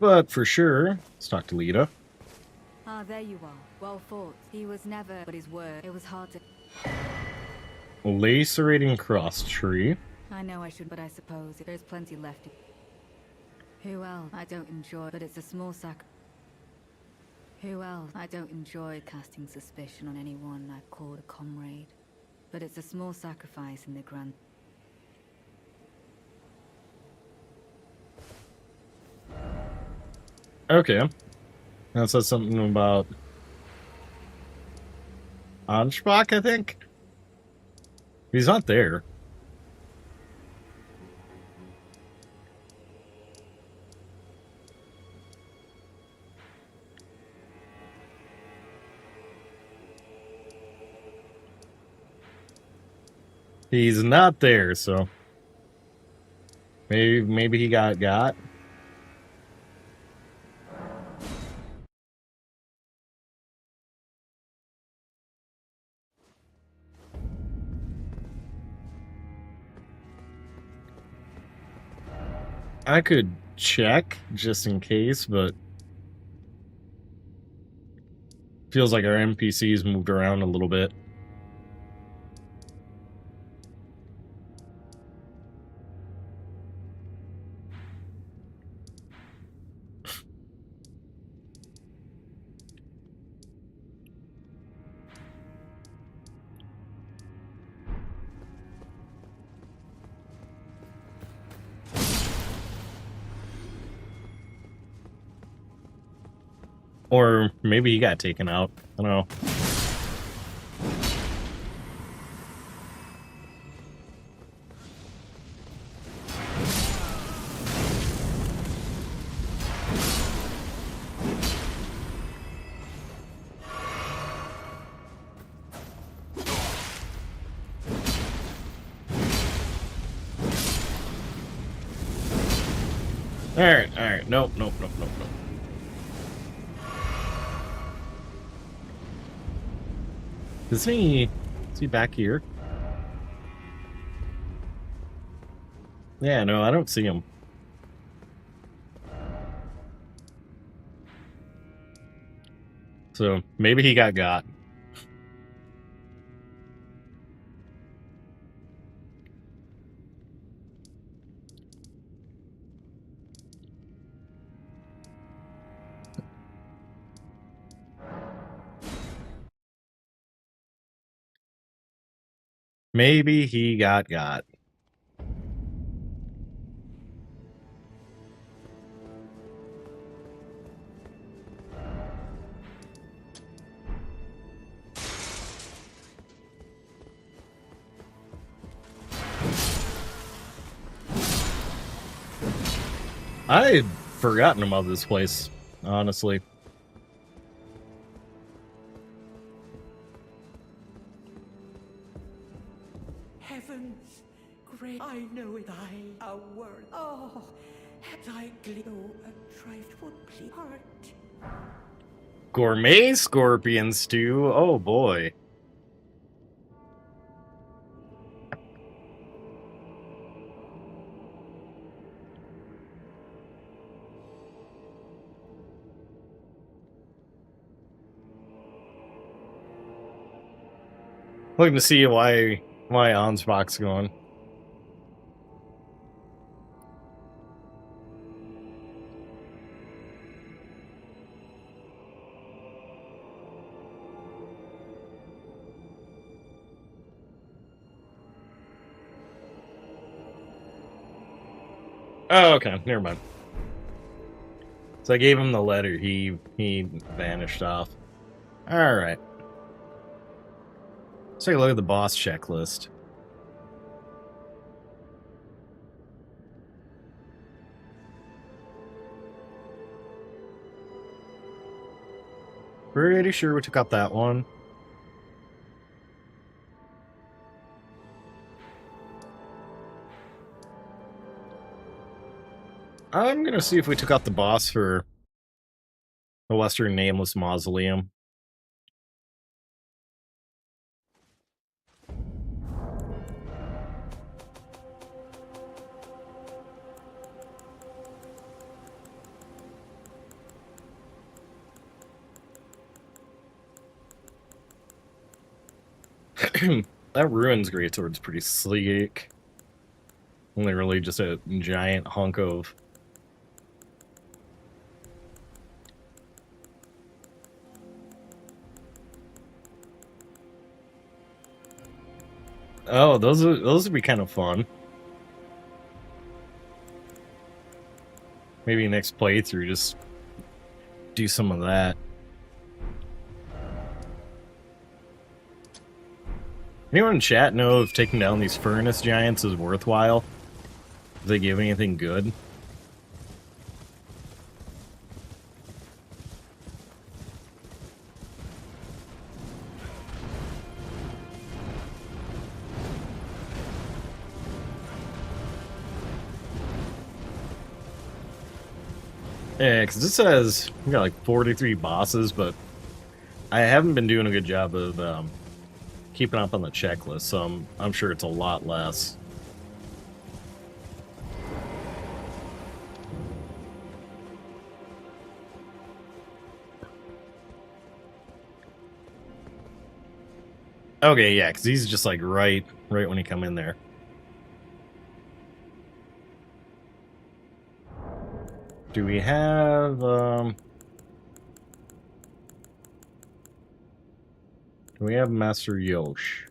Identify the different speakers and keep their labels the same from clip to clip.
Speaker 1: But for sure, let's talk to Lita.
Speaker 2: Ah, there you are. Well fought. He was never, but his word. It was hard to...
Speaker 1: Lacerating cross tree.
Speaker 2: I know I should, but I suppose there's plenty left. Who else? I don't enjoy, but it's a small sac... Who else? I don't enjoy casting suspicion on anyone I've called a comrade. But it's a small sacrifice in the grand...
Speaker 1: Okay. That says something about Ansbach, I think? He's not there. He's not there, so maybe he got. I could check just in case, but feels like our NPCs moved around a little bit. Or maybe he got taken out. I don't know. Alright. Nope. Is he back here? Yeah, no, I don't see him. So maybe he got. Maybe he got. I'd forgotten about this place, honestly.
Speaker 3: Heavens, great, I know it, I, a word. Oh, thy glow, a trifle please heart.
Speaker 1: Gourmet scorpion stew? Oh boy. Looking to see why Ansbach's going. Oh, okay, never mind. So I gave him the letter. He vanished off. All right. Let's take a look at the boss checklist. Pretty sure we took out that one. I'm gonna see if we took out the boss for the Western Nameless Mausoleum. That Ruins Greatsword's pretty sleek. Only really just a giant hunk of... Oh, those would be kind of fun. Maybe next playthrough, just do some of that. Anyone in chat know if taking down these furnace giants is worthwhile? Do they give anything good? Yeah, because it says we got like 43 bosses, but I haven't been doing a good job of keeping up on the checklist, so I'm sure it's a lot less. Okay, yeah, because he's just like right when you come in there. Do we have do we have Master Yosh?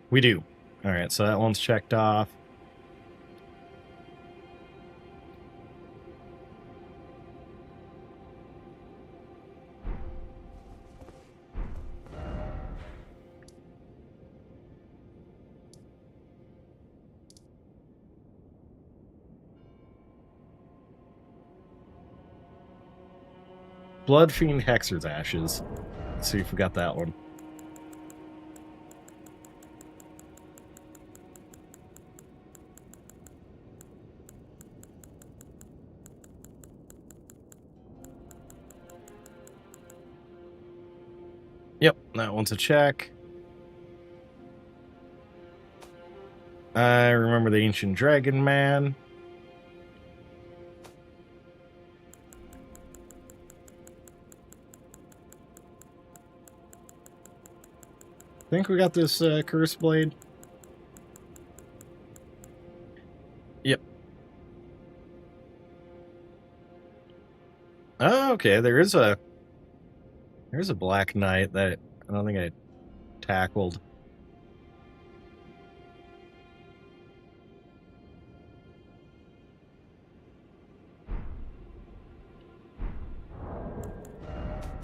Speaker 1: We do. Alright, so that one's checked off. Bloodfiend Hexer's Ashes. Let's see if we got that one. Yep, that one's a check. I remember the Ancient Dragon Man. I think we got this Curse Blade. Yep. Oh, okay. There's a Black Knight that I don't think I tackled.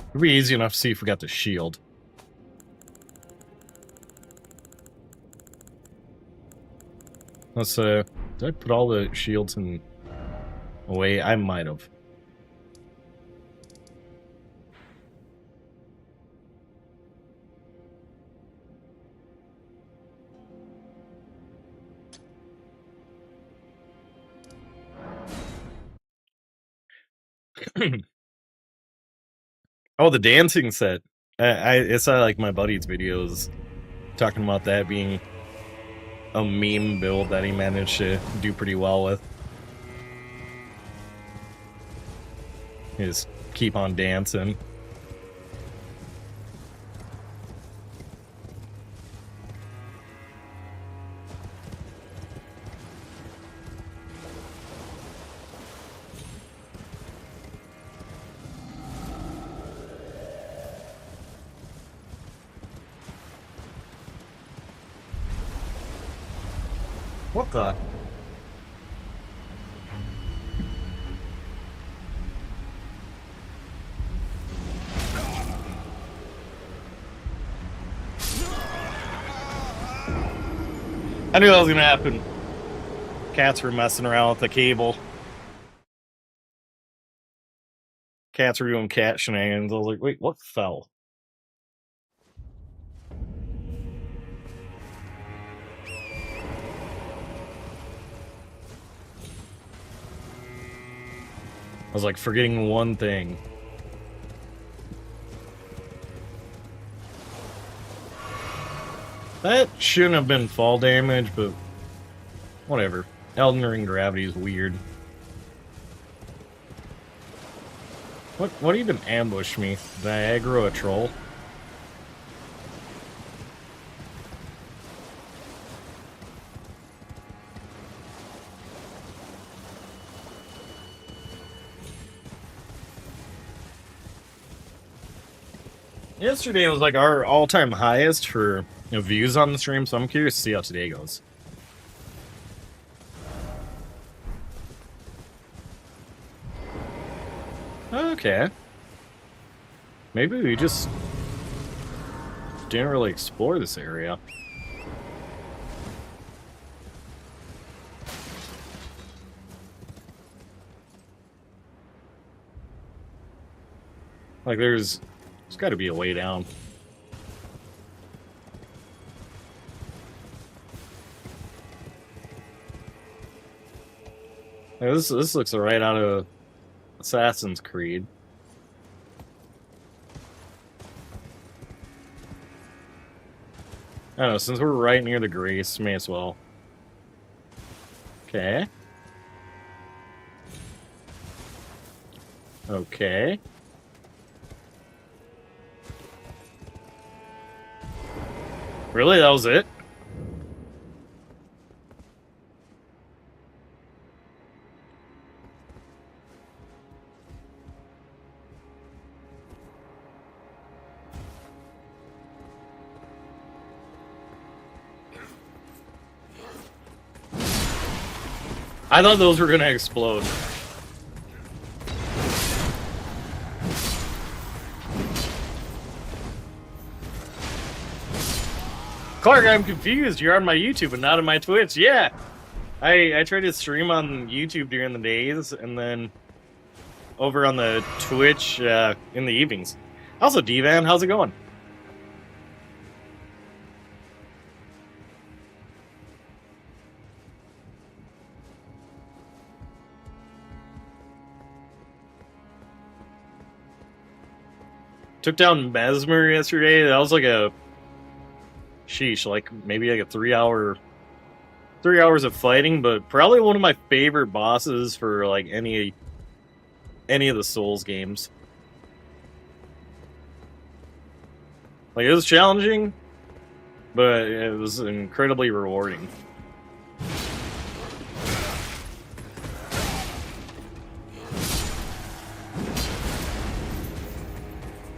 Speaker 1: It'd be easy enough to see if we got the shield. Let's did I put all the shields in away? I might have. Oh, the dancing set. I saw like my buddy's videos talking about that being a meme build that he managed to do pretty well with. Just keep on dancing. What the? I knew that was gonna happen. Cats were messing around with the cable. Cats were doing cat shenanigans. I was like, wait, what fell? I was like forgetting one thing. That shouldn't have been fall damage, but whatever. Elden Ring gravity is weird. What even ambushed me? Did I aggro a troll? Yesterday was like our all-time highest for views on the stream, so I'm curious to see how today goes. Okay. Maybe we just didn't really explore this area. Like there's got to be a way down. Like, this looks right out of Assassin's Creed. I don't know, since we're right near the Grace, may as well. Okay. Okay. Really? That was it? I thought those were gonna explode. Clark, I'm confused. You're on my YouTube and not on my Twitch. Yeah, I tried to stream on YouTube during the days and then over on the Twitch in the evenings. Also, D-Van, how's it going? Took down Mesmer yesterday. That was like a sheesh, like maybe like a 3 hours of fighting, but probably one of my favorite bosses for like any of the Souls games. Like it was challenging, but it was incredibly rewarding.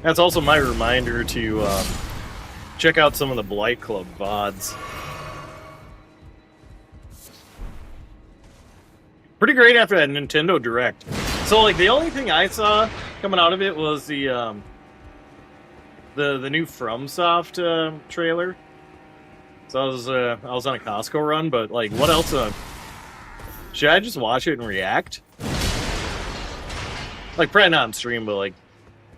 Speaker 1: That's also my reminder to check out some of the Blight Club VODs. Pretty great after that Nintendo Direct. So, like, the only thing I saw coming out of it was the new FromSoft trailer. So I was on a Costco run, but like, what else? Should I just watch it and react? Like, probably not on stream, but like,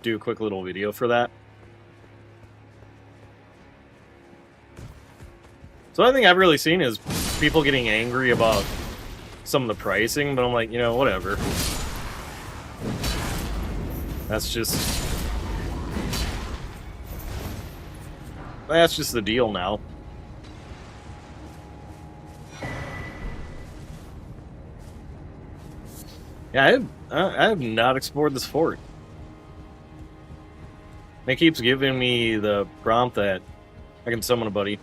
Speaker 1: do a quick little video for that. So the only thing I've really seen is people getting angry about some of the pricing, but I'm like, you know, whatever. That's just the deal now. Yeah, I have not explored this fort. It keeps giving me the prompt that I can summon a buddy.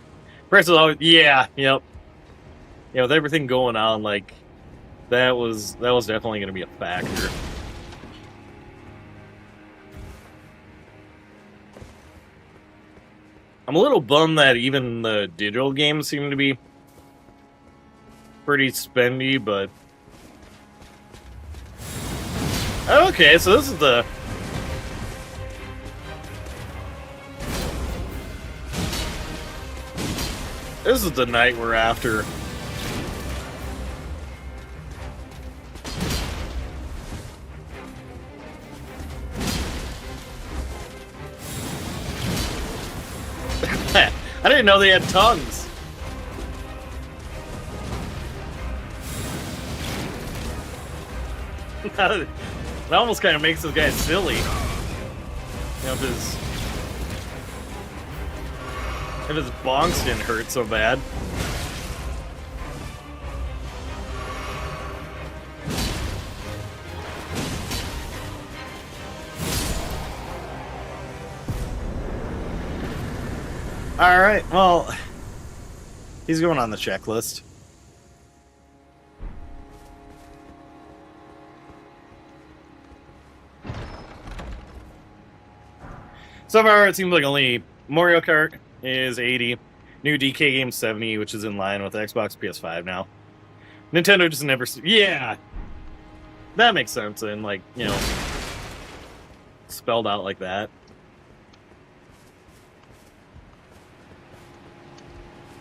Speaker 1: Price is always, yeah, yep. Yeah, with everything going on, like, that was definitely going to be a factor. I'm a little bummed that even the digital games seem to be pretty spendy, but... Okay, so this is the... This is the night we're after. I didn't know they had tongues. That almost kind of makes this guy silly. You know, if his bonks didn't hurt so bad. All right. Well, he's going on the checklist. So far, it seems like only Mario Kart is 80, new DK game 70, which is in line with Xbox PS5 now. Nintendo just never. Yeah, that makes sense, and like, you know, spelled out like that.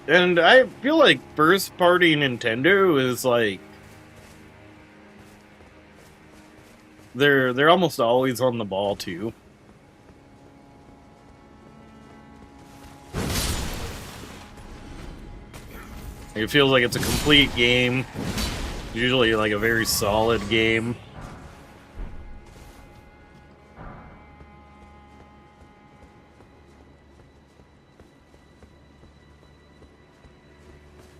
Speaker 1: And I feel like first party Nintendo is like they're almost always on the ball too. It feels like it's a complete game. Usually like a very solid game.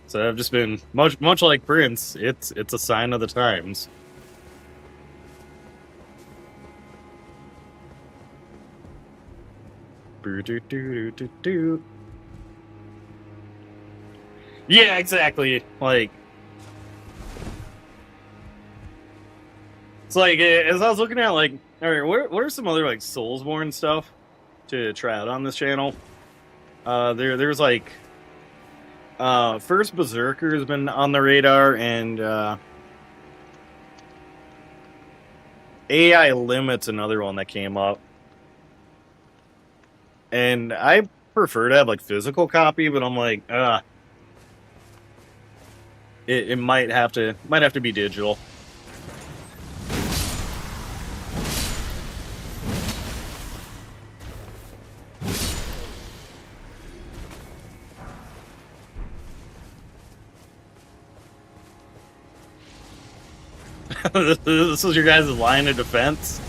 Speaker 1: So I've just been much like Prince. It's a sign of the times. Yeah, exactly. Like, it's like as I was looking at like, all right, what are some other like soulsborne stuff to try out on this channel? There's like. First Berserker has been on the radar, and AI Limit's another one that came up. And I prefer to have like physical copy, but I'm like, it might have to be digital. This is your guys' line of defense.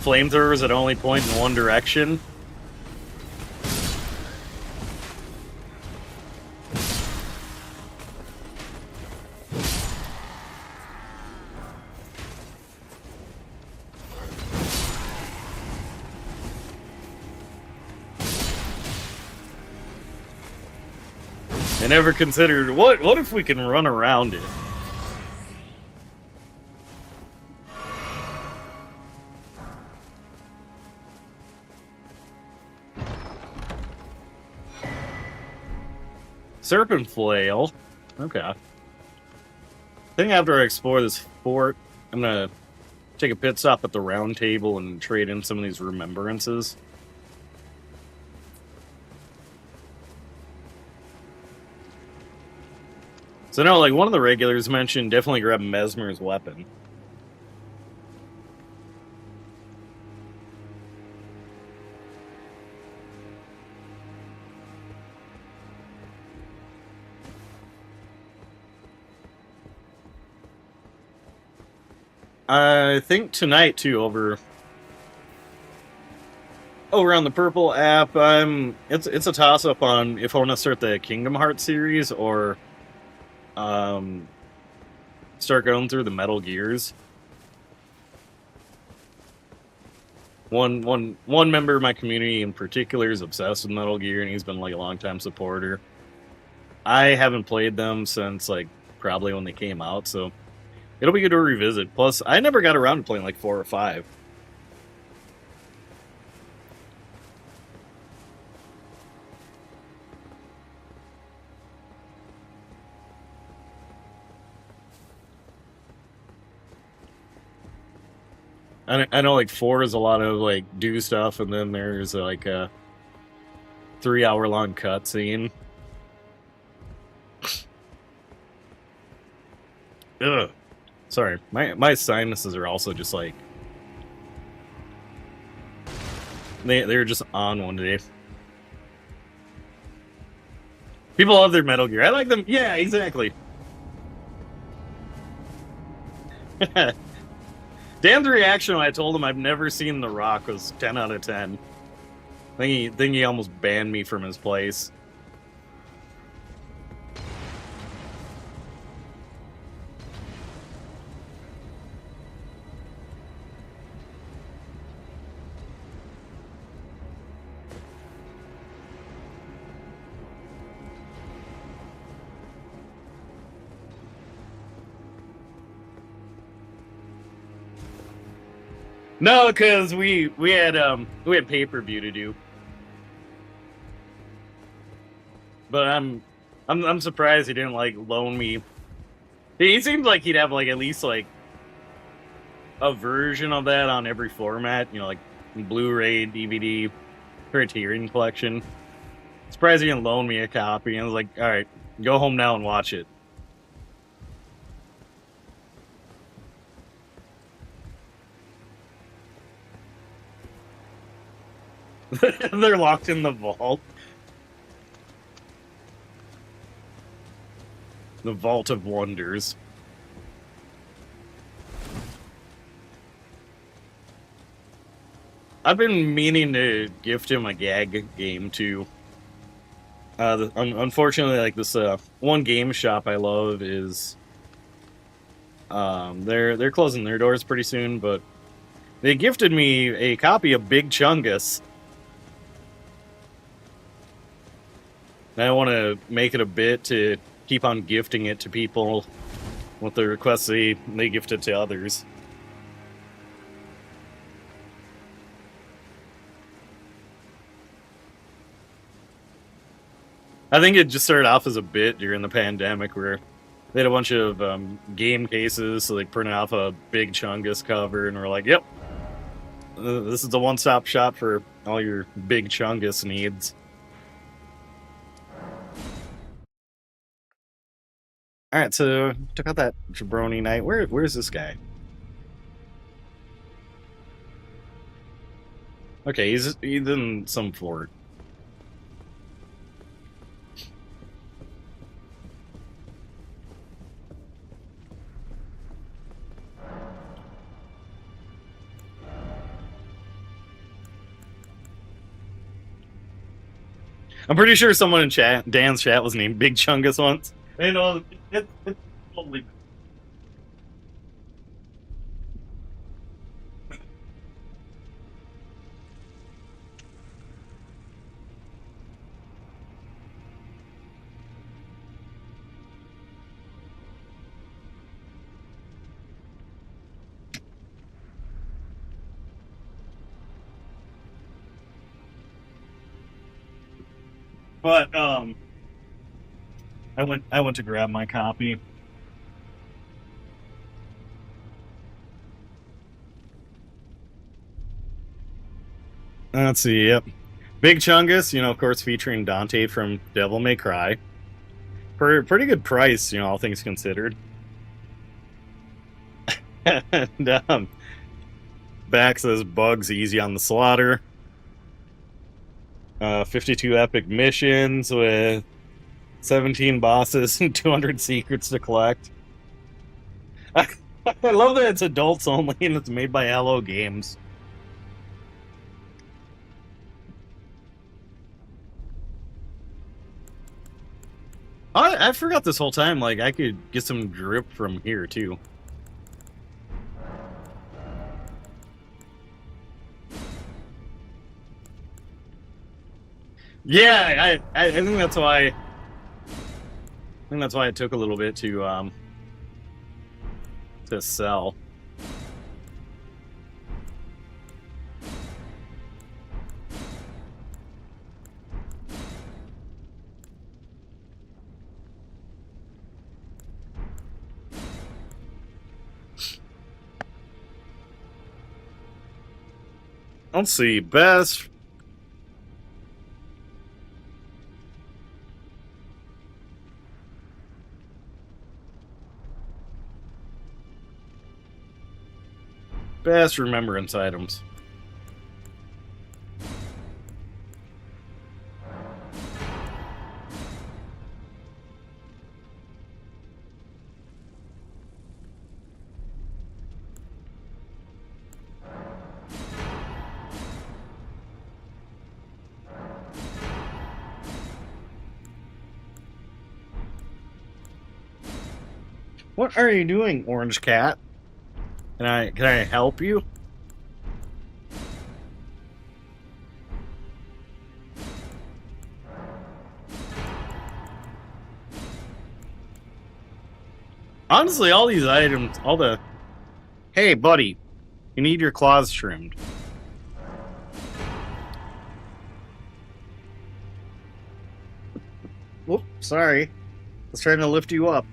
Speaker 1: Flamethrowers that only point in one direction. I never considered what if we can run around it. Serpent Flail. Okay. I think after I explore this fort, I'm gonna take a pit stop at the Roundtable and trade in some of these remembrances. So no, like one of the regulars mentioned, definitely grab Mesmer's weapon. I think tonight too, over on the Purple app, it's a toss up on if I want to start the Kingdom Hearts series or start going through the Metal Gears. One member of my community in particular is obsessed with Metal Gear, and he's been like a long-time supporter. I haven't played them since like probably when they came out, so it'll be good to revisit. Plus, I never got around to playing like 4 or 5. I know like 4 is a lot of like do stuff, and then there's like a 3-hour long cutscene. Ugh. Sorry, my sinuses are also just like they're just on one day. People love their Metal Gear. I like them. Yeah, exactly. Dan's reaction when I told him I've never seen The Rock was 10 out of 10. I think he almost banned me from his place. No, because we had pay-per-view to do. But I'm surprised he didn't like loan me. He seemed like he'd have like at least like a version of that on every format, you know, like Blu-ray, DVD, Criterion collection. Surprised he didn't loan me a copy. And I was like, all right, go home now and watch it. They're locked in the vault. The Vault of Wonders. I've been meaning to gift him a gag game too. Unfortunately, like this one game shop I love is they're closing their doors pretty soon, but they gifted me a copy of Big Chungus. And I want to make it a bit to keep on gifting it to people with the requests they gift it to others. I think it just started off as a bit during the pandemic where they had a bunch of game cases, so they printed off a Big Chungus cover and were like, yep, this is the one-stop shop for all your Big Chungus needs. Alright, so took out that jabroni knight. Where's this guy? Okay, he's in some fort. I'm pretty sure someone in chat, Dan's chat, was named Big Chungus once. You know, it's totally. But I went to grab my copy. Let's see. Yep, Big Chungus. You know, of course, featuring Dante from Devil May Cry. For a pretty good price, you know, all things considered. And back says bugs easy on the slaughter. 52 epic missions with 17 bosses and 200 secrets to collect. I love that it's adults only and it's made by Hello Games. I forgot this whole time, like, I could get some drip from here, too. Yeah, I think that's why. I think that's why it took a little bit to sell. Let's see, best. Best remembrance items. What are you doing, Orange Cat? Can I help you? Honestly, all these items, all the... Hey, buddy. You need your claws trimmed. Whoop, sorry. I was trying to lift you up.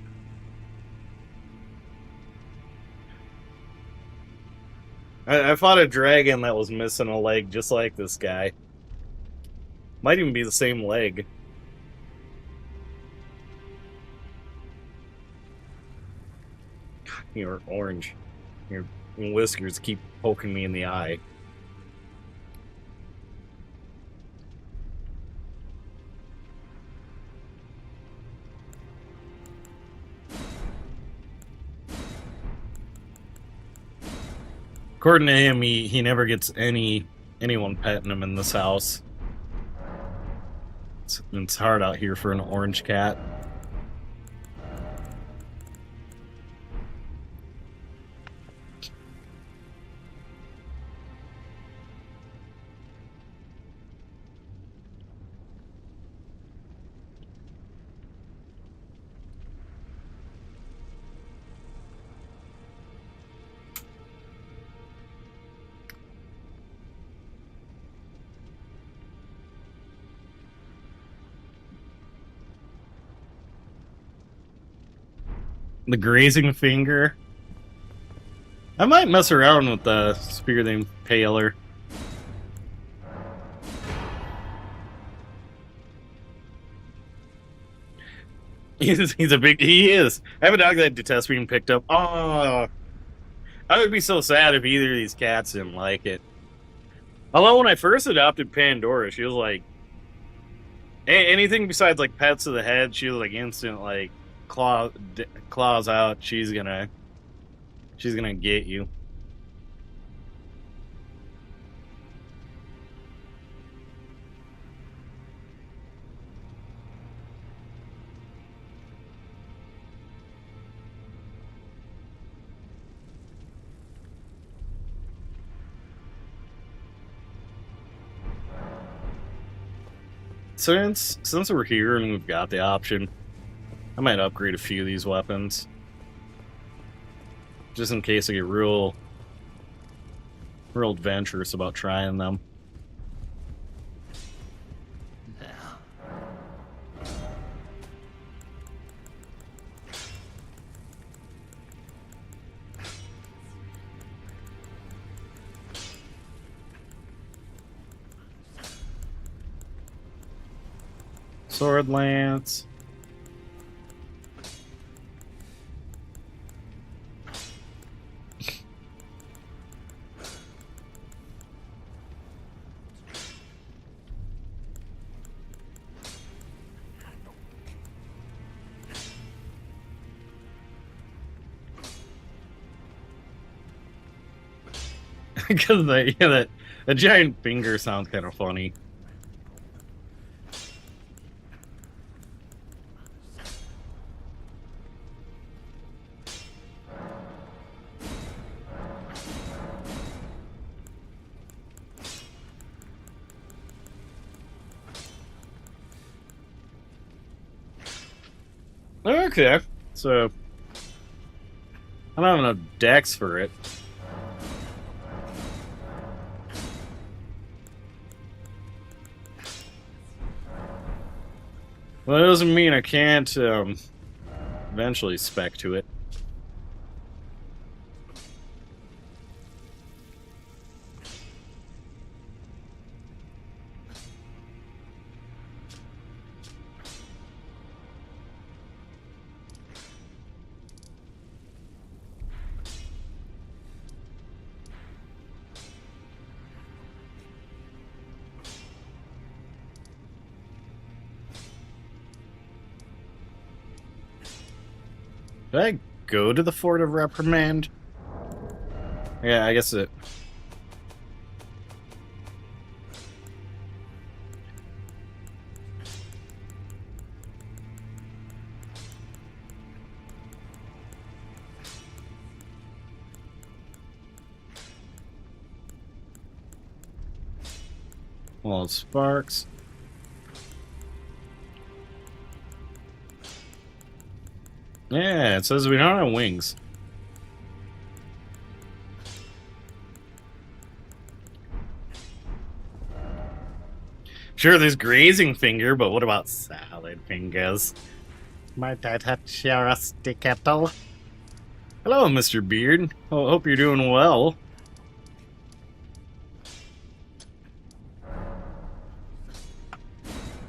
Speaker 1: I fought a dragon that was missing a leg just like this guy. Might even be the same leg. You're orange. Your whiskers keep poking me in the eye. According to him, he never gets anyone petting him in this house. It's hard out here for an orange cat. The grazing finger. I might mess around with the spear the Impaler. He's a big. He is. I have a dog that detests being picked up. Oh, I would be so sad if either of these cats didn't like it. Although when I first adopted Pandora, she was like anything besides like pets of the head. She was like instant like claws out. She's gonna get you. Since we're here and we've got the option, I might upgrade a few of these weapons. Just in case I get real adventurous about trying them. Sword lance. Because the giant finger sounds kind of funny. Okay, so I don't have enough dex for it. Well, that doesn't mean I can't eventually spec to it. Did I go to the Fort of Reprimand? Yeah, I guess it... Well, sparks. Yeah, it says we don't have wings. Sure, there's grazing finger, but what about salad fingers? Might I touch your rusty kettle? Hello, Mr. Beard. Hope you're doing well.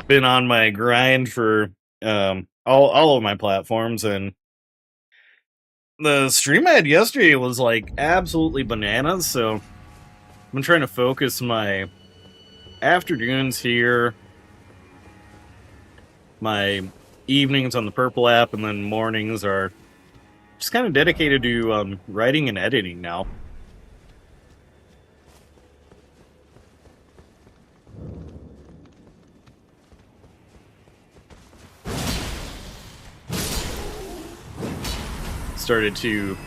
Speaker 1: Been on my grind for all of my platforms, and the stream I had yesterday was like absolutely bananas, so I've been trying to focus my afternoons here, my evenings on the Purple app, and then mornings are just kind of dedicated to writing and editing now. Started to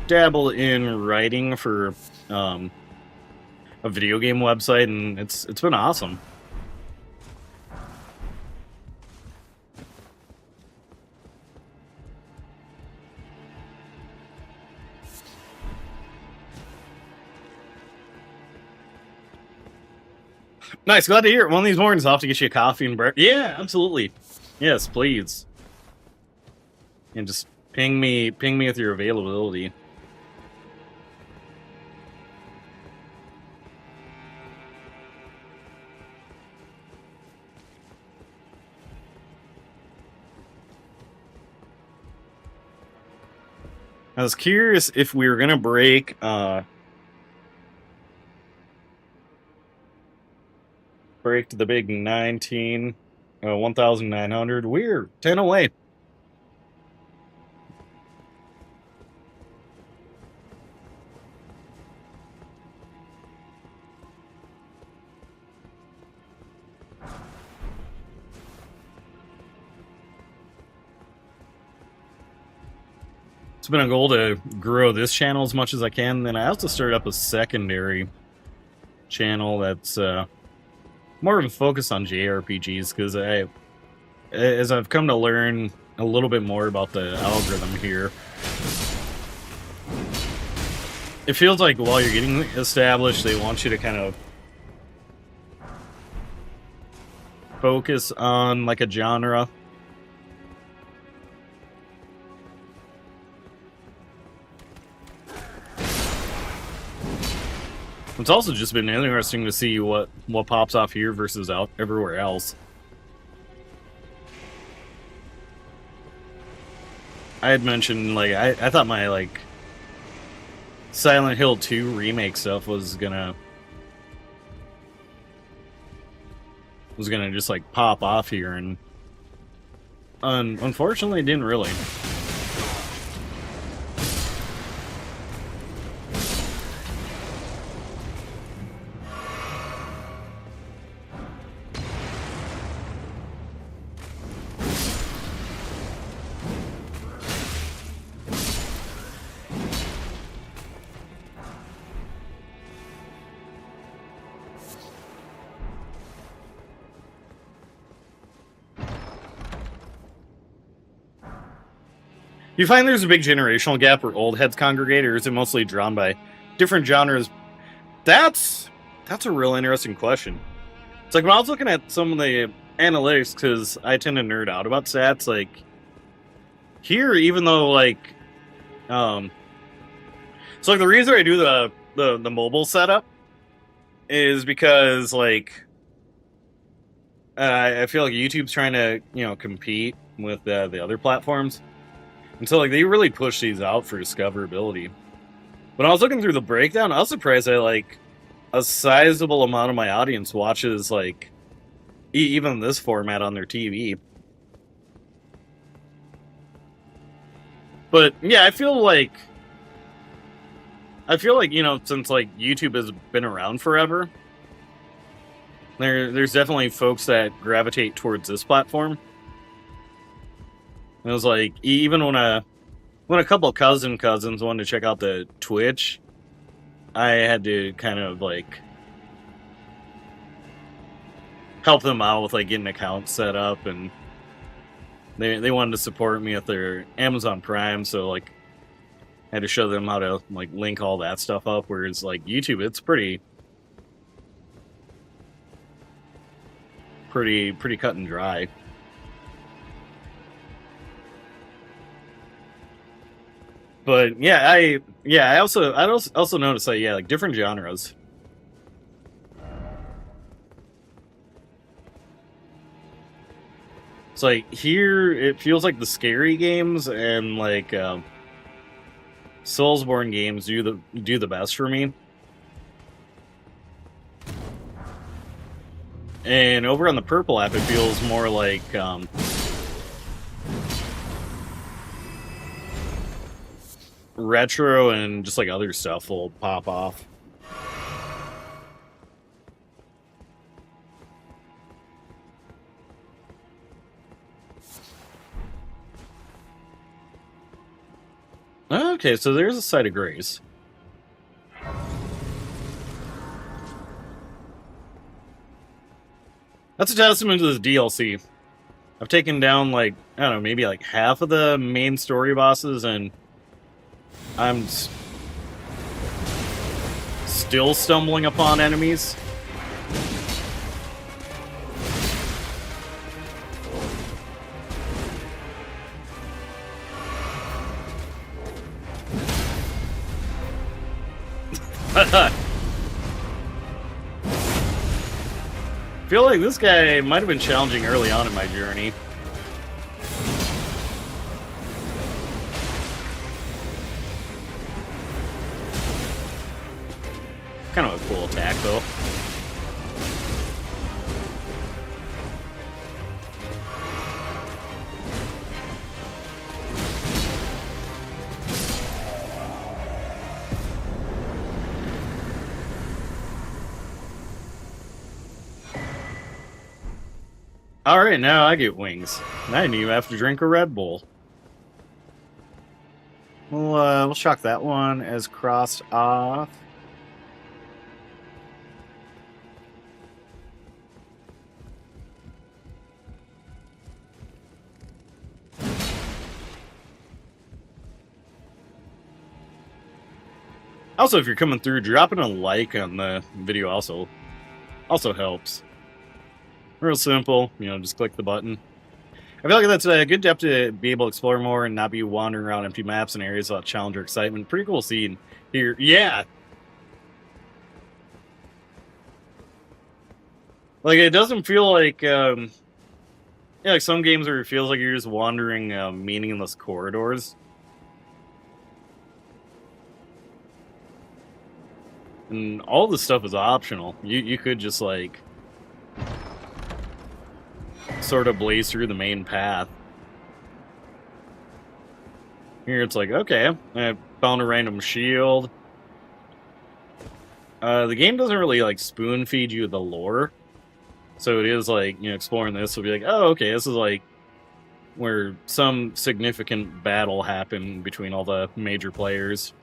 Speaker 1: dabble in writing for a video game website, and it's been awesome. Nice, glad to hear it. One of these mornings I'll have to get you a coffee and bread. Yeah, absolutely. Yes, please. And just ping me with your availability. I was curious if we were gonna break the big 1,900. We're 10 away. It's been a goal to grow this channel as much as I can. Then I also started up a secondary channel that's more of a focus on JRPGs, because as I've come to learn a little bit more about the algorithm here, it feels like while you're getting established, they want you to kind of focus on like a genre. It's also just been interesting to see what pops off here versus out everywhere else. I had mentioned, like, I thought my, like, Silent Hill 2 remake stuff was gonna just, like, pop off here, and unfortunately it didn't really. Do you find there's a big generational gap where old heads congregate, or is it mostly drawn by different genres? That's a real interesting question. It's like when I was looking at some of the analytics, because I tend to nerd out about stats, like here, even though like so like the reason I do the mobile setup is because like I feel like YouTube's trying to, you know, compete with the other platforms. And so, like, they really push these out for discoverability. When I was looking through the breakdown, I was surprised that, like, a sizable amount of my audience watches, like, even this format on their TV. But, yeah, I feel like, you know, since, like, YouTube has been around forever, there's definitely folks that gravitate towards this platform. It was like, even when a couple of cousins wanted to check out the Twitch, I had to kind of like help them out with like getting accounts set up, and they wanted to support me with their Amazon Prime, so like I had to show them how to like link all that stuff up. Whereas like YouTube, it's pretty pretty cut and dry. But yeah, I also noticed that like different genres. It's like here it feels like the scary games and like soulsborne games do the best for me. And over on the purple app, it feels more like retro and just like other stuff will pop off. Okay, so there's a site of grace. That's a testament to this DLC. I've taken down, like, I don't know, maybe like half of the main story bosses, and I'm still stumbling upon enemies. I feel like this guy might have been challenging early on in my journey. Kind of a cool attack, though. Alright, now I get wings. I didn't even have to drink a Red Bull. We'll shock that one as crossed off. Also, if you're coming through, dropping a like on the video also helps. Real simple, you know, just click the button. I feel like that's a good depth to be able to explore more and not be wandering around empty maps and areas without challenge or excitement. Pretty cool scene here. Yeah! Like, it doesn't feel like, yeah, like some games where it feels like you're just wandering meaningless corridors. And all this stuff is optional. You could just, like, sort of blaze through the main path. Here it's like, okay, I found a random shield. The game doesn't really, like, spoon feed you the lore. So it is, like, you know, exploring this will be like, oh, okay, this is, like, where some significant battle happened between all the major players.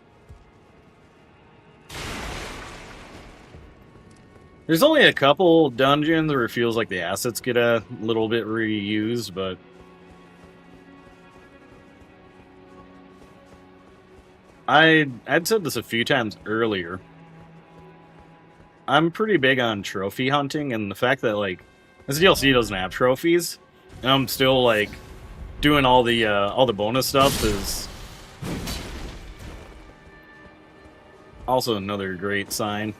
Speaker 1: There's only a couple dungeons where it feels like the assets get a little bit reused, but I'd said this a few times earlier. I'm pretty big on trophy hunting, and the fact that, like, this DLC doesn't have trophies, and I'm still, like, doing all the bonus stuff is also another great sign.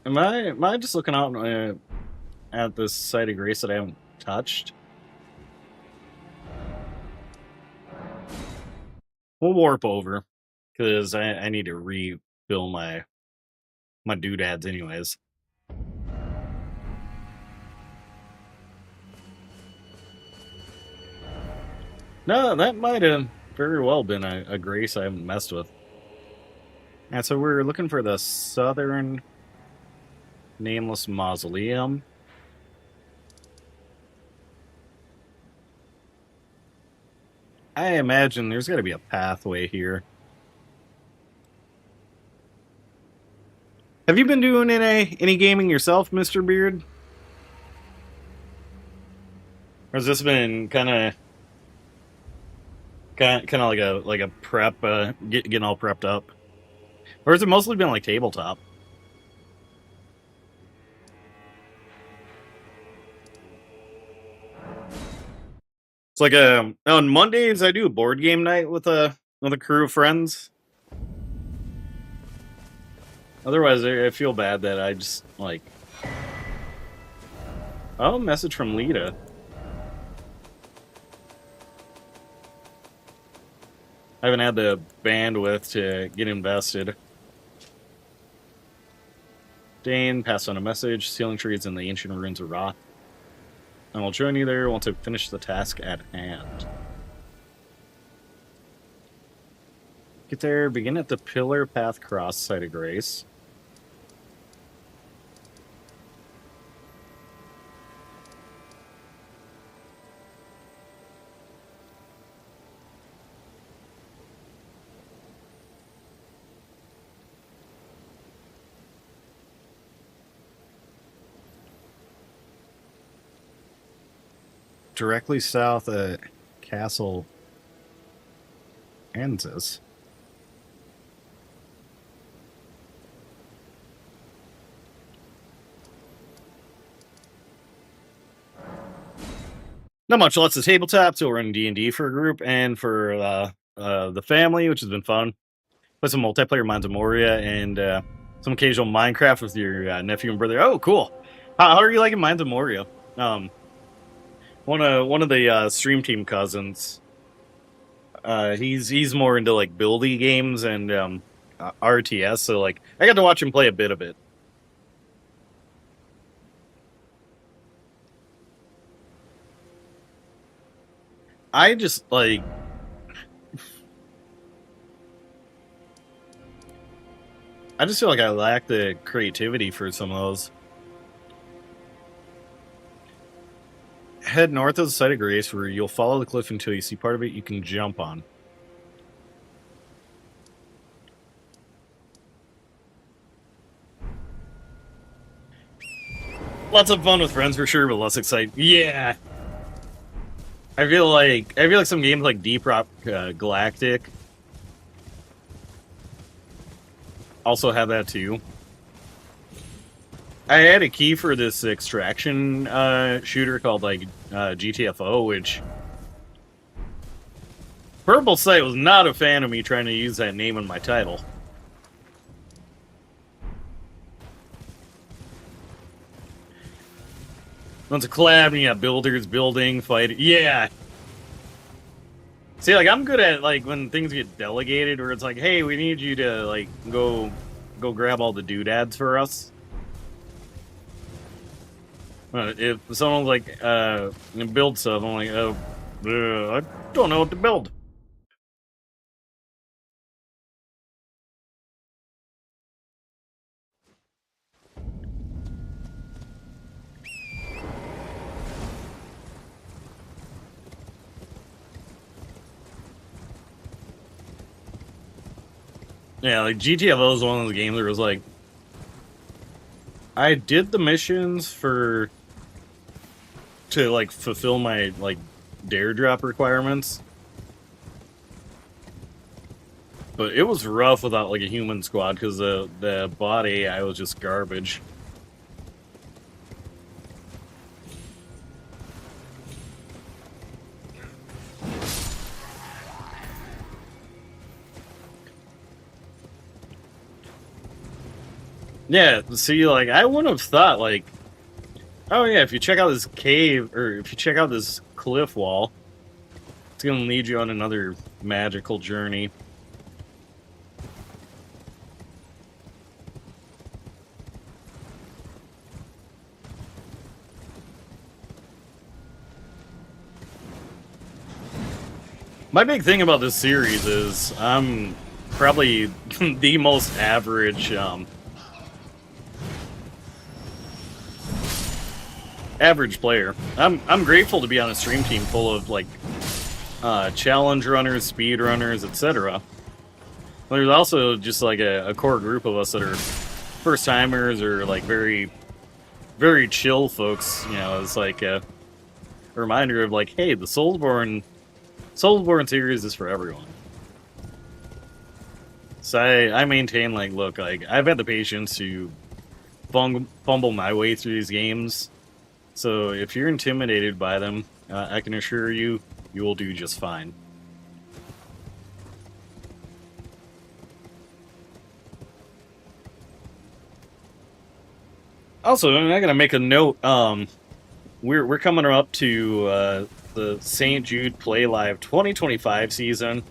Speaker 1: Am I just looking out at this site of grace that I haven't touched? We'll warp over, because I need to refill my doodads anyways. No, that might have very well been a grace I haven't messed with. And so we're looking for the southern nameless mausoleum. I imagine there's got to be a pathway here. Have you been doing any gaming yourself, Mr. Beard? Or has this been kind of Kind of like a prep, getting all prepped up. Or has it mostly been like tabletop? It's like on Mondays I do a board game night with a crew of friends. Otherwise, I feel bad that I just like. Oh, message from Lita. I haven't had the bandwidth to get invested. Dane passed on a message. Sealing trees in the ancient ruins of Roth. I will join you there once I finish the task at hand. Get there, begin at the Pillar Path Cross, Site of Grace. Directly south at Castle Anzus. Not much, lots of tabletop, so we're running D&D for a group, and for the family, which has been fun. Play some multiplayer Mines of Moria, and some occasional Minecraft with your nephew and brother. Oh, cool. How are you liking Mines of Moria? One of the stream team cousins, he's more into like buildy games and RTS, so like I got to watch him play a bit of it. I just like I just feel like I lack the creativity for some of those. Head north of the Site of Grace, where you'll follow the cliff until you see part of it you can jump on. Lots of fun with friends for sure, but less exciting. Yeah. I feel like some games like Deep Rock Galactic also have that too. I had a key for this extraction shooter called like GTFO, which Purple Sight was not a fan of me trying to use that name in my title. Once a collab, and you got builders, building, fighting. Yeah. See, like I'm good at like when things get delegated, where it's like, hey, we need you to like go grab all the doodads for us. If someone's like, build stuff, I'm like, oh, I don't know what to build. Yeah, like GTFO is one of those games where it was like, I did the missions to like fulfill my like dare drop requirements, but it was rough without like a human squad because the bot AI was just garbage. Yeah, see, like, I wouldn't have thought, like, oh yeah, if you check out this cave, or if you check out this cliff wall, it's gonna lead you on another magical journey. My big thing about this series is I'm probably the most average, average player. I'm grateful to be on a stream team full of like challenge runners, speed runners, etc. There's also just like a core group of us that are first timers or like very, very chill folks. You know, it's like a reminder of like, hey, the soulsborne Soulsborne series is for everyone. So I maintain, like, look, like, I've had the patience to fumble my way through these games. So if you're intimidated by them, I can assure you, you will do just fine. Also, I gotta make a note. We're coming up to the St. Jude Play Live 2025 season.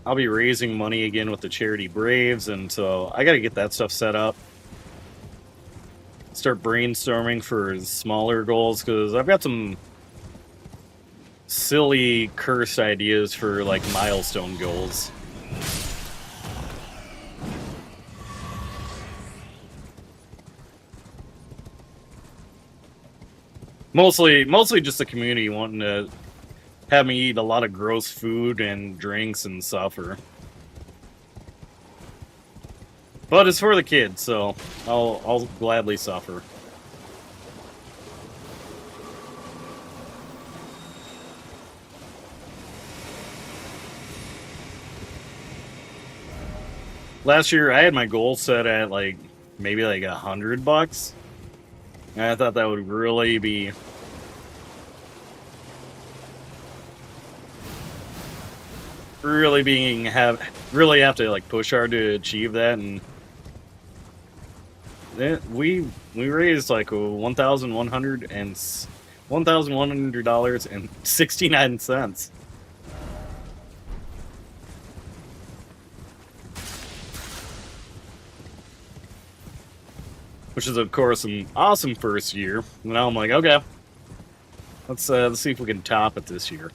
Speaker 1: I'll be raising money again with the charity Braves, and so I gotta get that stuff set up. Start brainstorming for smaller goals, because I've got some silly cursed ideas for, like, milestone goals. Mostly just the community wanting to have me eat a lot of gross food and drinks and suffer. But it's for the kids, so I'll gladly suffer. Last year I had my goal set at like maybe like $100. And I thought that would really be really have to like push hard to achieve that, and we raised like $1,100.69. Which is, of course, an awesome first year. And now I'm like, okay, let's see if we can top it this year.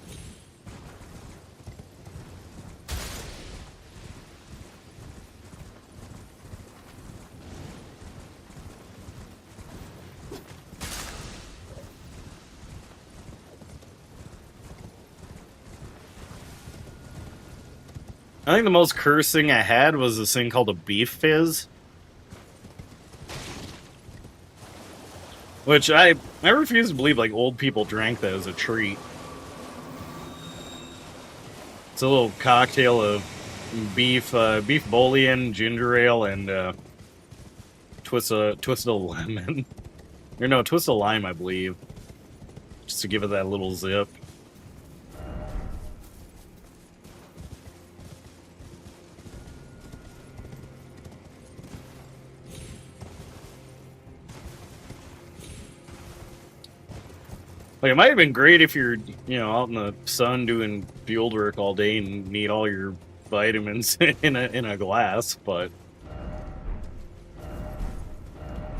Speaker 1: I think the most cursing I had was this thing called a beef fizz. Which I refuse to believe, like, old people drank that as a treat. It's a little cocktail of beef bouillon, ginger ale, and twist of lemon. Or no, twist of lime, I believe. Just to give it that little zip. Like, it might have been great if you're, you know, out in the sun doing field work all day and need all your vitamins in a glass, but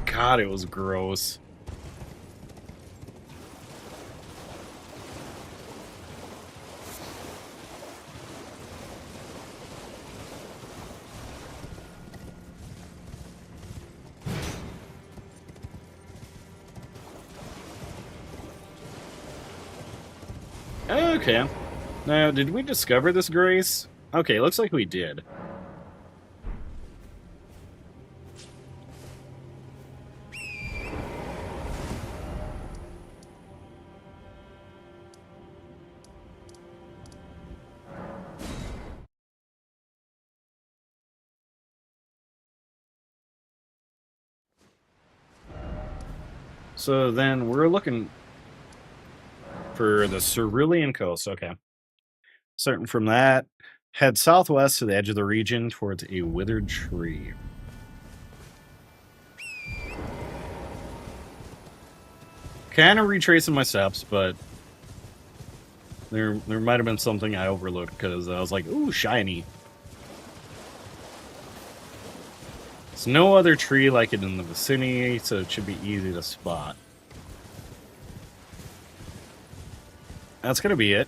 Speaker 1: God, it was gross. Okay. Now, did we discover this grace? Okay, looks like we did. So then we're looking for the Cerulean Coast. Okay. Starting from that, head southwest to the edge of the region towards a withered tree. Kind of retracing my steps, but there might have been something I overlooked because I was like, ooh, shiny. There's no other tree like it in the vicinity, so it should be easy to spot. That's gonna be it.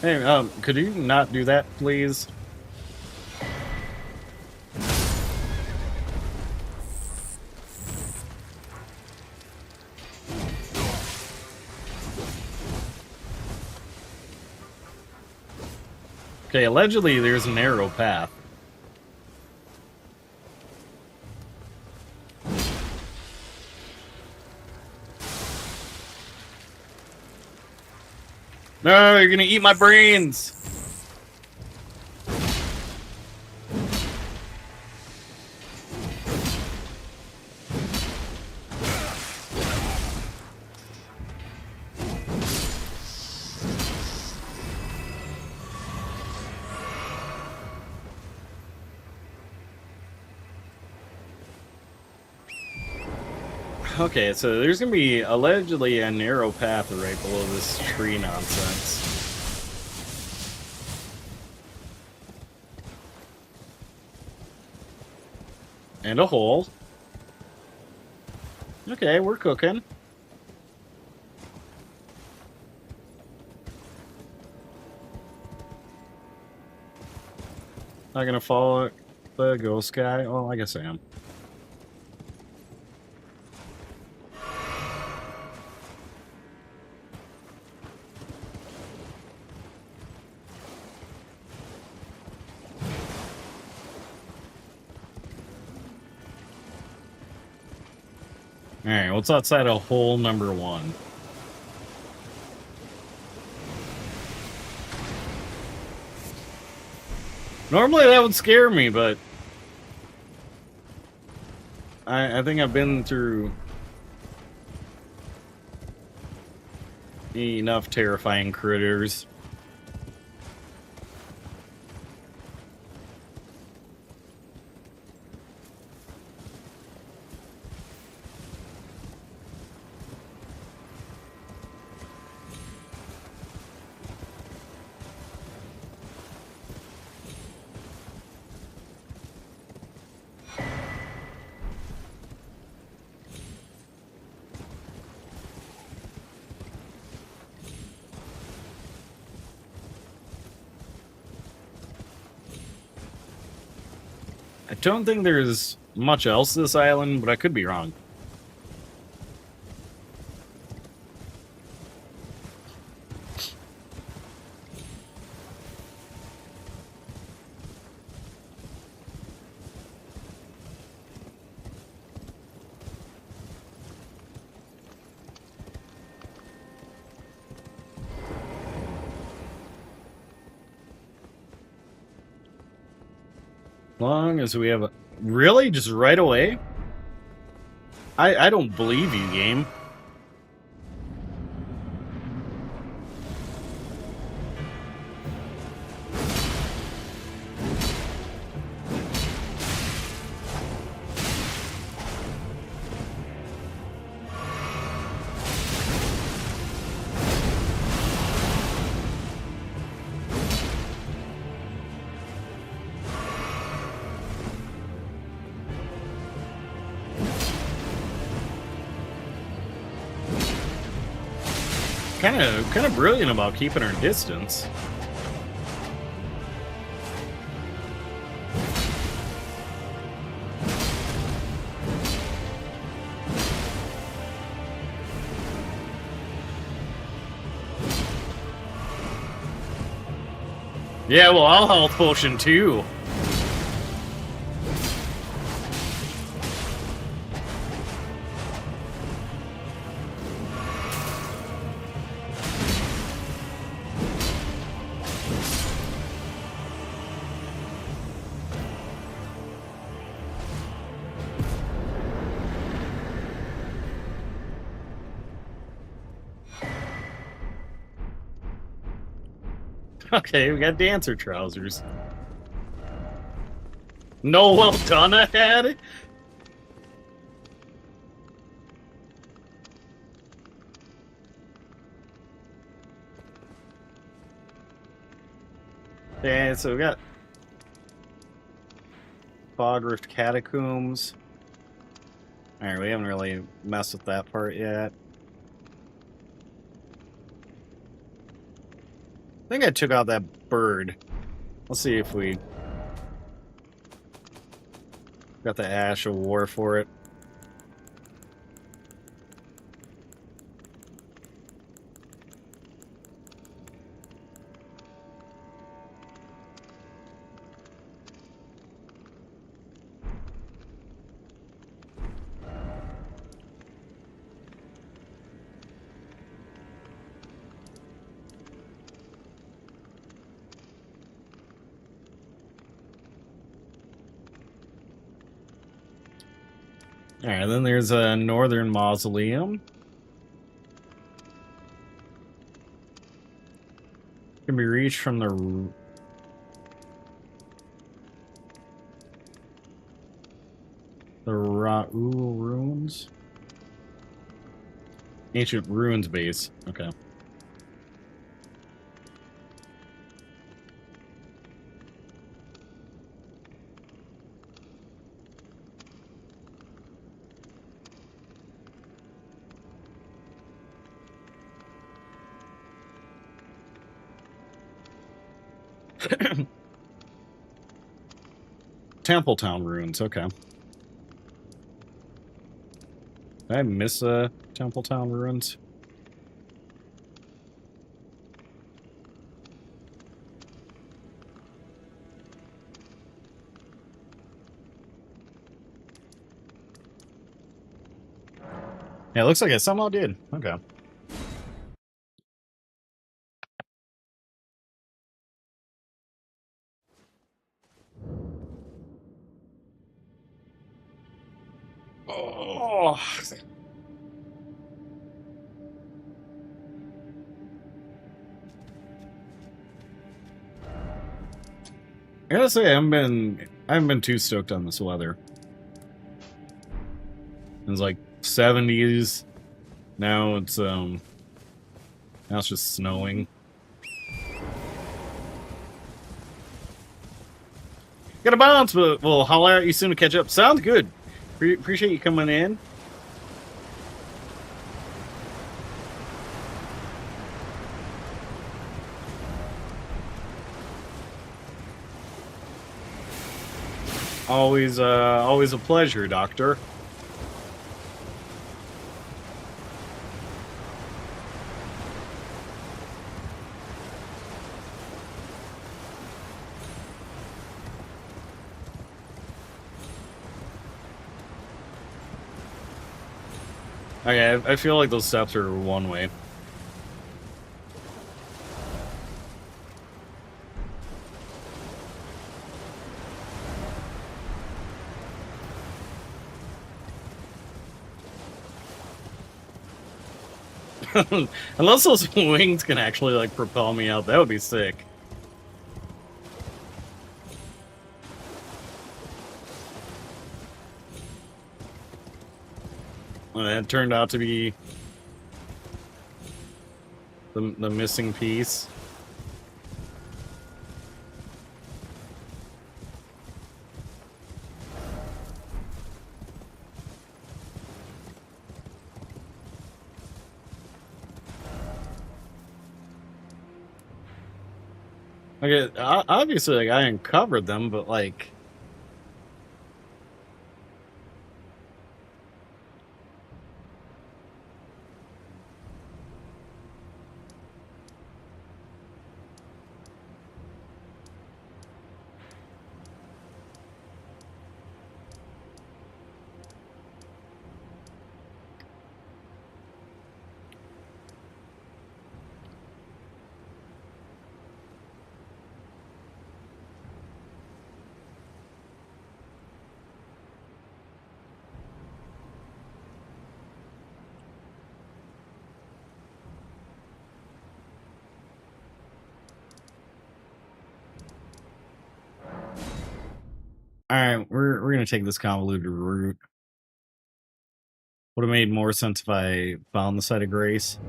Speaker 1: Hey, could you not do that, please? Okay, allegedly there's a narrow path. No, you're gonna eat my brains! Okay, so there's gonna be allegedly a narrow path right below this tree nonsense. And a hole. Okay, we're cooking. Not gonna follow the ghost guy? Well, I guess I am. Alright, what's outside of hole number 1? Normally that would scare me, but I think I've been through enough terrifying critters. I don't think there's much else to this island, but I could be wrong. Long as we have a... Really? Just right away? I don't believe you, game. Kind of brilliant about keeping our distance. Yeah, well, I'll health potion too. Okay, we got dancer trousers. No, well done ahead. Yeah, so we got Rift Catacombs. Alright, we haven't really messed with that part yet. I think I took out that bird. Let's see if we got the Ash of War for it. Alright, then there's a northern mausoleum. Can be reached from the Ra'ul ruins. Ancient ruins base. Okay. Templetown ruins. Okay. Did I miss Templetown ruins? Yeah, it looks like I somehow did. Okay. Oh. I gotta say, I haven't been too stoked on this weather. It was like 70s. Now it's just snowing. Gotta bounce, but we'll holler at you soon to catch up. Sounds good. Appreciate you coming in. Always a pleasure, Doctor. Okay, I feel like those steps are one way. Unless those wings can actually, like, propel me out, that would be sick. And it turned out to be the missing piece. Okay, obviously, like, I uncovered them, but, like... Alright, we're gonna take this convoluted route. Would have made more sense if I found the site of grace.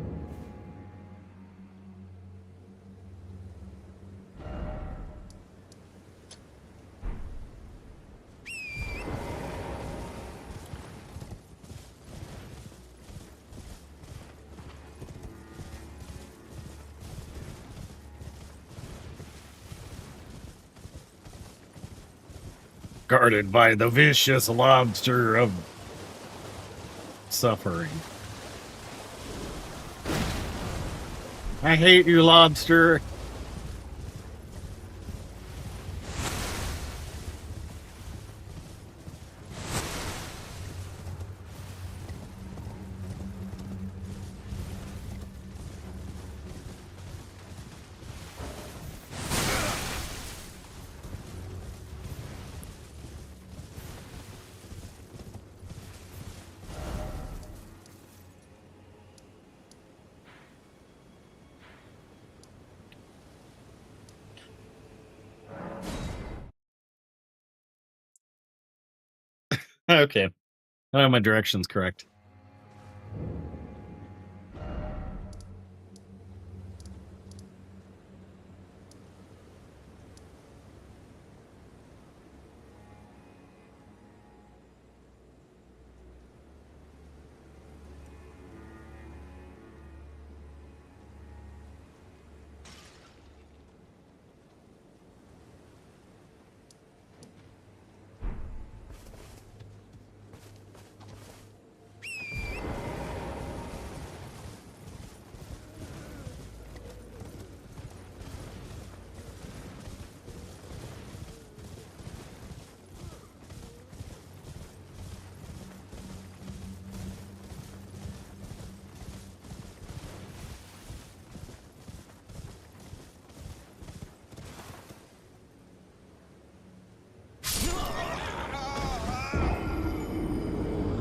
Speaker 1: Guarded by the vicious lobster of suffering. I hate you, lobster. Okay. I have my directions correct.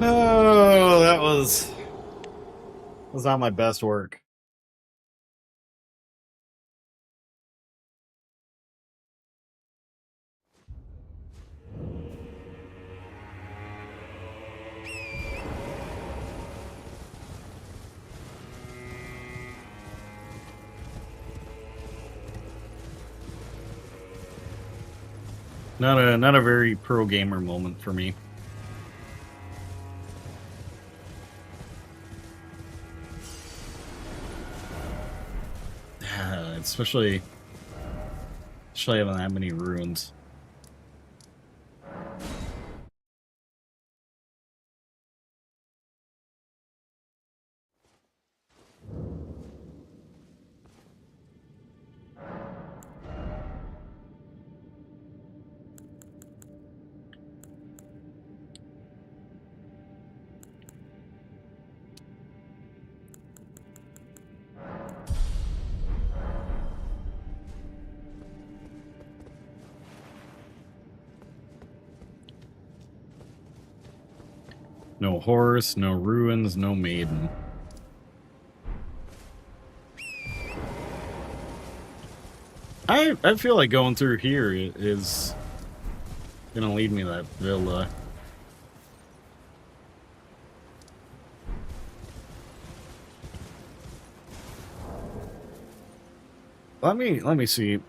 Speaker 1: Oh, that was not my best work. Not a very pro gamer moment for me. Especially having that many ruins. No horse, no ruins, no maiden. I feel like going through here is gonna lead me to that villa. Let me see.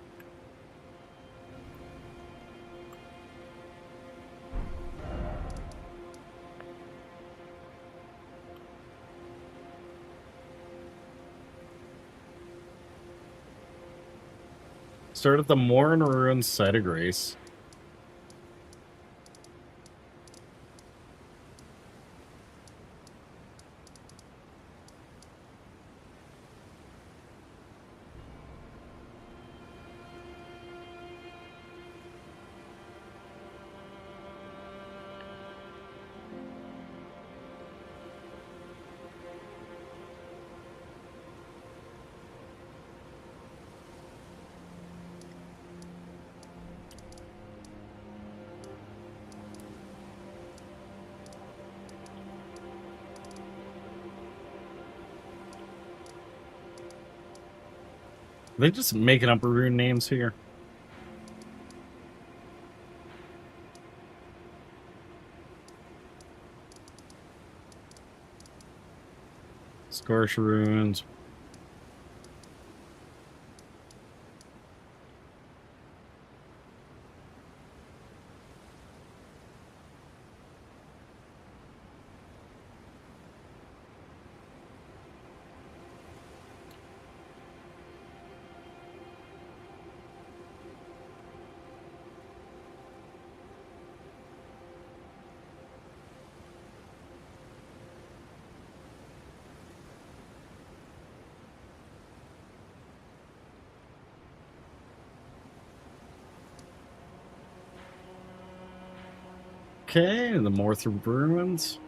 Speaker 1: Start at the Mourn Ruins site of grace. Are they just making up rune names here? Scorch runes. Okay, the Morthrop ruins.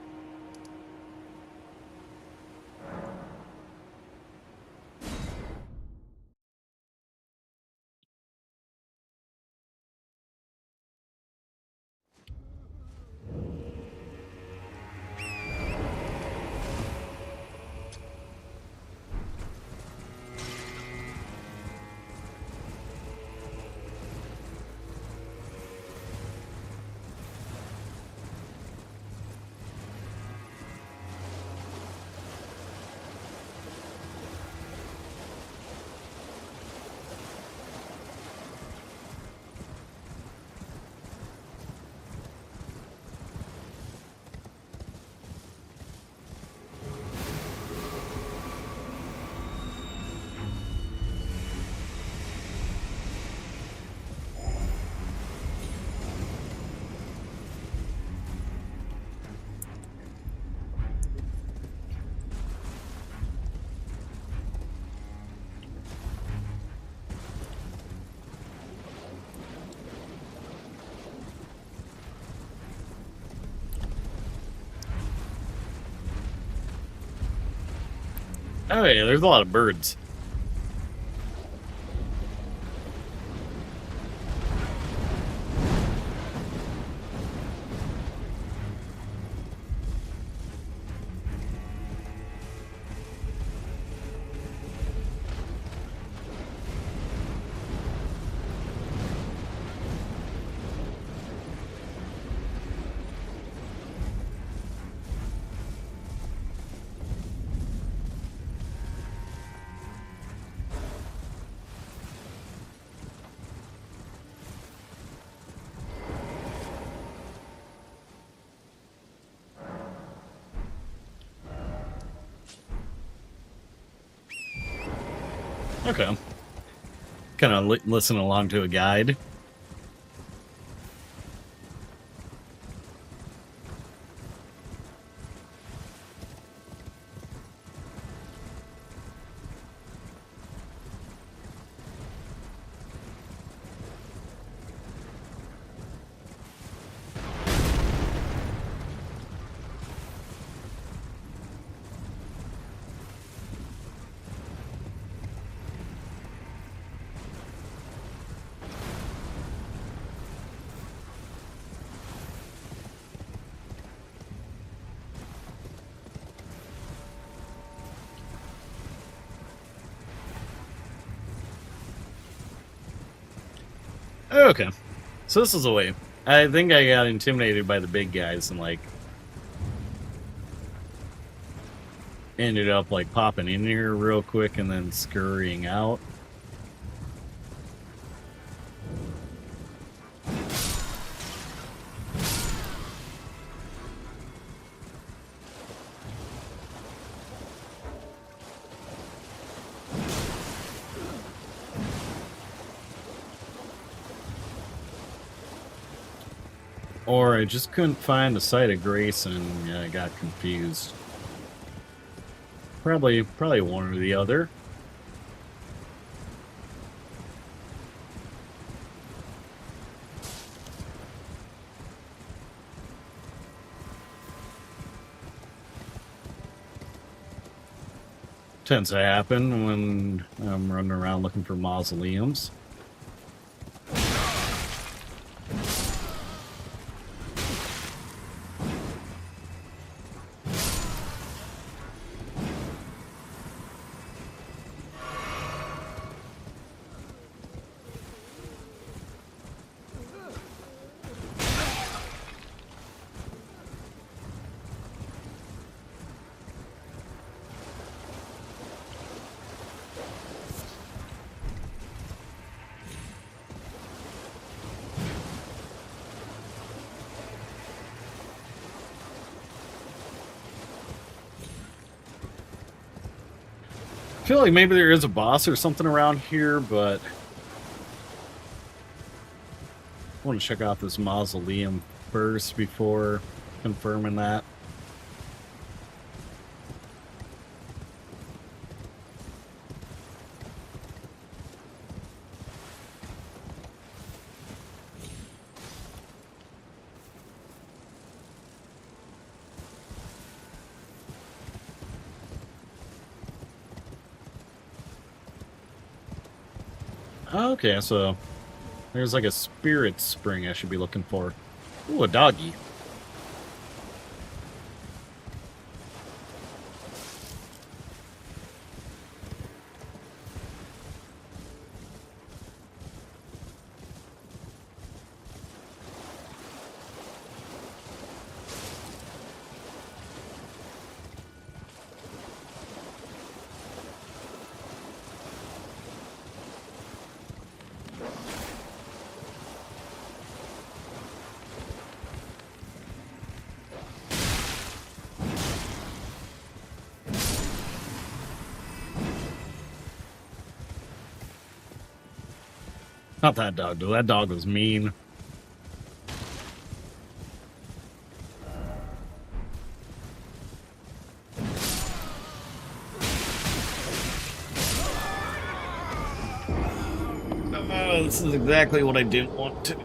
Speaker 1: Oh yeah, there's a lot of birds. Okay. Kind of listen along to a guide. Okay. So this is the way. I think I got intimidated by the big guys and like ended up like popping in here real quick and then scurrying out. Or I just couldn't find the site of grace and I got confused. Probably one or the other. Tends to happen when I'm running around looking for mausoleums. I feel like maybe there is a boss or something around here, but I want to check out this mausoleum first before confirming that. Okay, so there's like a spirit spring I should be looking for. Ooh, a doggy. Not that dog, though. That dog was mean. This is exactly what I didn't want to.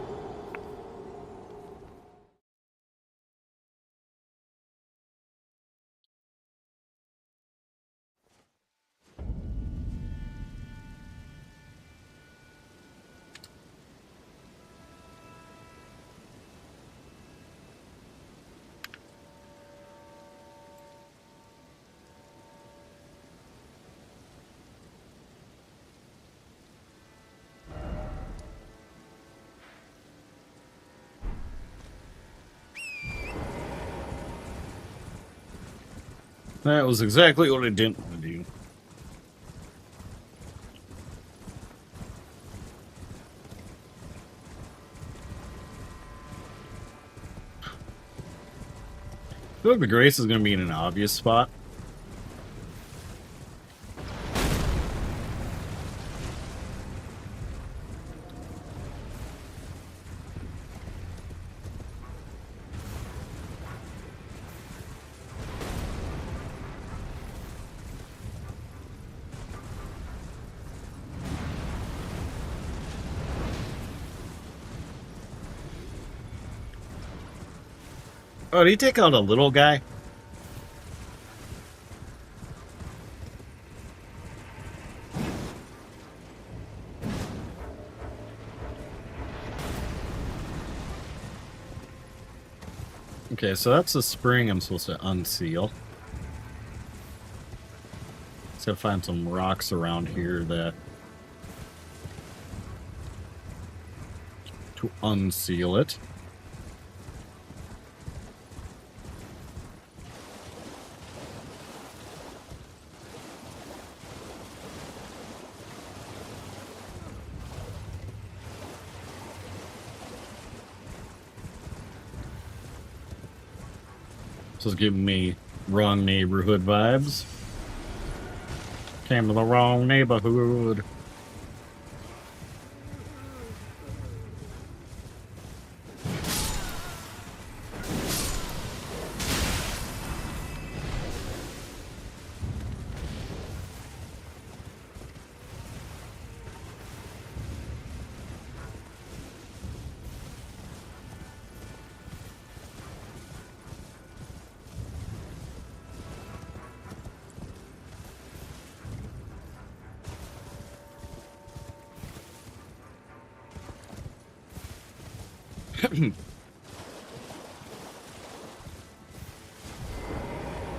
Speaker 1: That was exactly what I didn't want to do. I feel like the Grace is going to be in an obvious spot. Oh, did he take out a little guy? Okay, so that's the spring I'm supposed to unseal. Let's go find some rocks around here that... to unseal it. This is giving me wrong neighborhood vibes. Came to the wrong neighborhood.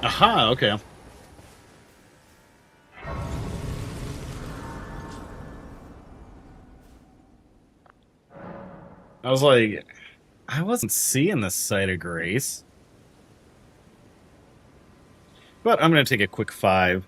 Speaker 1: Aha, okay. I was like, I wasn't seeing this site of grace. But I'm going to take a quick 5.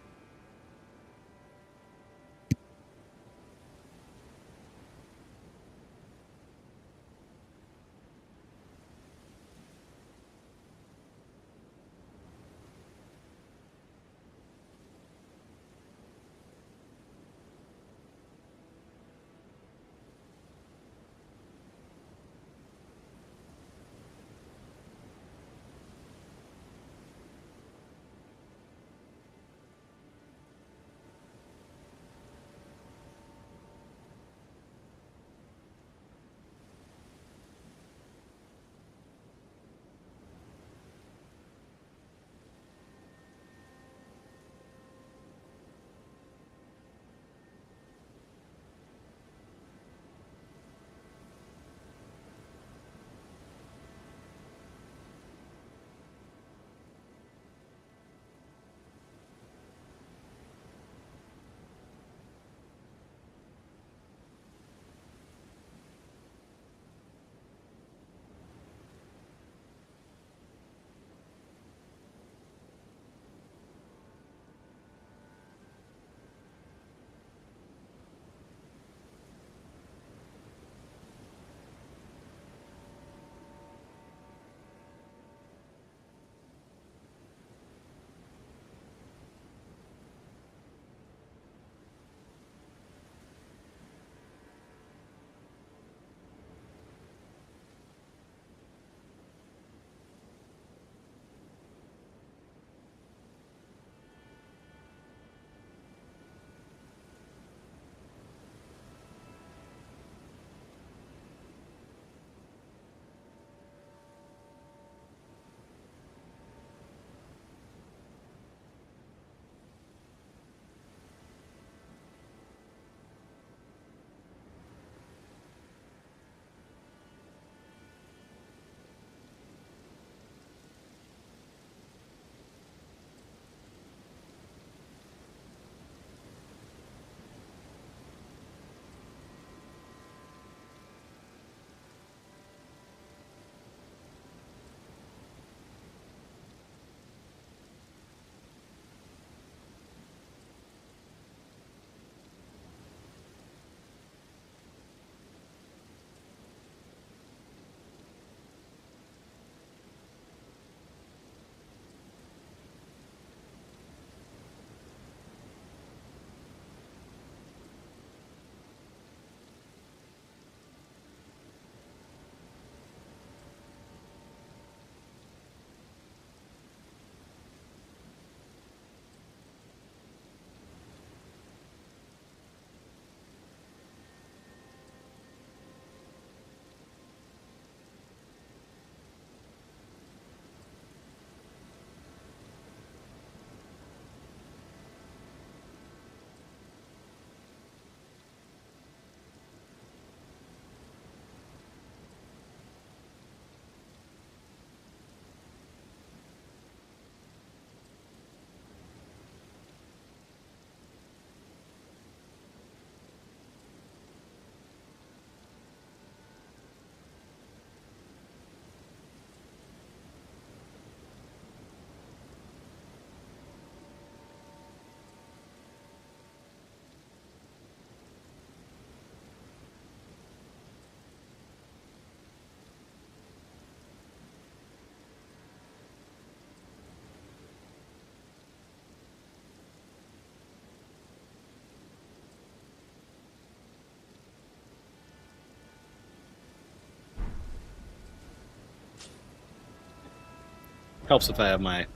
Speaker 1: Helps if I have my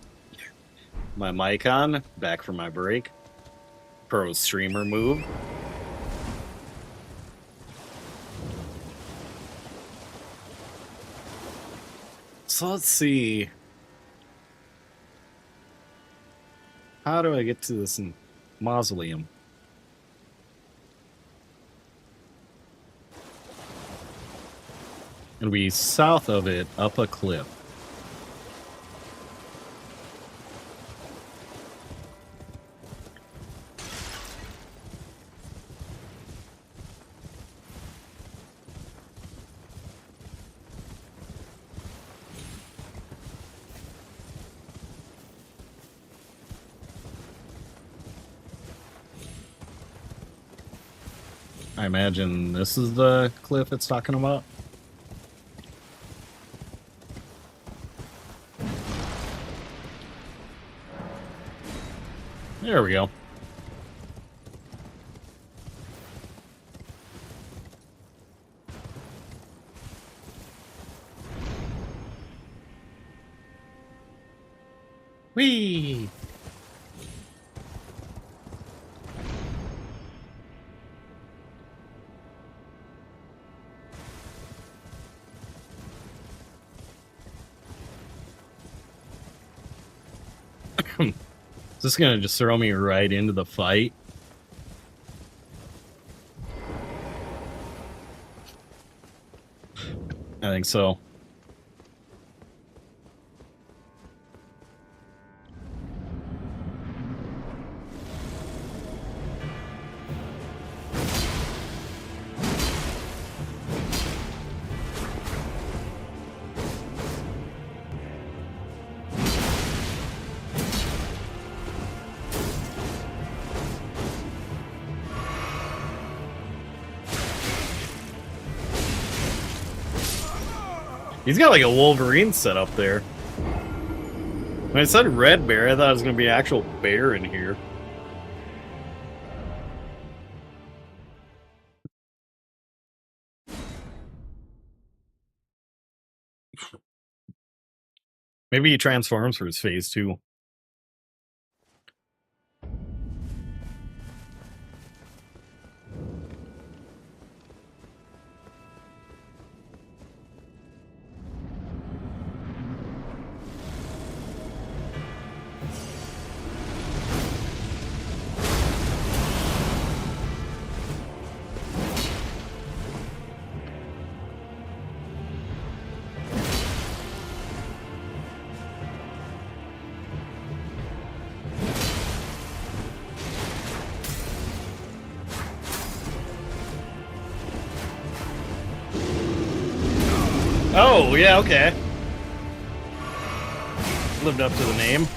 Speaker 1: mic on, back from my break. Pro streamer move. So let's see. How do I get to this mausoleum? It'll be south of it, up a cliff. I imagine this is the cliff it's talking about. There we go. Whee! Is this gonna just throw me right into the fight? I think so. He's got like a Wolverine set up there. When I said red bear, I thought it was going to be an actual bear in here. Maybe he transforms for his phase 2. Oh, yeah, okay. Lived up to the name.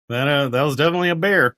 Speaker 1: That was definitely a bear.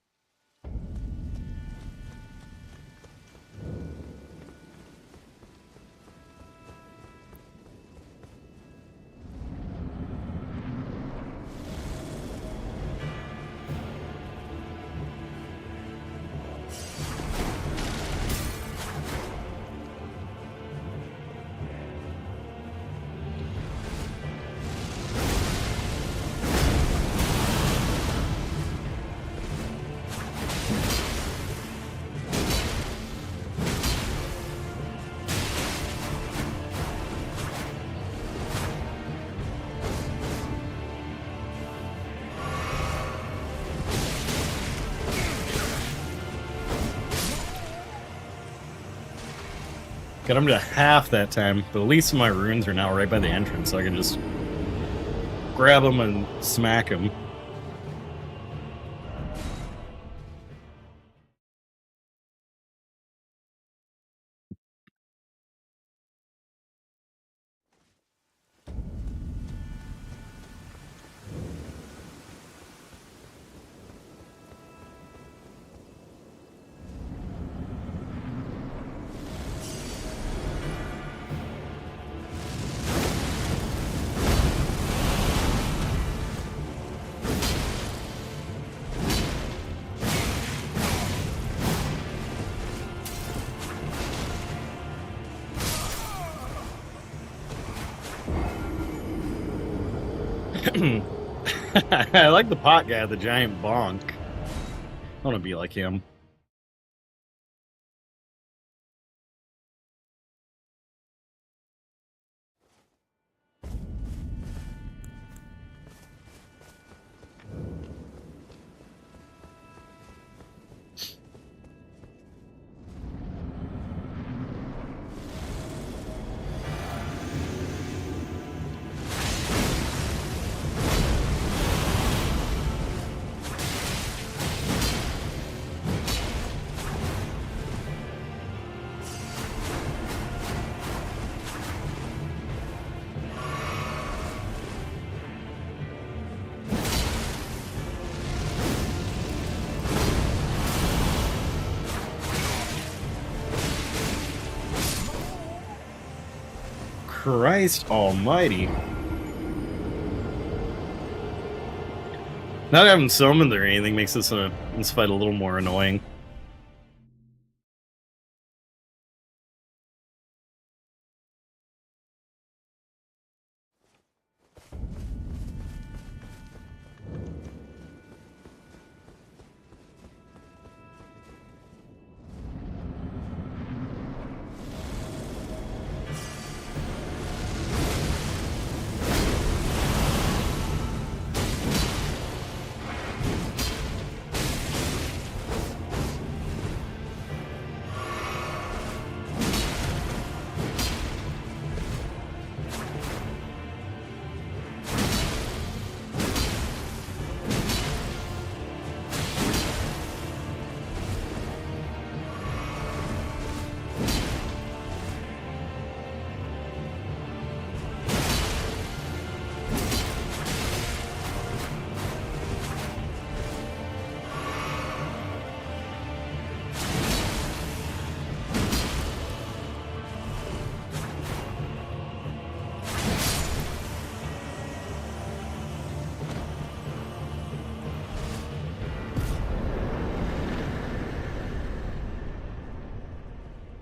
Speaker 1: Got him to half that time, but at least my runes are now right by the entrance, so I can just grab him and smack him. I like the pot guy, the giant bonk. I want to be like him. Christ almighty. Not having summoned or anything makes this fight a little more annoying.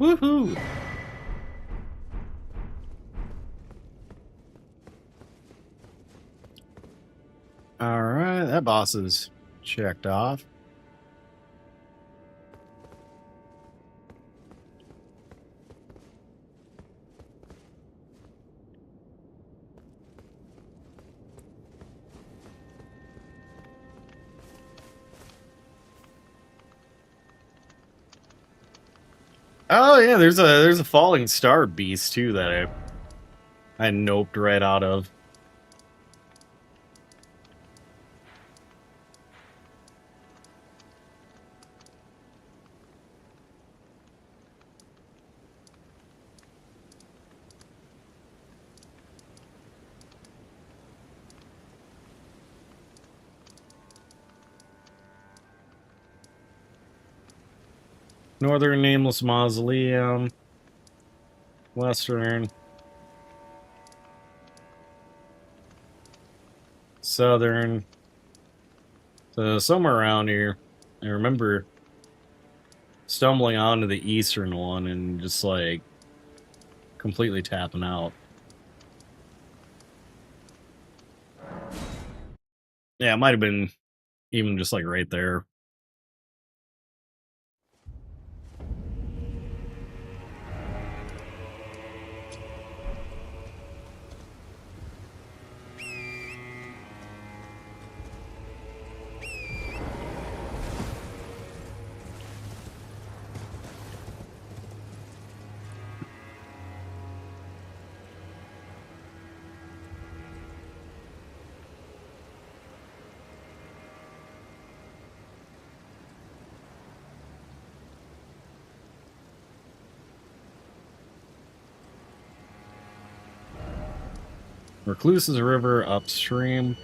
Speaker 1: Woohoo! Alright, that boss is checked off. Oh yeah, there's a falling star beast too that I noped right out of. Northern Nameless Mausoleum. Western. Southern. So somewhere around here. I remember stumbling onto the eastern one and just like completely tapping out. Yeah, it might have been even just like right there. Recluse's River upstream.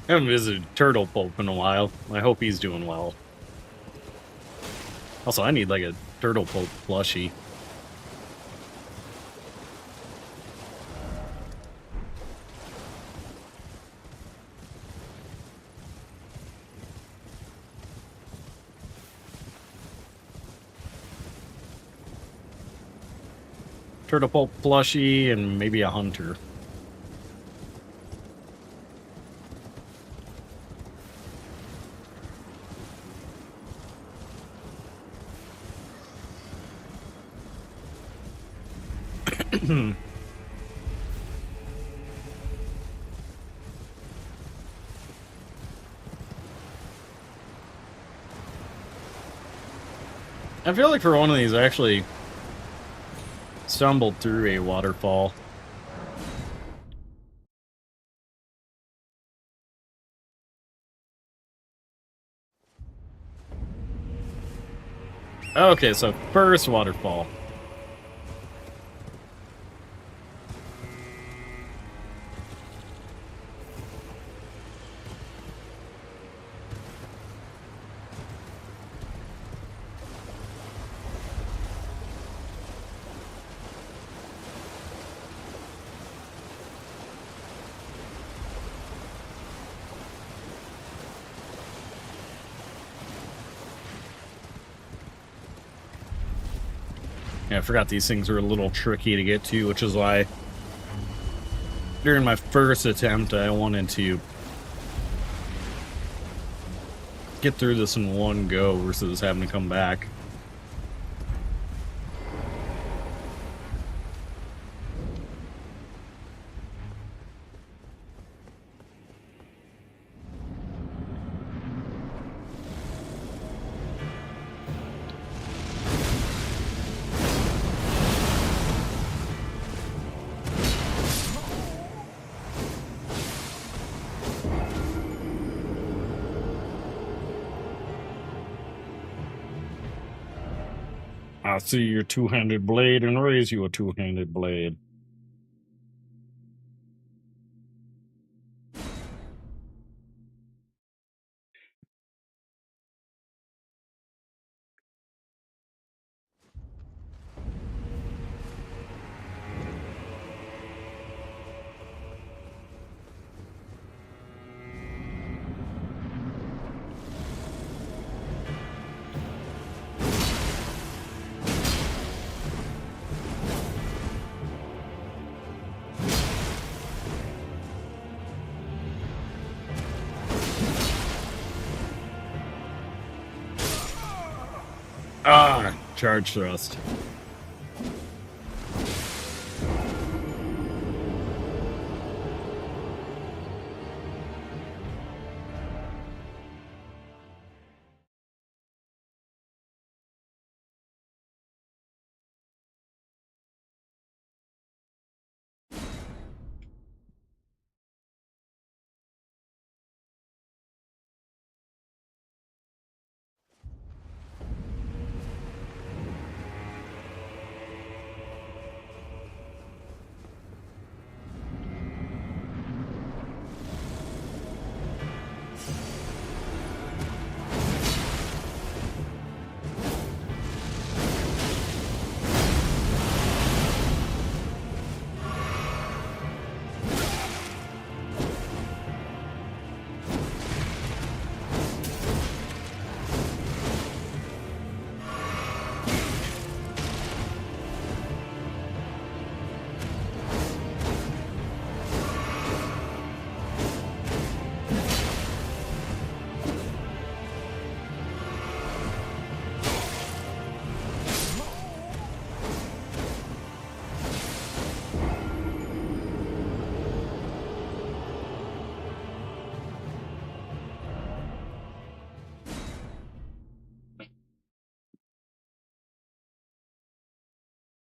Speaker 1: I haven't visited Turtle Pulp in a while. I hope he's doing well. Also, I need like a Turtle Pulp plushie. Turtle Pulp plushie and maybe a hunter. I feel like for one of these, I actually stumbled through a waterfall. Okay, so first waterfall. Yeah, I forgot these things are a little tricky to get to, which is why during my first attempt I wanted to get through this in one go versus having to come back. I see your two-handed blade and raise you a two-handed blade. Ah, charge thrust.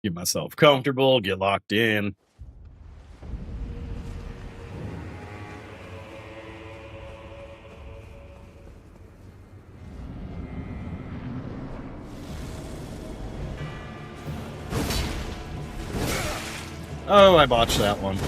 Speaker 1: Get myself comfortable, get locked in. Oh, I botched that one.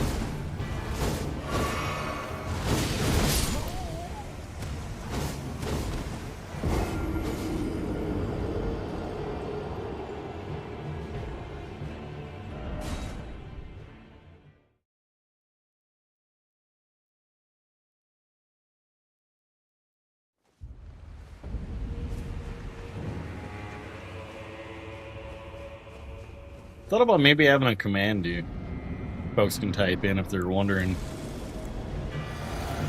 Speaker 1: Thought about maybe having a command dude. Folks can type in if they're wondering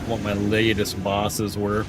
Speaker 1: what my latest bosses were.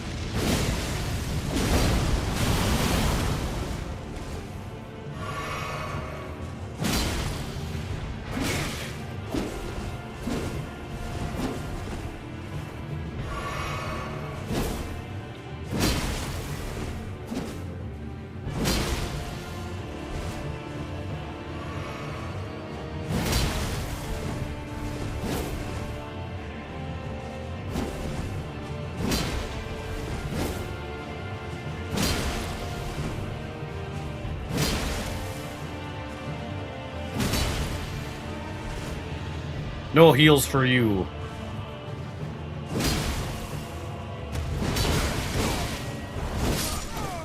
Speaker 1: No heals for you.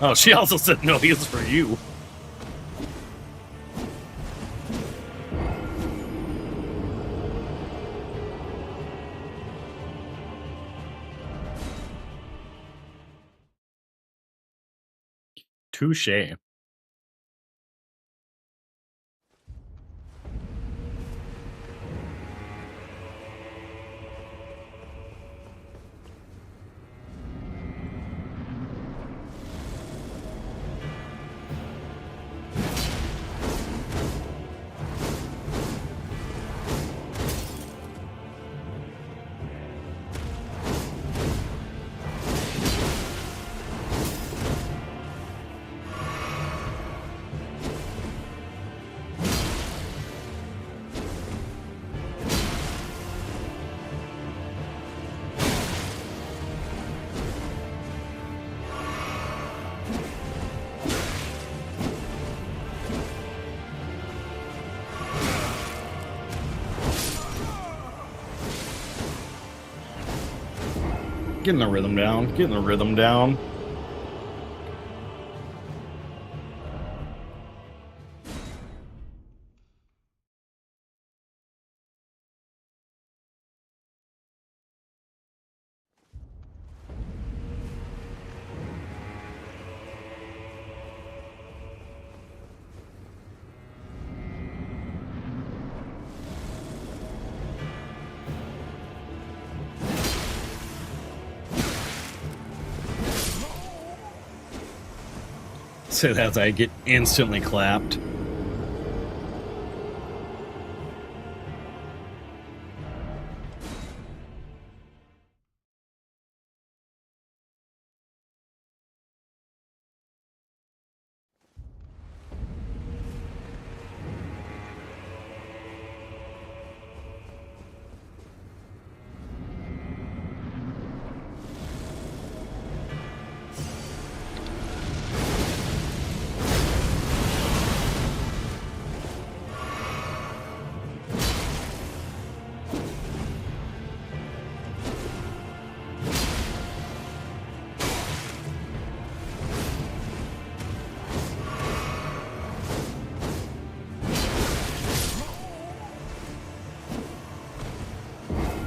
Speaker 1: Oh, she also said no heals for you. Touche. Getting the rhythm down, getting the rhythm down. Say that as I get instantly clapped.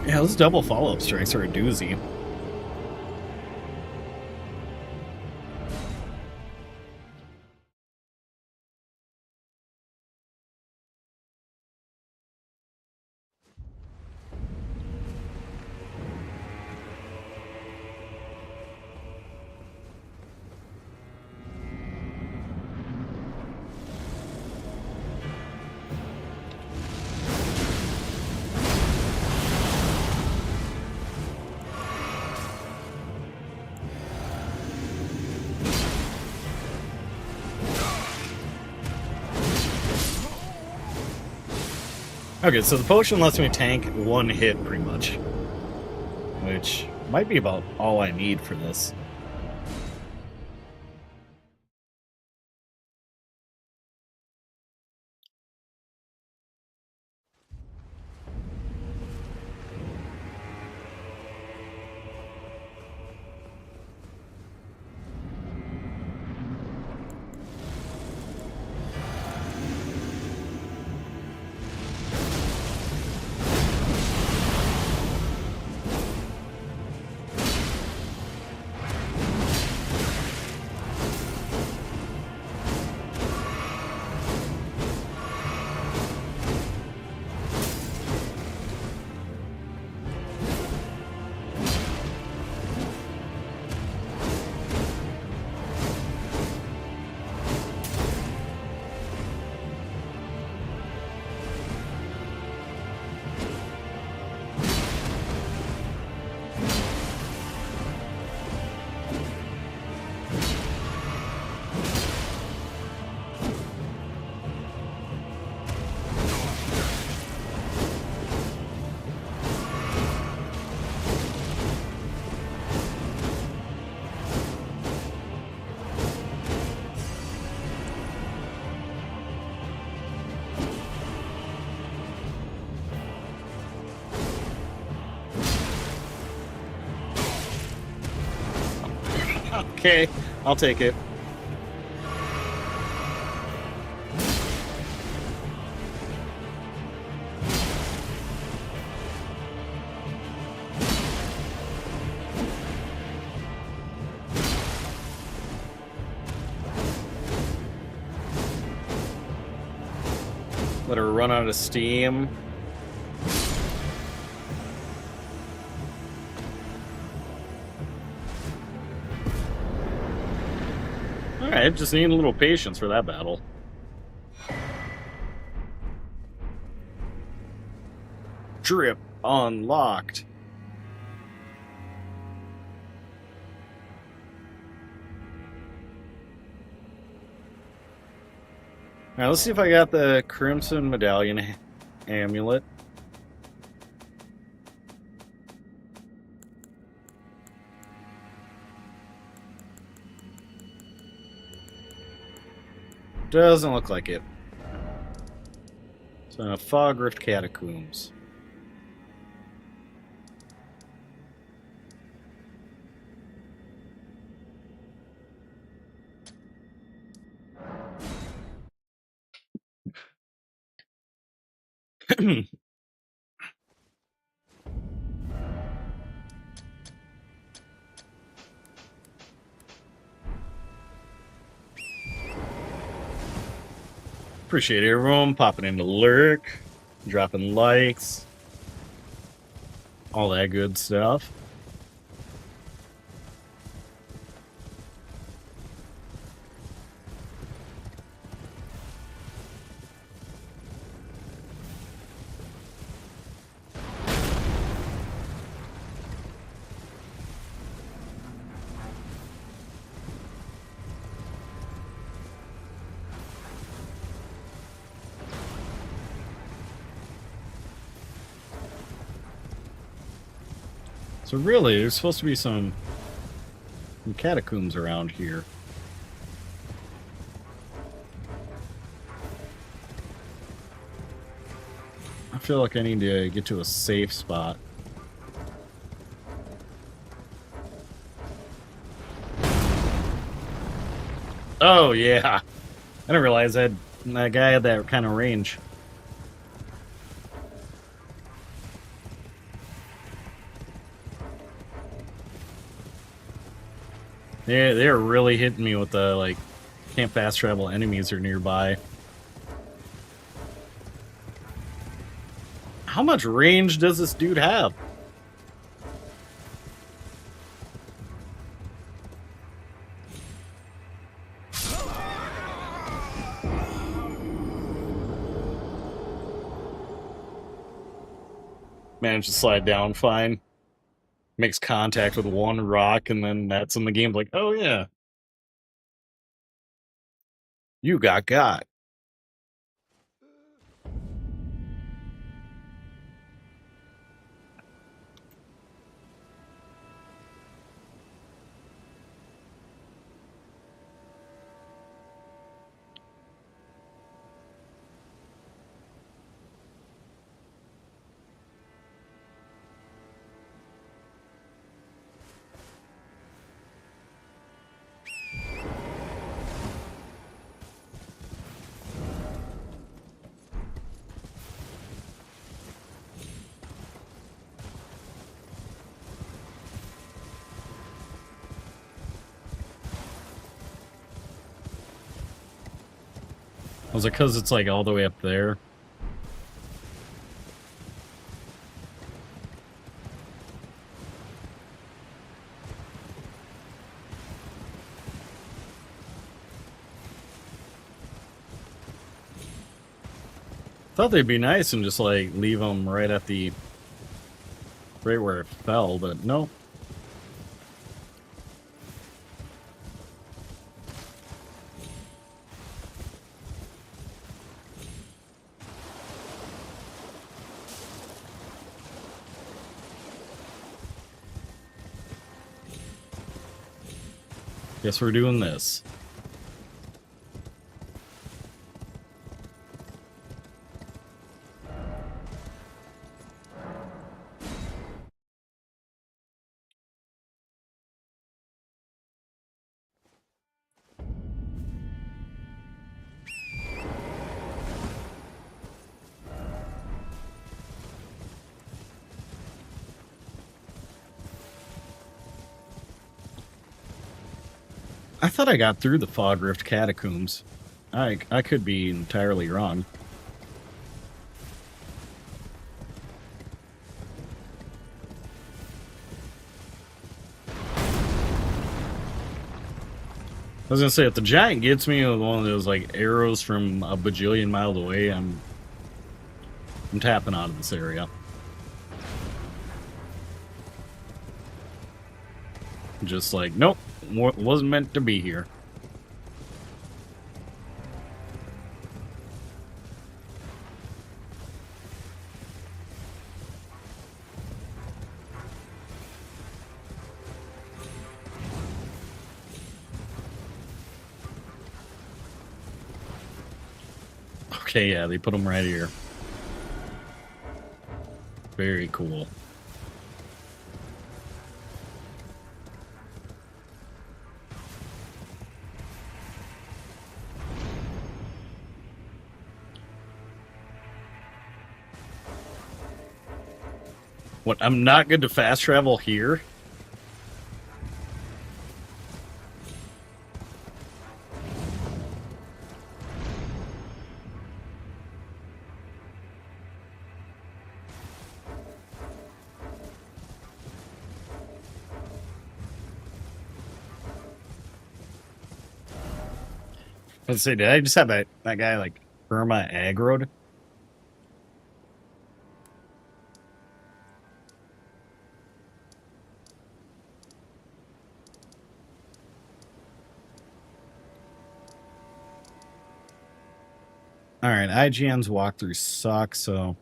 Speaker 1: Yeah, those double follow-up strikes are a doozy. Okay, so the potion lets me tank one hit, pretty much. Which might be about all I need for this. Okay, I'll take it. Let her run out of steam. Alright, just need a little patience for that battle. Drip unlocked. Now let's see if I got the Crimson Medallion amulet. Doesn't look like it. So fog Rift Catacombs. Appreciate everyone popping in to lurk, dropping likes, all that good stuff. So really, there's supposed to be some catacombs around here. I feel like I need to get to a safe spot. Oh yeah, I didn't realize that guy had that kind of range. Yeah, they're really hitting me with the, like, can't fast travel, enemies are nearby. How much range does this dude have? Managed to slide down fine. Makes contact with one rock, and then that's when the game's like, oh yeah. You got. Was it because it's like all the way up there? Thought they'd be nice and just like leave them right at the right where it fell, but no. Guess we're doing this. I thought I got through the Fog Rift Catacombs. I could be entirely wrong. I was gonna say, if the giant gets me with one of those like arrows from a bajillion miles away, I'm tapping out of this area. Just like, nope, wasn't meant to be here. Okay, yeah, they put them right here. Very cool. What, I'm not good to fast travel here? Let's see, did I just have that guy like perma aggroed? Alright, IGN's walkthrough sucks, so...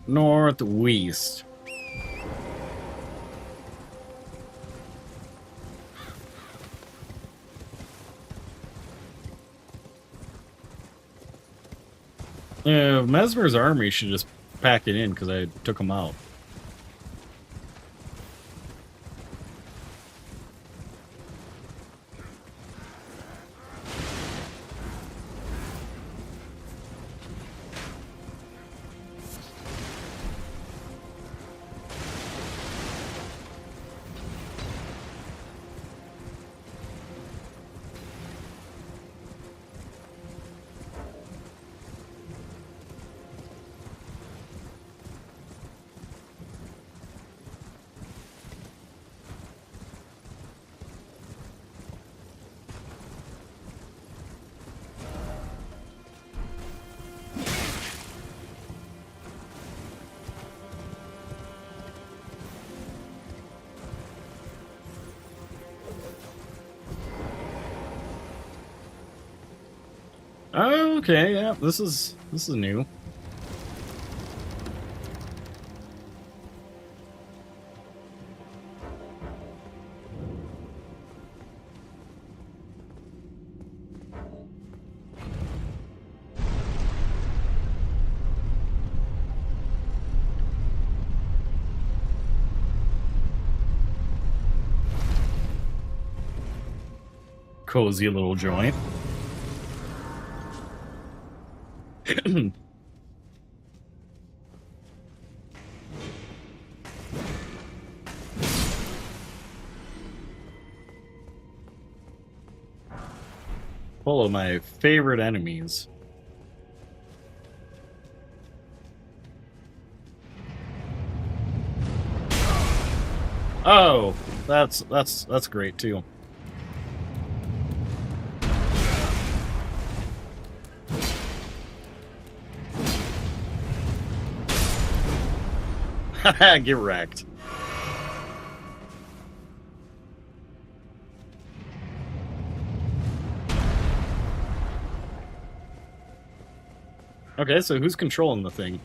Speaker 1: Northwest. Yeah, Mesmer's army should just pack it in because I took them out. Oh, okay, yeah, this is new. Cozy little joint. Full of my favorite enemies. Oh, that's great too. Get wrecked. Okay, so who's controlling the thing?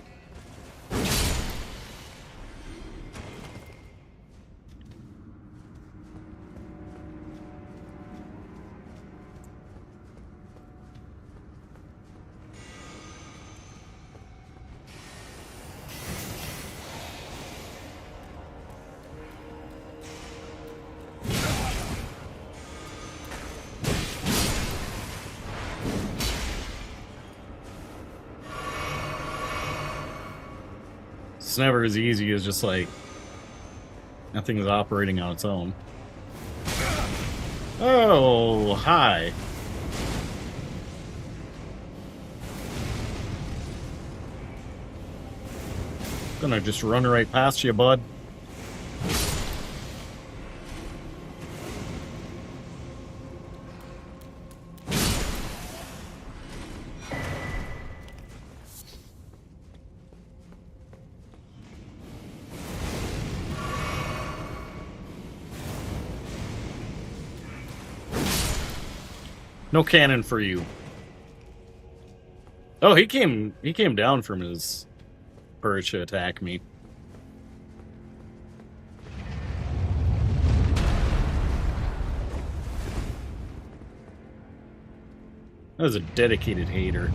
Speaker 1: It's never as easy as just like nothing is operating on its own. Oh, hi. Gonna just run right past you, bud. No cannon for you. Oh, he came down from his perch to attack me. That was a dedicated hater.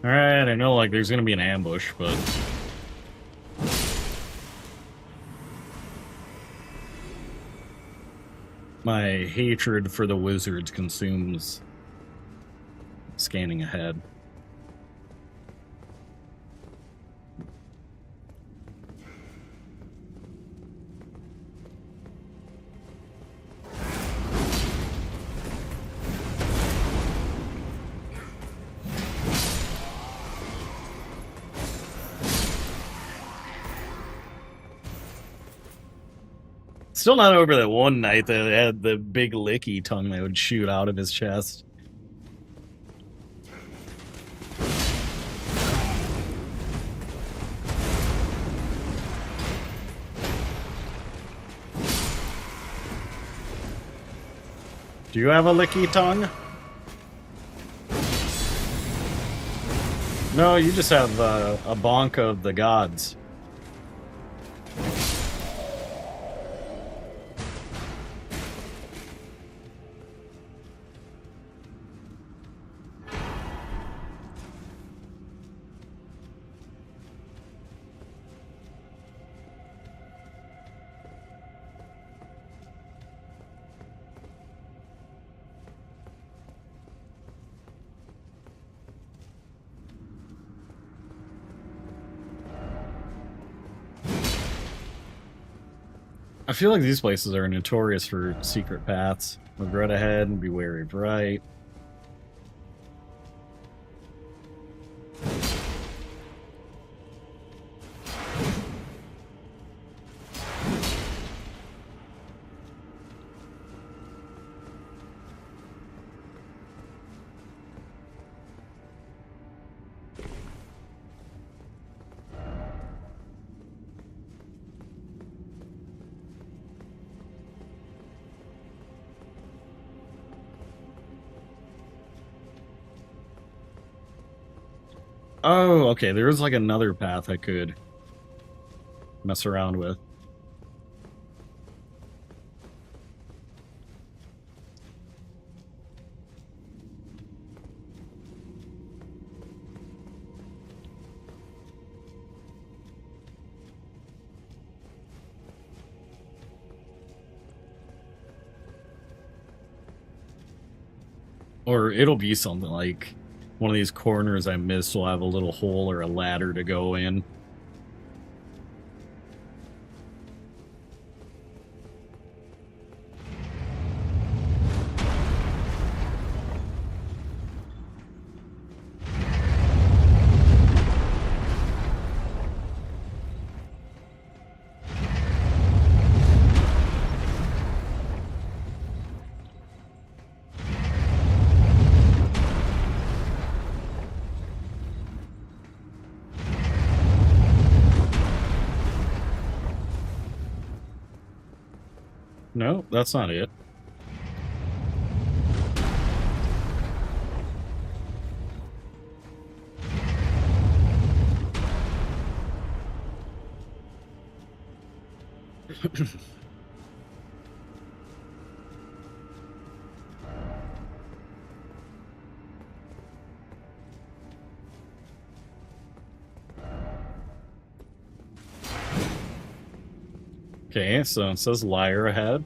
Speaker 1: Alright, I know like there's gonna be an ambush, but my hatred for the wizards consumes scanning ahead. Still not over that one knight that had the big licky tongue that would shoot out of his chest. Do you have a licky tongue? No, you just have a bonk of the gods. I feel like these places are notorious for secret paths. Regret ahead and be wary of right. Oh, okay, there was like another path I could mess around with. Or it'll be something like one of these corners I missed will have a little hole or a ladder to go in. No, that's not it. Okay, so it says liar ahead.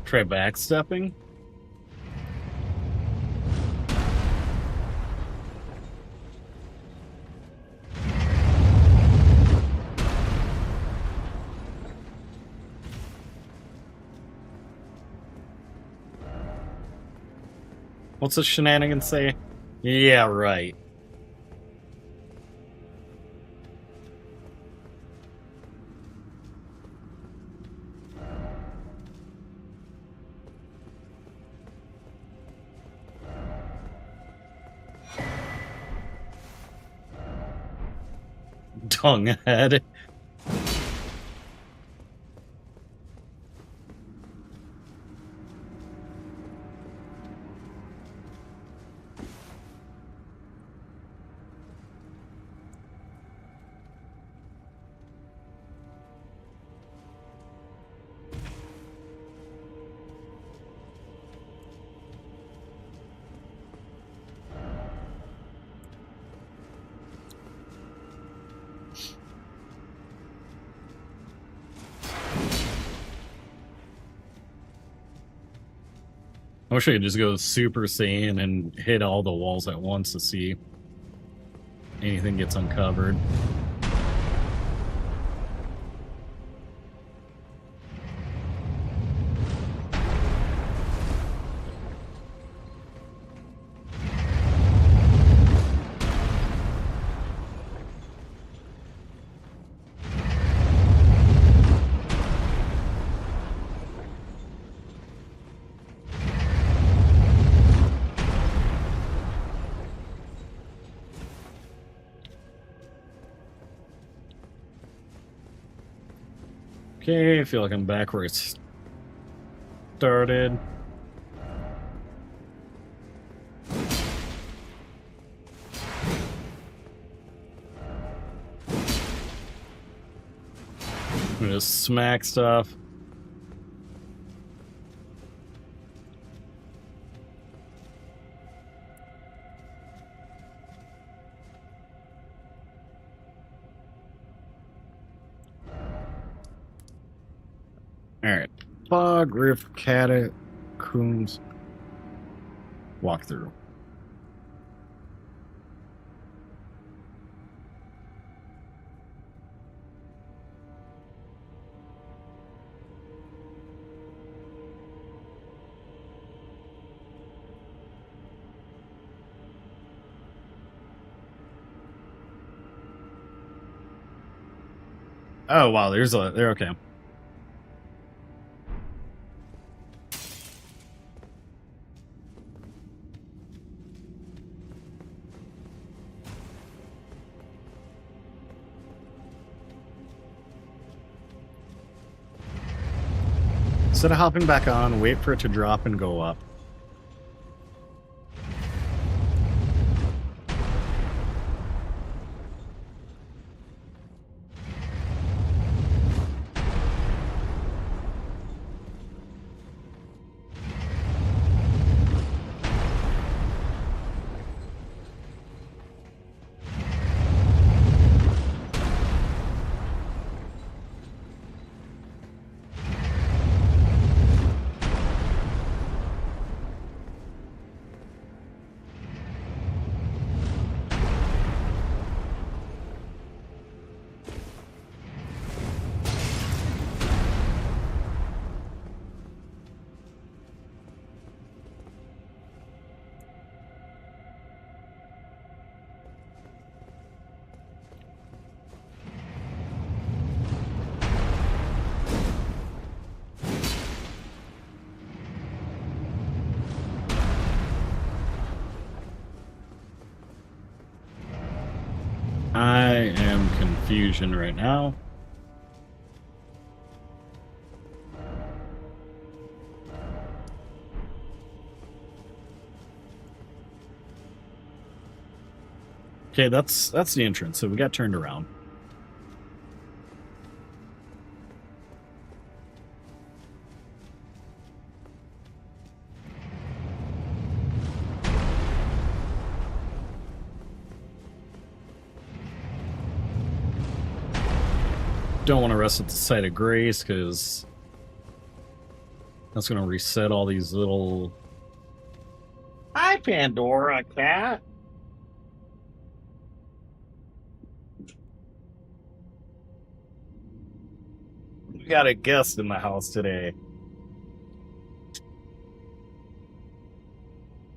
Speaker 1: Try backstepping. What's the shenanigans say? Yeah, right. Tongue head. I wish I could just go Super Saiyan and hit all the walls at once to see if anything gets uncovered. Okay, I feel like I'm back where it started. I'm gonna just smack stuff. Alright. Fog, Rift Catacombs. Walkthrough. Oh wow, they're okay. Instead of hopping back on, wait for it to drop and go up. confusion right now. Okay, that's the entrance, so we got turned around. Don't want to rest at the site of grace because that's going to reset all these little... Hi, Pandora cat. We got a guest in the house today.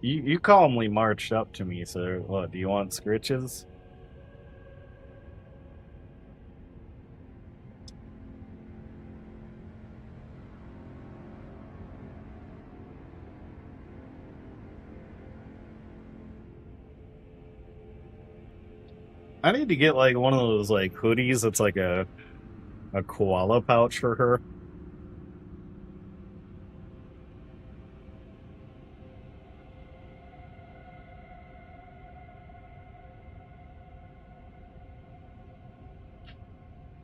Speaker 1: You calmly marched up to me, so what, do you want scritches? I need to get like one of those like hoodies that's like a koala pouch for her.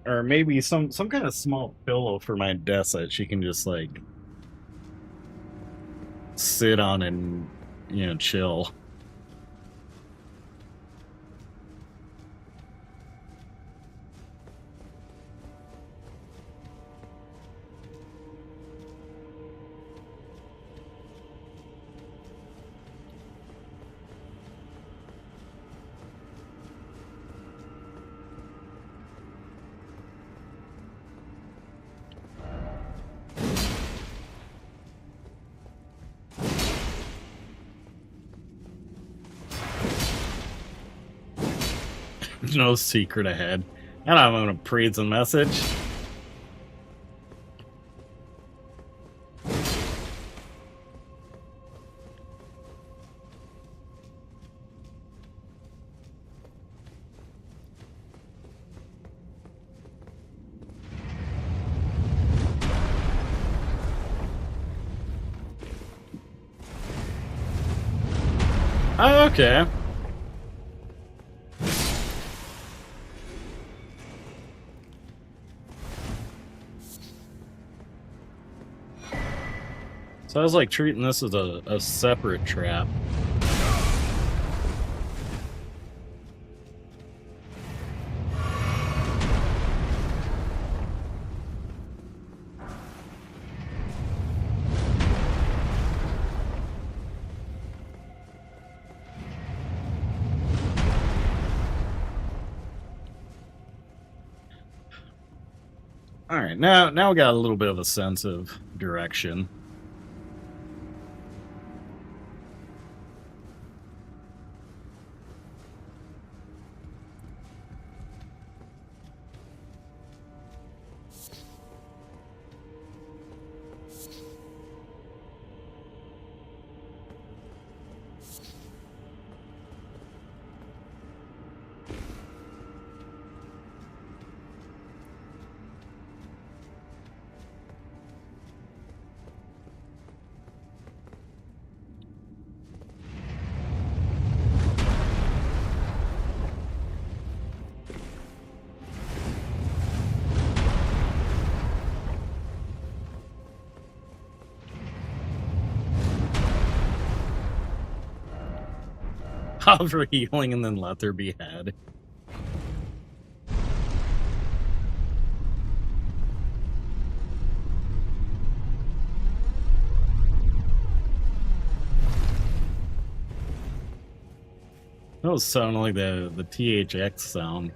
Speaker 1: Or maybe some kind of small pillow for my desk that she can just like sit on and, you know, chill. No secret ahead. And I'm gonna praise the message. Oh, okay. So I was like treating this as a separate trap. All right, now we got a little bit of a sense of direction. Hover healing and then let there be head. That was sounding like the THX sound.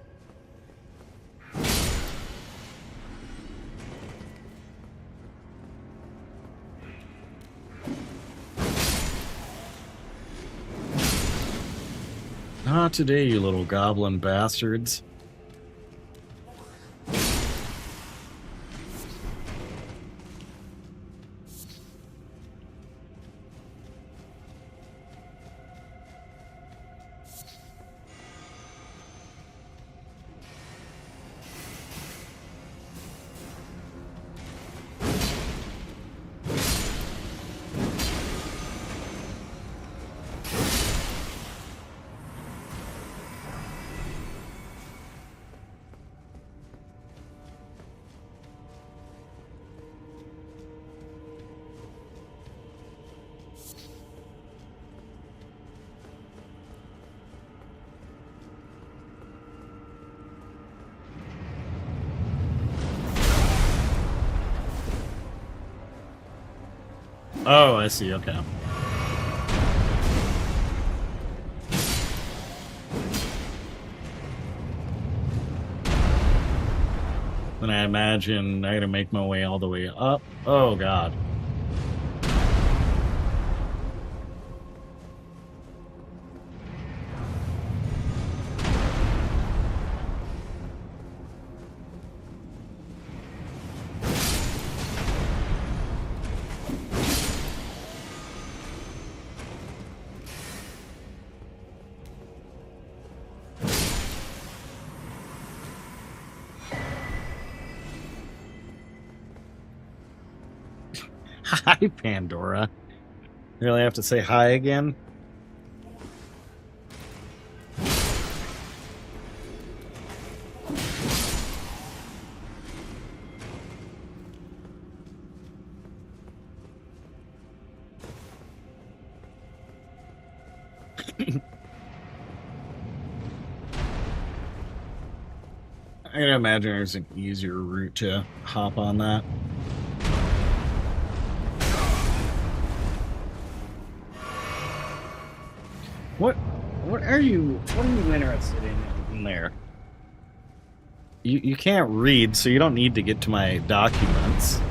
Speaker 1: Not today, you little goblin bastards. Oh, I see. Okay. Then I imagine I gotta make my way all the way up. Oh, God. Hi, Pandora. Really have to say hi again? I can imagine there's an easier route to hop on that. What are you interested in there? You can't read, so you don't need to get to my documents.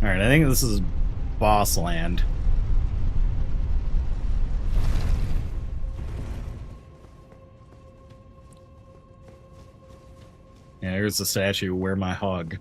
Speaker 1: Alright, I think this is boss land. Yeah, here's the statue, Where My Hug.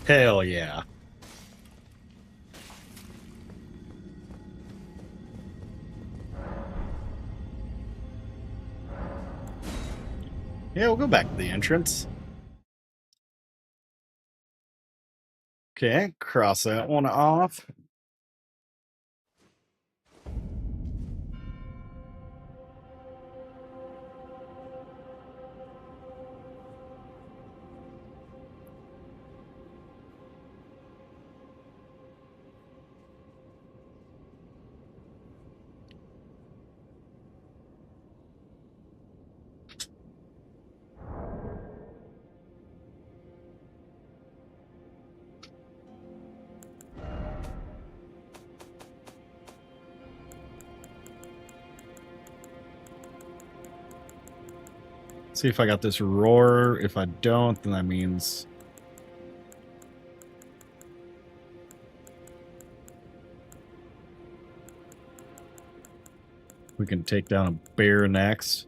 Speaker 1: Hell yeah. Yeah, we'll go back to the entrance. Okay, cross that one off. See if I got this roar. If I don't, then that means we can take down a bear next.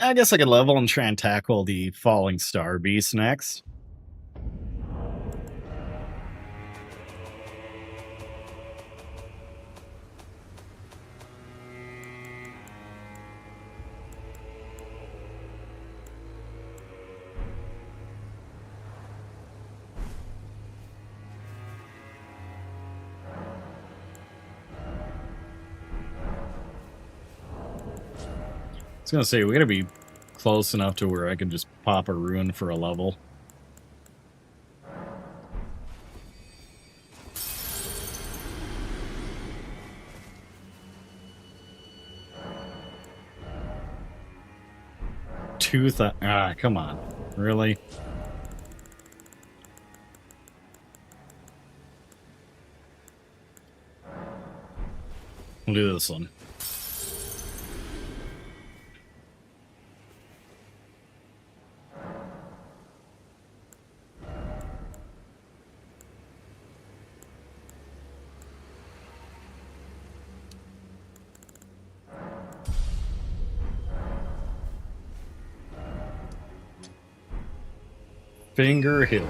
Speaker 1: I guess I could level and try and tackle the falling star beast next. I was gonna say, we gotta be close enough to where I can just pop a rune for a level. Come on. Really? We'll do this one. Finger Hill.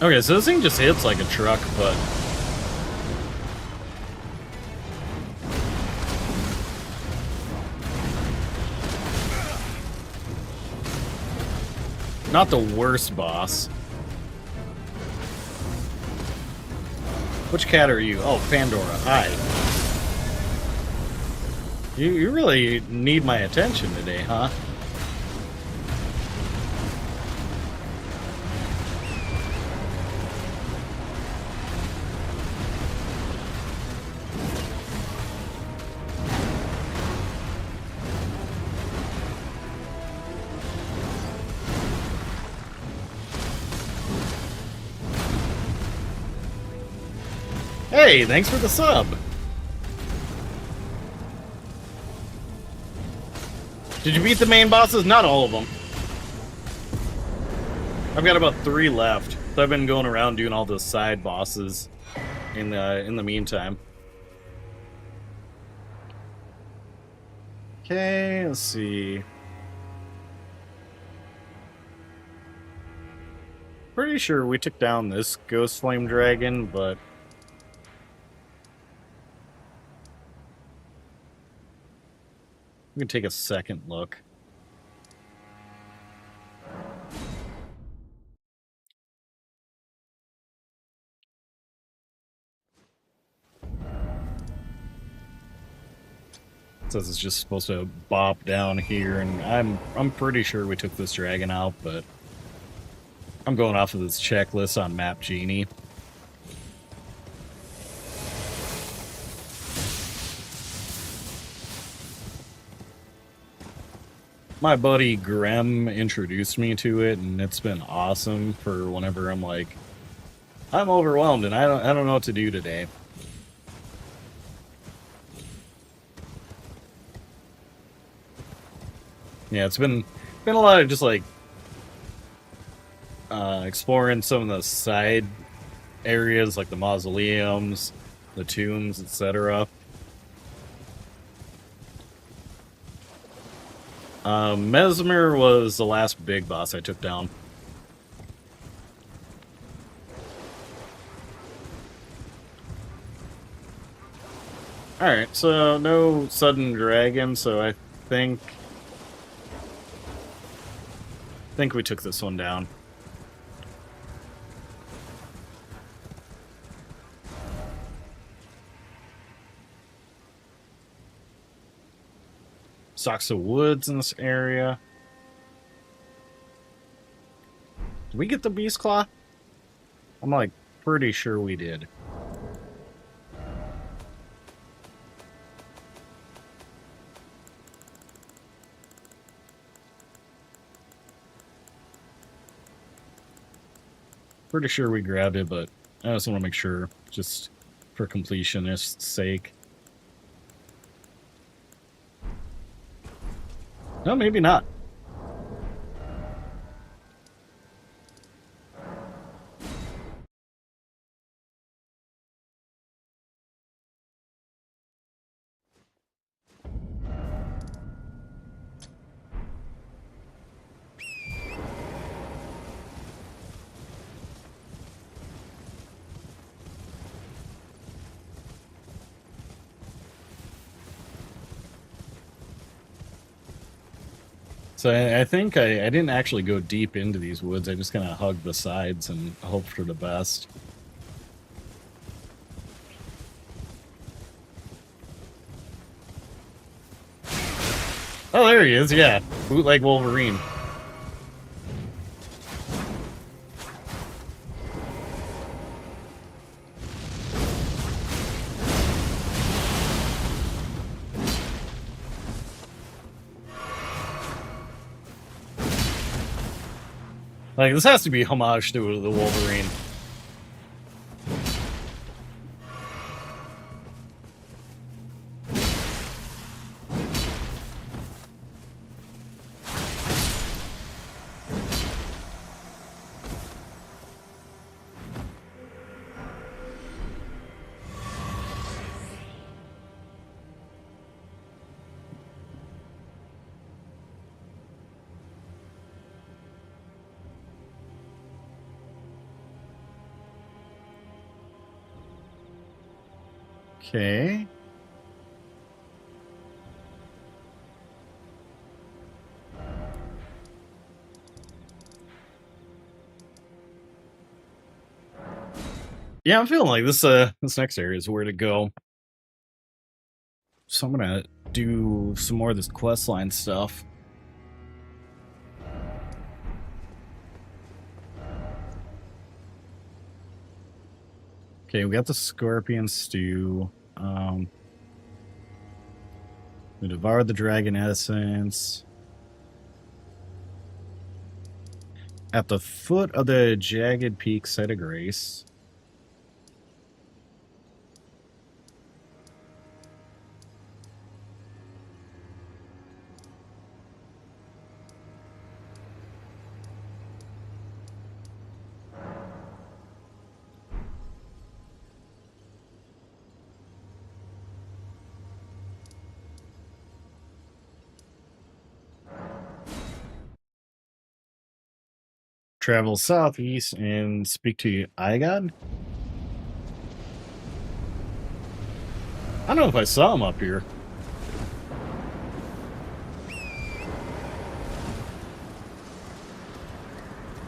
Speaker 1: Okay, so this thing just hits like a truck, but... not the worst boss. Which cat are you? Oh, Pandora. Hi. You really need my attention today, huh? Hey, thanks for the sub. Did you beat the main bosses? Not all of them. I've got about 3 left. So I've been going around doing all the side bosses in the meantime. Okay, let's see. Pretty sure we took down this Ghost Flame Dragon, but we can take a second look. It says it's just supposed to bop down here, and I'm pretty sure we took this dragon out, but I'm going off of this checklist on Map Genie. My buddy Grem introduced me to it, and it's been awesome for whenever I'm like, I'm overwhelmed and I don't know what to do today. Yeah, it's been a lot of just like exploring some of the side areas like the mausoleums, the tombs, etc. Mesmer was the last big boss I took down. Alright, so no sudden dragon, so I think we took this one down. Socks of woods in this area. Did we get the beast claw? I'm like pretty sure we did. Pretty sure we grabbed it, but I just want to make sure, just for completionist's sake. No, maybe not. So I think I didn't actually go deep into these woods. I just kind of hugged the sides and hoped for the best. Oh, there he is, yeah. Bootleg Wolverine. Like, this has to be homage to the Wolverine. Okay. Yeah, I'm feeling like this next area is where to go. So I'm gonna do some more of this questline stuff. Okay, we got the scorpion stew. We devoured the dragon essence. At the foot of the jagged peak, site of grace. Travel southeast and speak to Igod. I don't know if I saw him up here.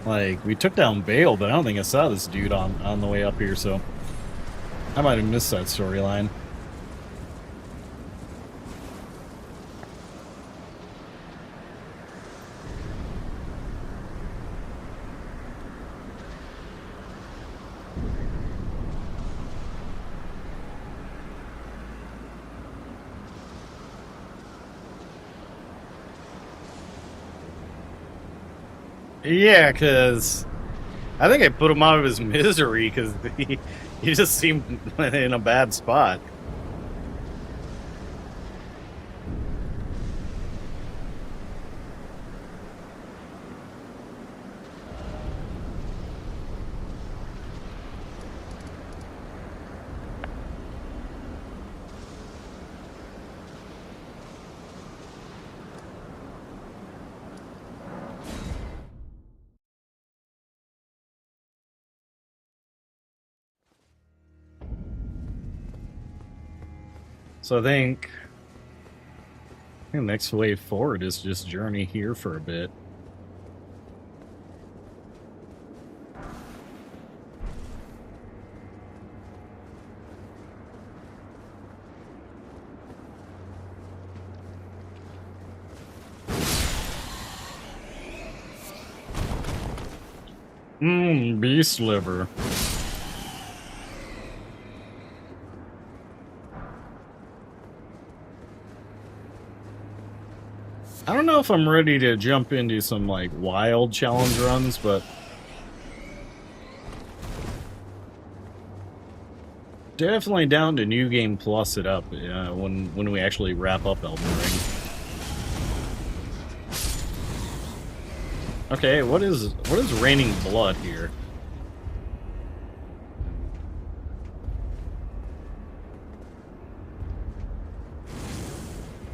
Speaker 1: Like, we took down Bale, but I don't think I saw this dude on the way up here, so I might have missed that storyline. Yeah, because I think I put him out of his misery because he just seemed in a bad spot. So I think the next way forward is just journey here for a bit. Beast liver. I don't know if I'm ready to jump into some, like, wild challenge runs, but definitely down to New Game Plus it up when we actually wrap up Elden Ring. Okay, what is raining blood here?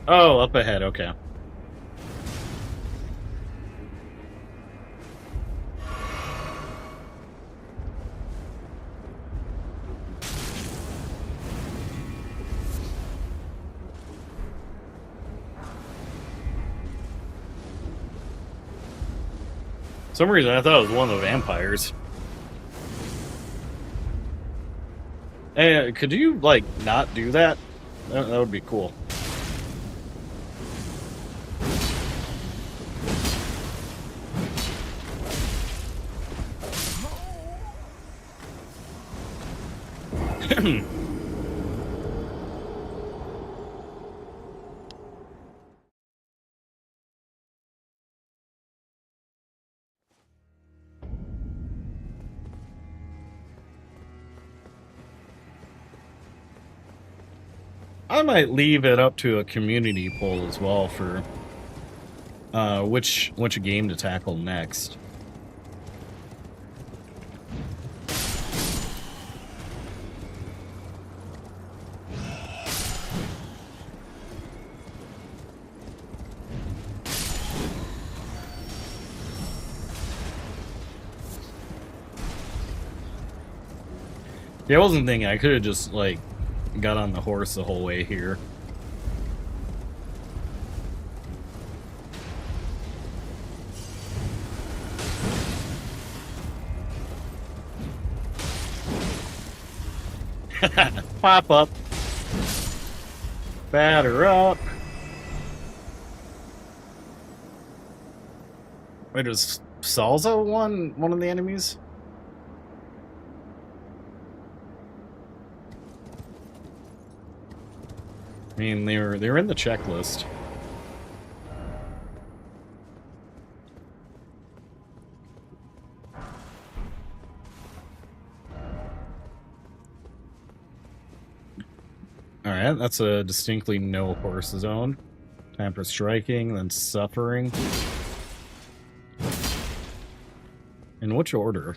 Speaker 1: Oh, up ahead, okay. For some reason I thought it was one of the vampires. Hey, could you, like, not do that? That would be cool. I might leave it up to a community poll as well for which game to tackle next. Yeah, I wasn't thinking I could have just, like, got on the horse the whole way here. Pop up. Batter up. Wait, is Salsa one of the enemies? I mean, they were in the checklist. Alright, that's a distinctly no horse zone. Time for striking, then suffering. In which order?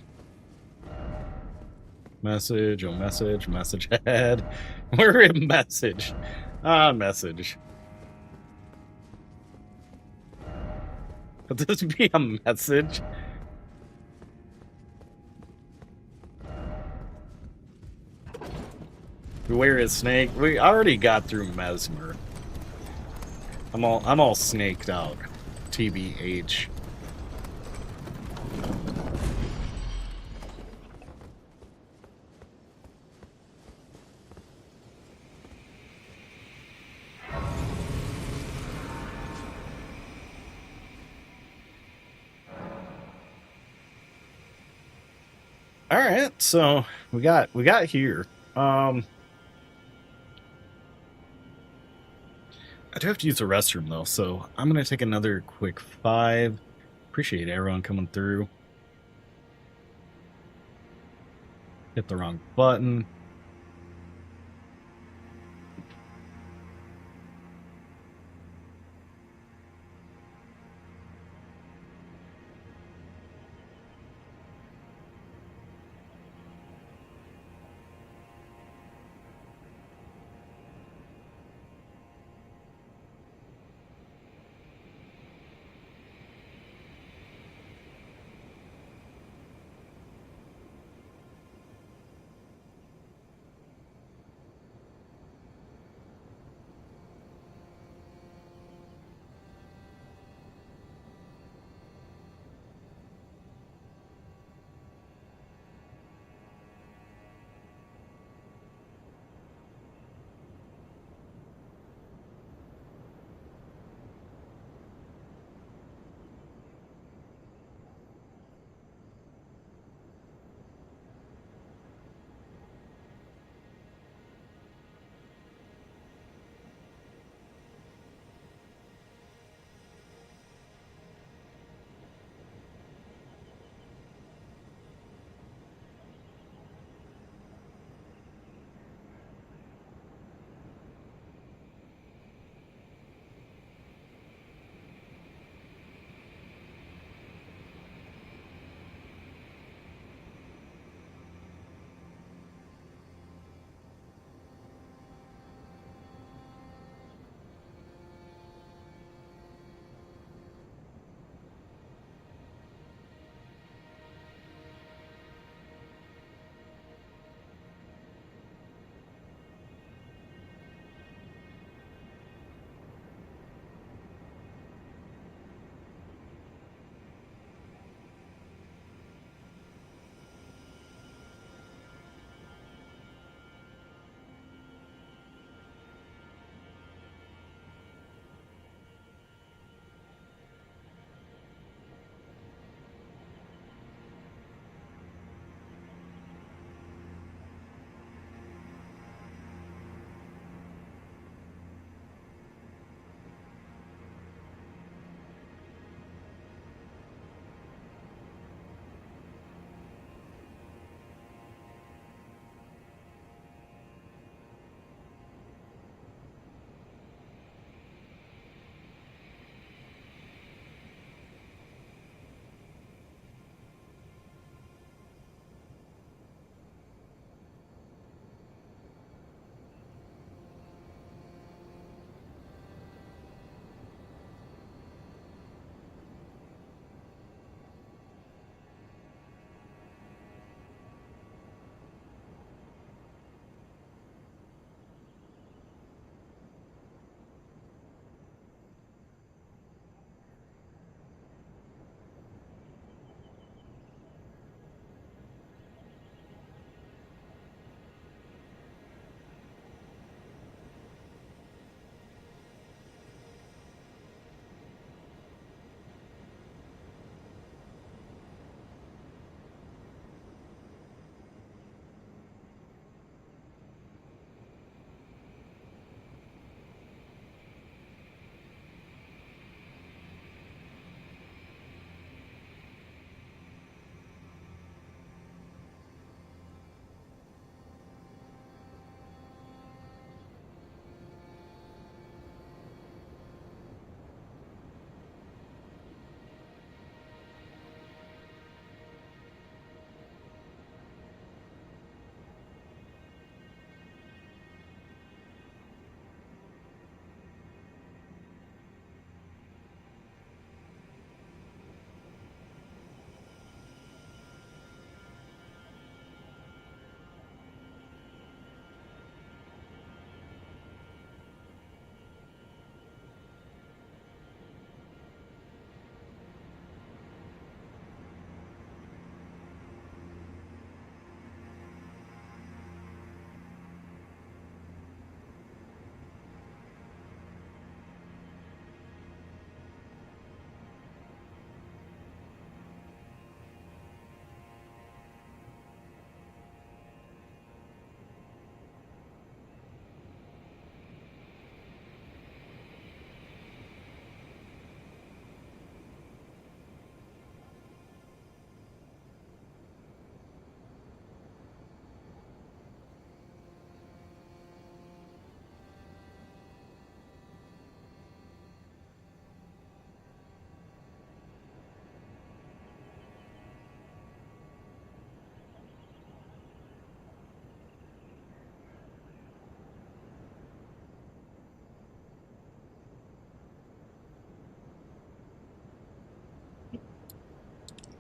Speaker 1: Message, oh message, message ahead. We're in message. Ah, message. Could this be a message? Where is Snake? We already got through Mesmer. I'm all snaked out. TBH. All right, so we got here. I do have to use the restroom though, so I'm gonna take another quick 5. Appreciate everyone coming through. Hit the wrong button.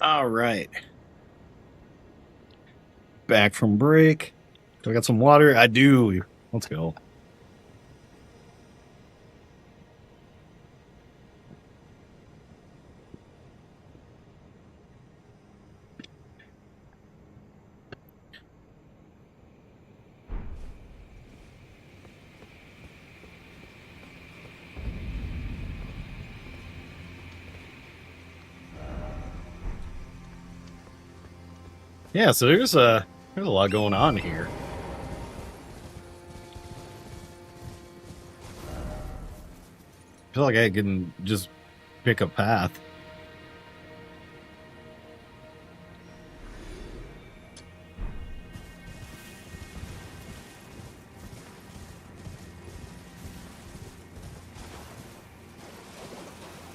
Speaker 1: All right. Back from break. Do I got some water? I do. Let's go. Yeah, so there's a lot going on here. I feel like I can just pick a path.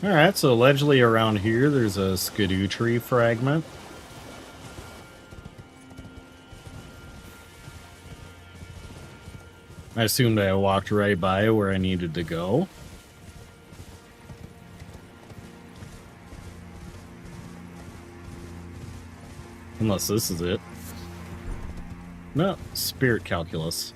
Speaker 1: Alright, so allegedly around here there's a Scadu tree fragment. I assumed I walked right by where I needed to go. Unless this is it. No, spirit calculus.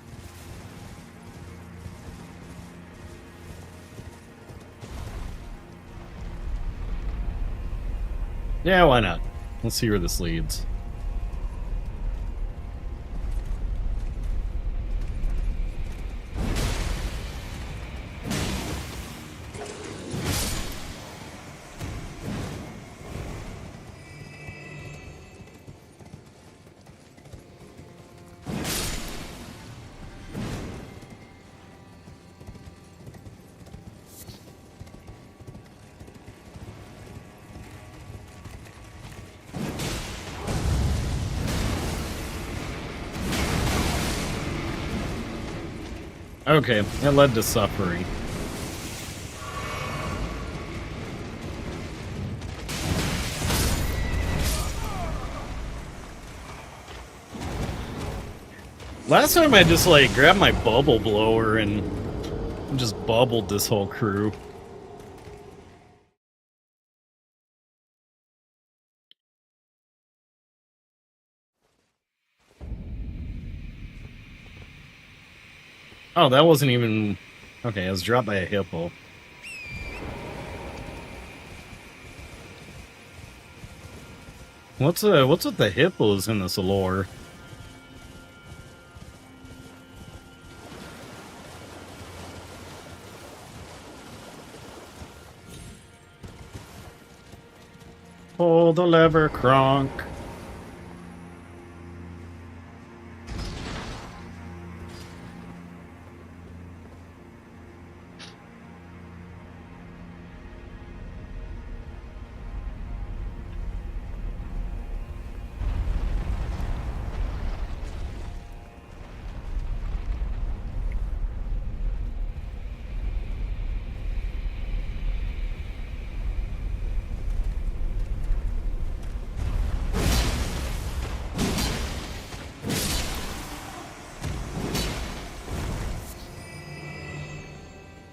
Speaker 1: Yeah, why not? Let's see where this leads. Okay, that led to suffering. Last time I just like grabbed my bubble blower and just bubbled this whole crew. Oh, that wasn't even... Okay, I was dropped by a hippo. What's with the hippos in this lore? Pull the lever, Kronk.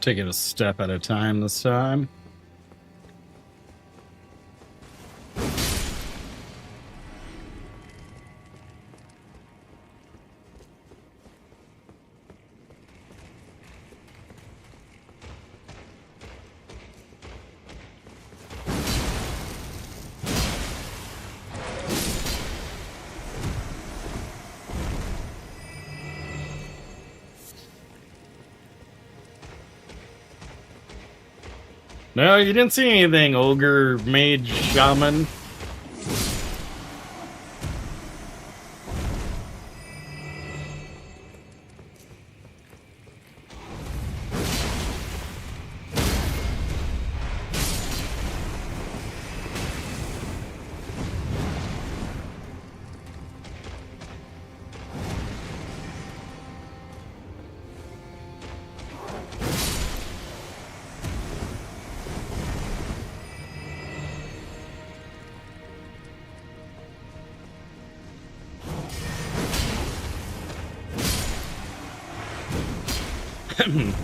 Speaker 1: Take it a step at a time this time. No, you didn't see anything, ogre, mage, shaman.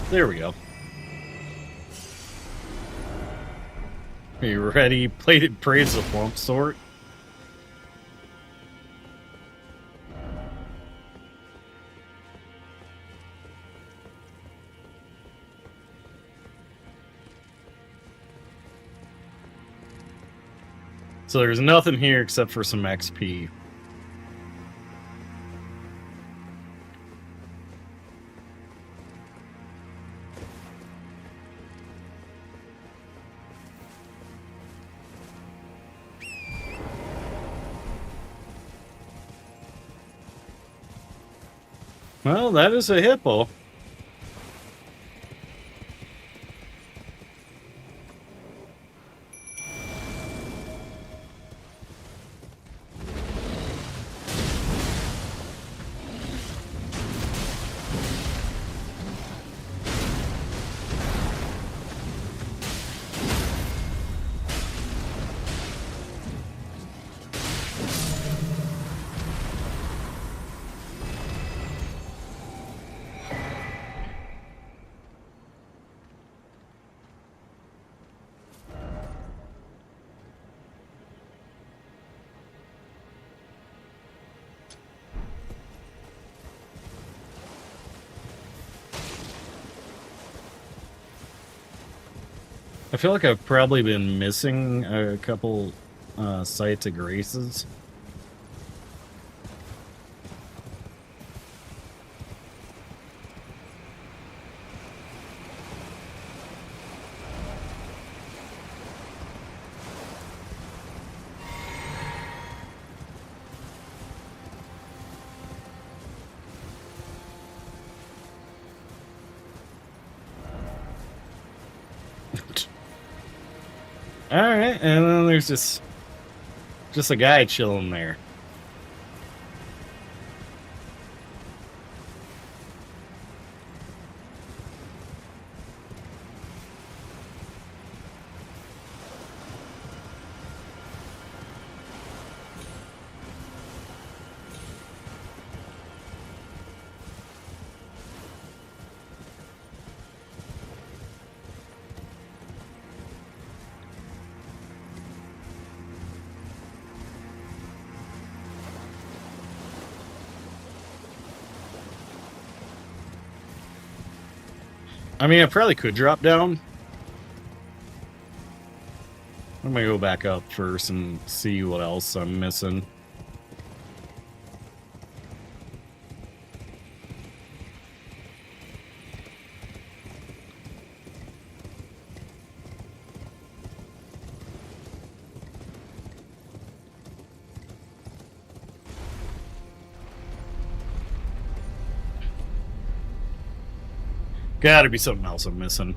Speaker 1: There we go. Are you ready? Plated praise the flump sort. So there's nothing here except for some XP. Well, that is a hippo. I feel like I've probably been missing a couple sites of graces. Alright, and then there's just a guy chilling there. I mean, I probably could drop down. I'm gonna go back up first and see what else I'm missing. Gotta be something else I'm missing.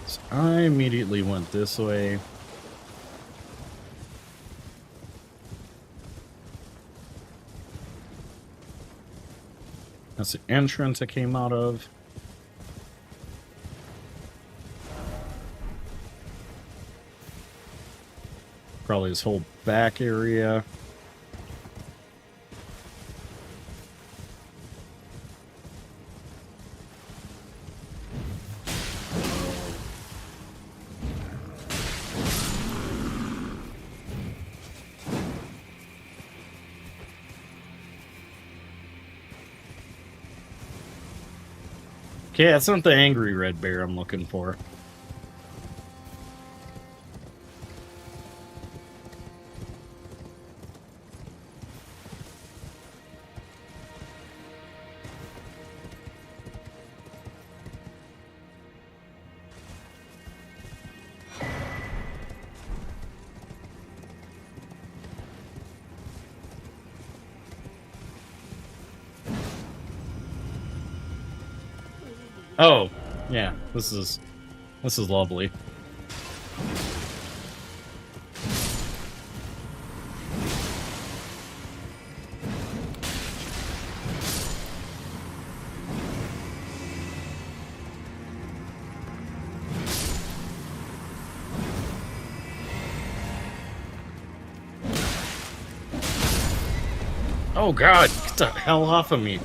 Speaker 1: So I immediately went this way. That's the entrance I came out of. Probably this whole back area. Okay, that's not the angry red bear I'm looking for. Oh, yeah, this is lovely. Oh god, get the hell off of me.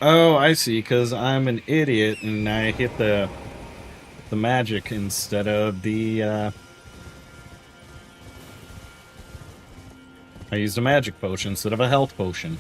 Speaker 1: Oh, I see, because I'm an idiot and I hit the magic instead of the, I used a magic potion instead of a health potion.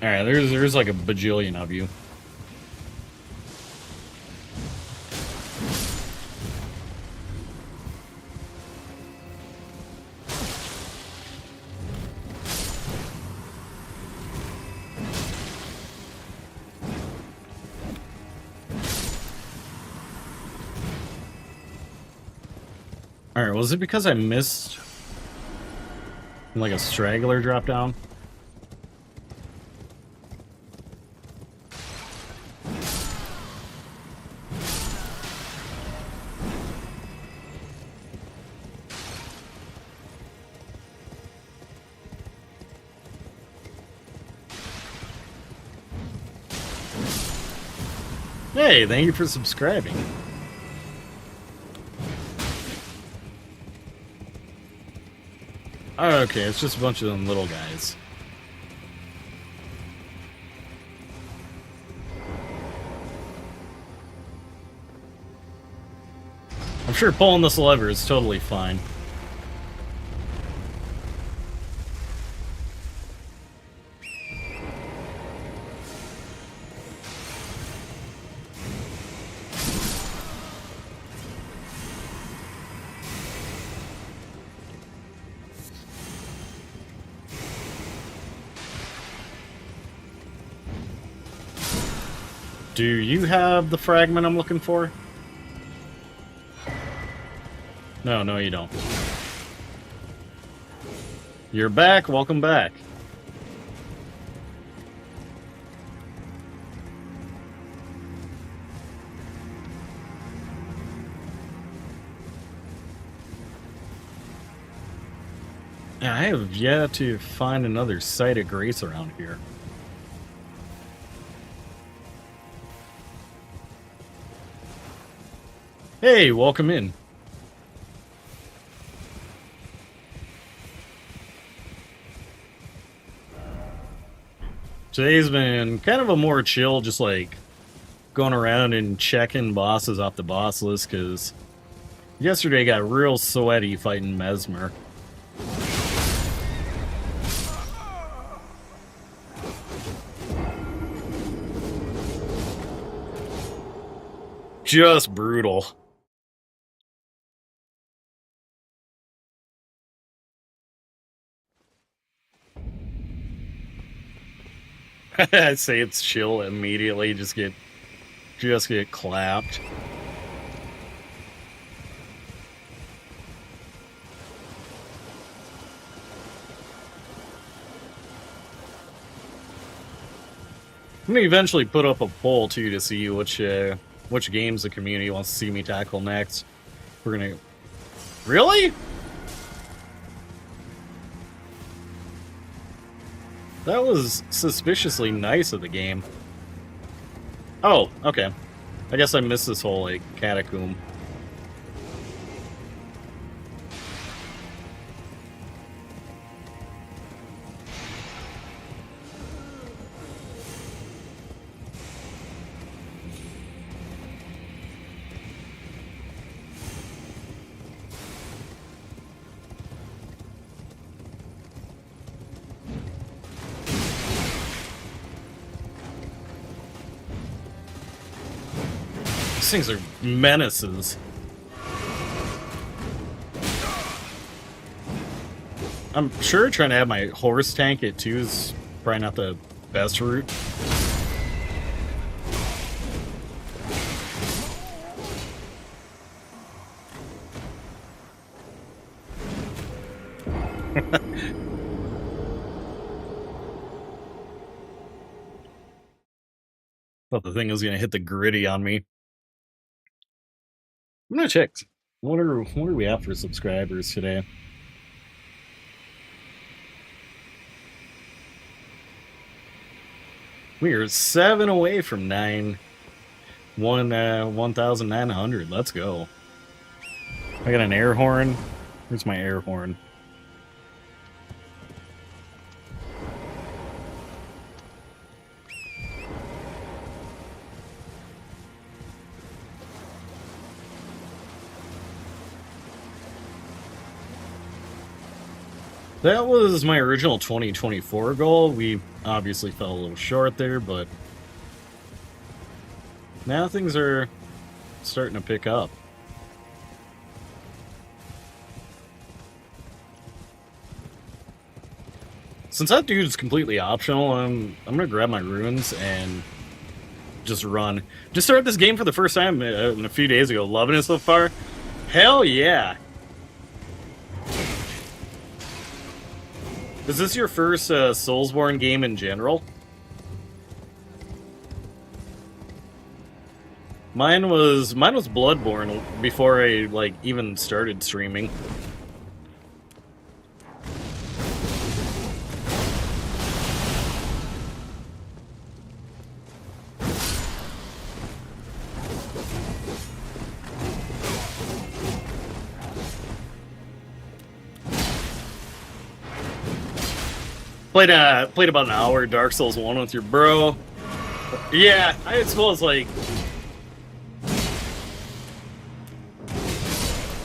Speaker 1: Alright, there's like a bajillion of you. Alright, was it because I missed like a straggler drop down? Hey, thank you for subscribing. Oh, okay, it's just a bunch of them little guys. I'm sure pulling this lever is totally fine. Do you have the fragment I'm looking for? No, you don't. You're back, welcome back. Yeah, I have yet to find another site of grace around here. Hey, welcome in. Today's been kind of a more chill, just like going around and checking bosses off the boss list, because yesterday got real sweaty fighting Mesmer. Just brutal. I say it's chill immediately, just get clapped. I'm gonna eventually put up a poll too to see which games the community wants to see me tackle next. We're gonna... Really? That was suspiciously nice of the game. Oh, okay. I guess I missed this whole, like, catacomb. These things are menaces. I'm sure trying to have my horse tank it too is probably not the best route. Thought the thing was gonna hit the gritty on me. I'm gonna check. What are we at for subscribers today? We are 7 away from 1,900. Let's go. I got an air horn. Where's my air horn? That was my original 2024 goal. We obviously fell a little short there, but now things are starting to pick up. Since that dude is completely optional, I'm gonna grab my runes and just run. Just started this game for the first time a few days ago. Loving it so far. Hell yeah! Is this your first Soulsborne game in general? Mine was Bloodborne before I like even started streaming. Played about an hour Dark Souls 1 with your bro. Yeah, I suppose like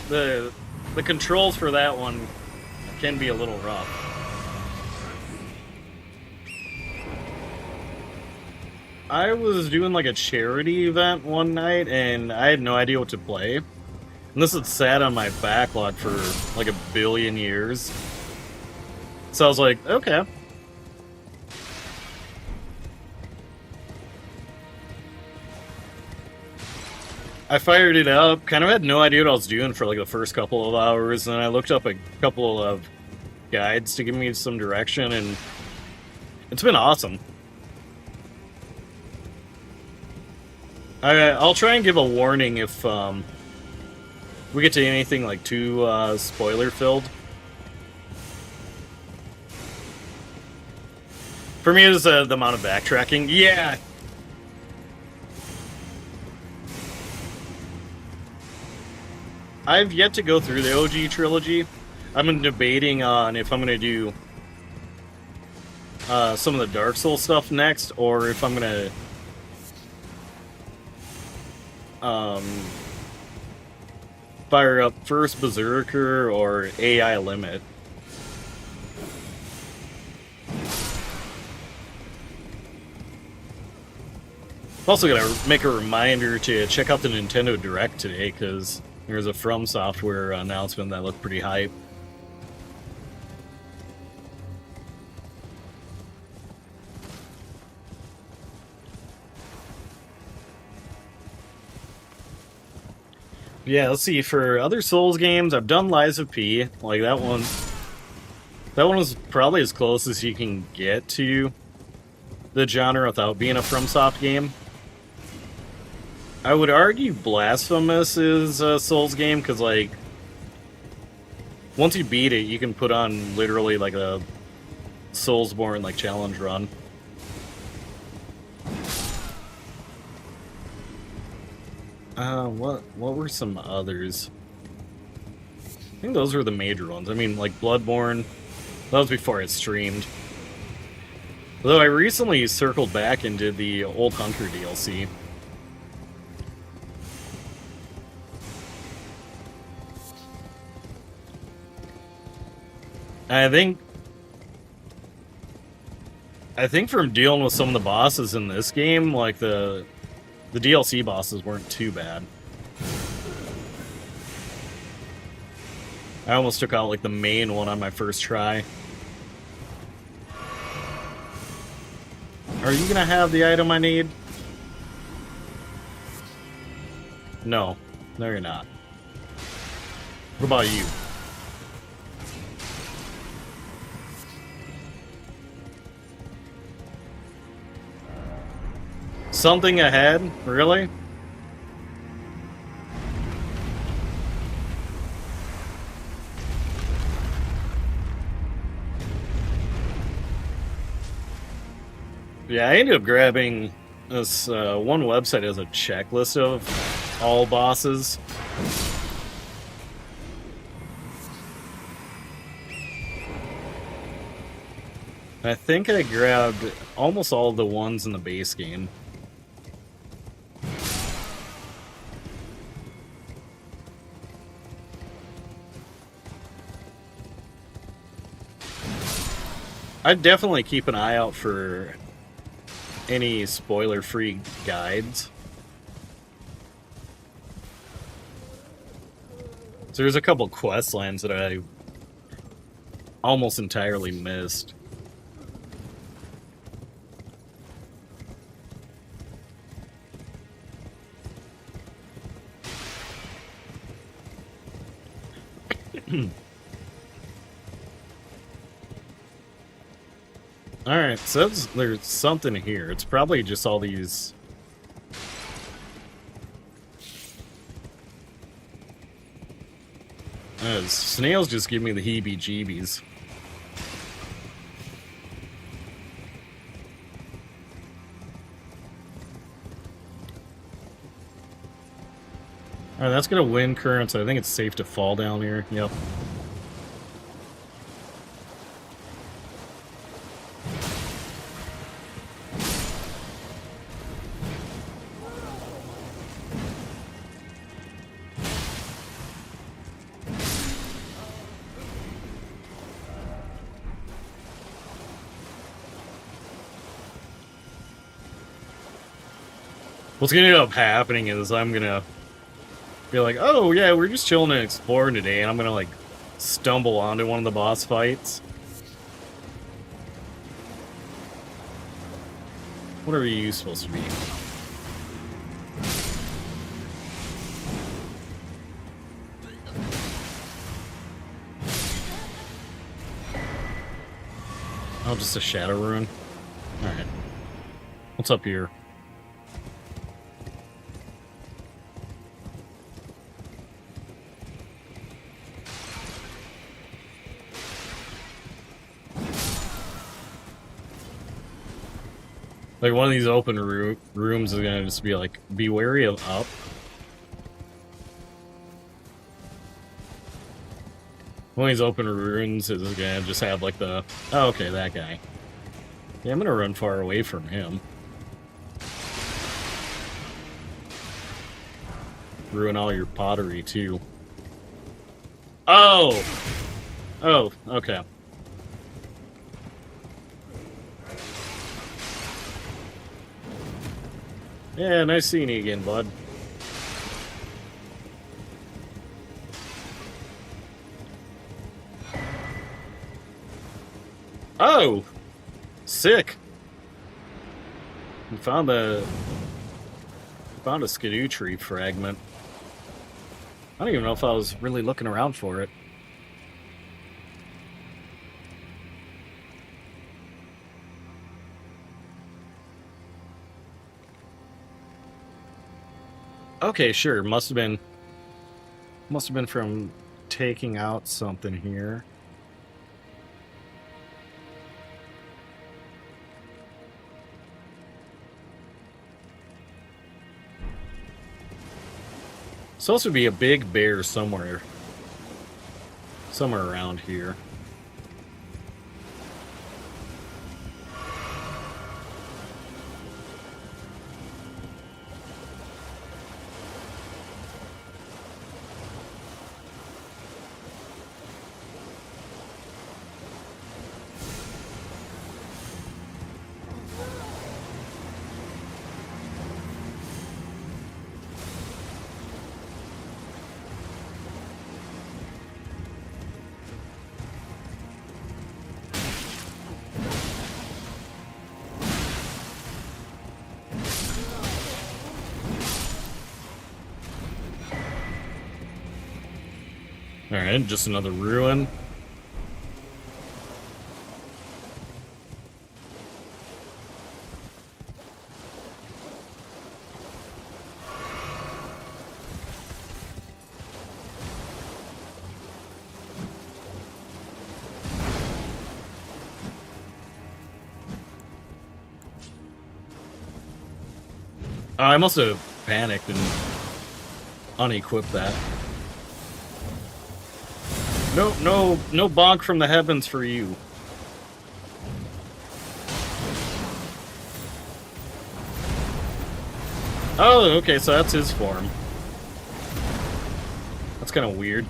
Speaker 1: the controls for that one can be a little rough. I was doing like a charity event one night and I had no idea what to play. And this had sat on my backlog for like 1 billion years. So I was like, okay. I fired it up, kind of had no idea what I was doing for like the first couple of hours, and I looked up a couple of guides to give me some direction, and it's been awesome. I'll try and give a warning if we get to anything like too spoiler-filled. For me, it's the amount of backtracking. Yeah! I've yet to go through the OG trilogy. I'm debating on if I'm going to do some of the Dark Souls stuff next, or if I'm going to fire up first Berserker or AI Limit. I'm also going to make a reminder to check out the Nintendo Direct today, because there's a From Software announcement that looked pretty hype. Yeah, let's see. For other Souls games, I've done Lies of P. Like that one. That one was probably as close as you can get to the genre without being a FromSoft game. I would argue Blasphemous is a Souls game, because, like, once you beat it, you can put on literally, like, a Soulsborne, like, challenge run. What were some others? I think those were the major ones. I mean, like, Bloodborne, that was before it streamed. Although I recently circled back and did the Old Hunter DLC. I think from dealing with some of the bosses in this game, like the DLC bosses weren't too bad. I almost took out like the main one on my first try. Are you gonna have the item I need? No, you're not. What about you? Something ahead? Really? Yeah, I ended up grabbing this one website as a checklist of all bosses. I think I grabbed almost all the ones in the base game. I'd definitely keep an eye out for any spoiler-free guides. So there's a couple quest lines that I almost entirely missed. Alright, so there's something here. It's probably just all these... snails just give me the heebie-jeebies. Alright, that's gonna win current, so I think it's safe to fall down here. Yep. What's gonna end up happening is I'm gonna be like, oh yeah, we're just chilling and exploring today, and I'm gonna like stumble onto one of the boss fights. What are you supposed to be? Oh, just a shadow rune? Alright. What's up here? Like, one of these open rooms is gonna just be like, be wary of up. One of these open rooms is gonna just have like the, oh, okay, that guy. Yeah, I'm gonna run far away from him. Ruin all your pottery, too. Oh! Oh, okay. Yeah, nice seeing you again, bud. Oh! Sick! We found a Scadu tree fragment. I don't even know if I was really looking around for it. Okay, sure. Must have been from taking out something here. Supposed to be a big bear somewhere around here. Alright, just another ruin. I must have panicked and unequipped that. No bonk from the heavens for you. Oh, okay, so that's his form. That's kind of weird.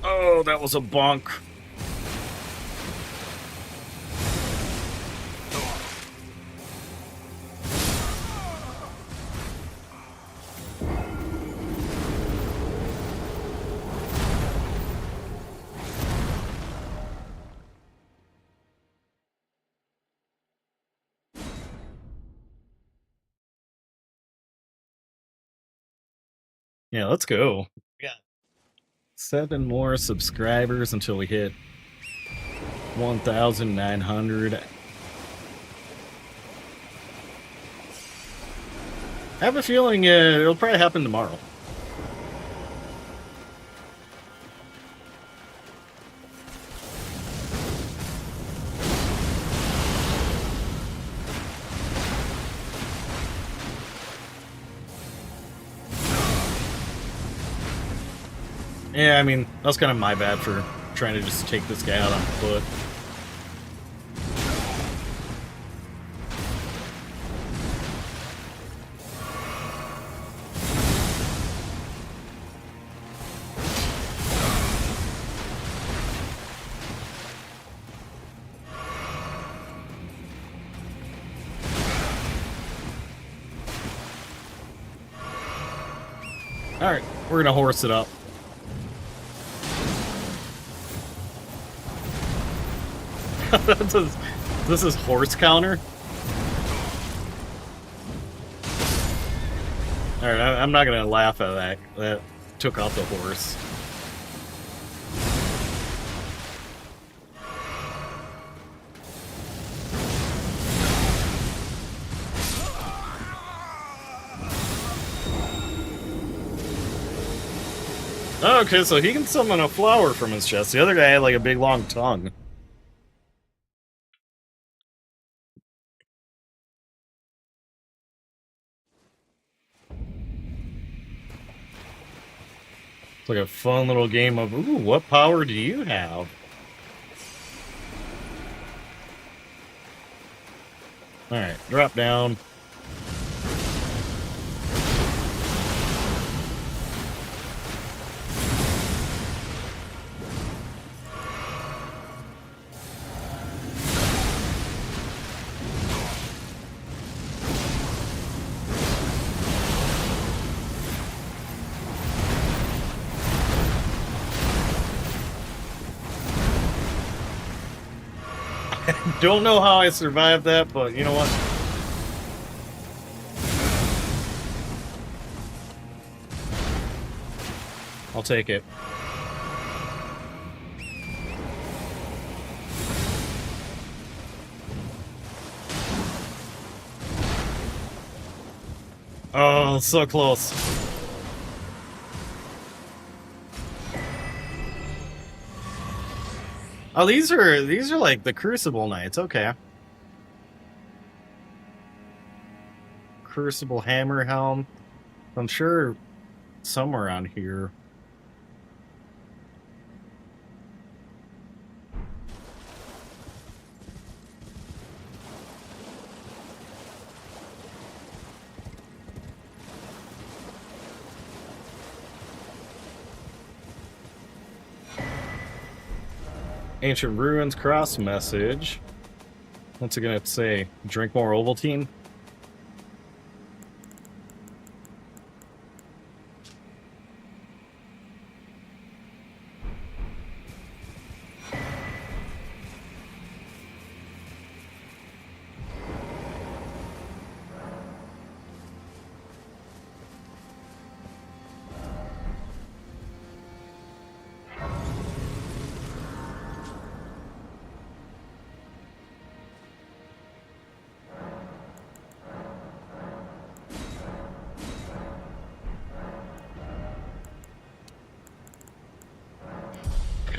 Speaker 1: Oh, that was a bonk. Yeah, let's go. We got 7 more subscribers until we hit 1,900. I have a feeling it'll probably happen tomorrow. Yeah, I mean, that was kind of my bad for trying to just take this guy out on foot. Alright, we're gonna horse it up. This is horse counter? Alright, I'm not gonna laugh at that. That took out the horse. Okay, so he can summon a flower from his chest. The other guy had like a big long tongue. It's like a fun little game of, ooh, what power do you have? Alright, drop down. Don't know how I survived that, but you know what? I'll take it. Oh, so close. Oh, these are like the Crucible Knights, okay. Crucible Hammer Helm. I'm sure somewhere around here. Ancient Ruins cross message. What's it gonna say? Drink more Ovaltine?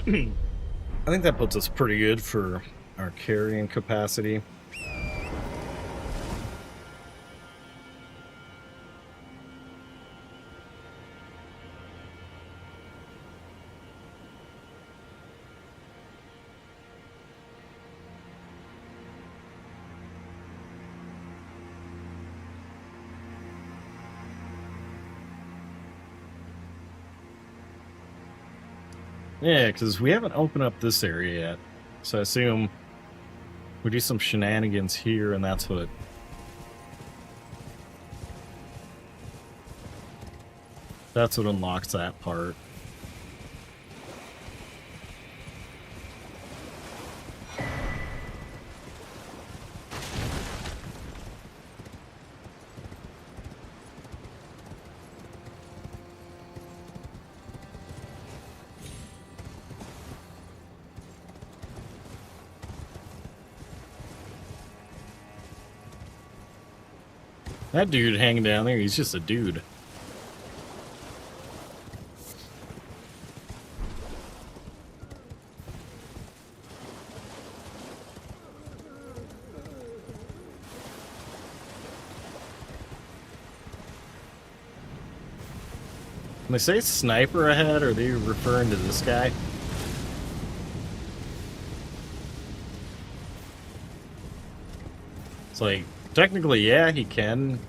Speaker 1: I think that puts us pretty good for our carrying capacity. Yeah, because we haven't opened up this area yet. So I assume we do some shenanigans here, and that's what... That's what unlocks that part. That dude hanging down there, he's just a dude. When they say sniper ahead, are they referring to this guy? It's like, technically, yeah, he can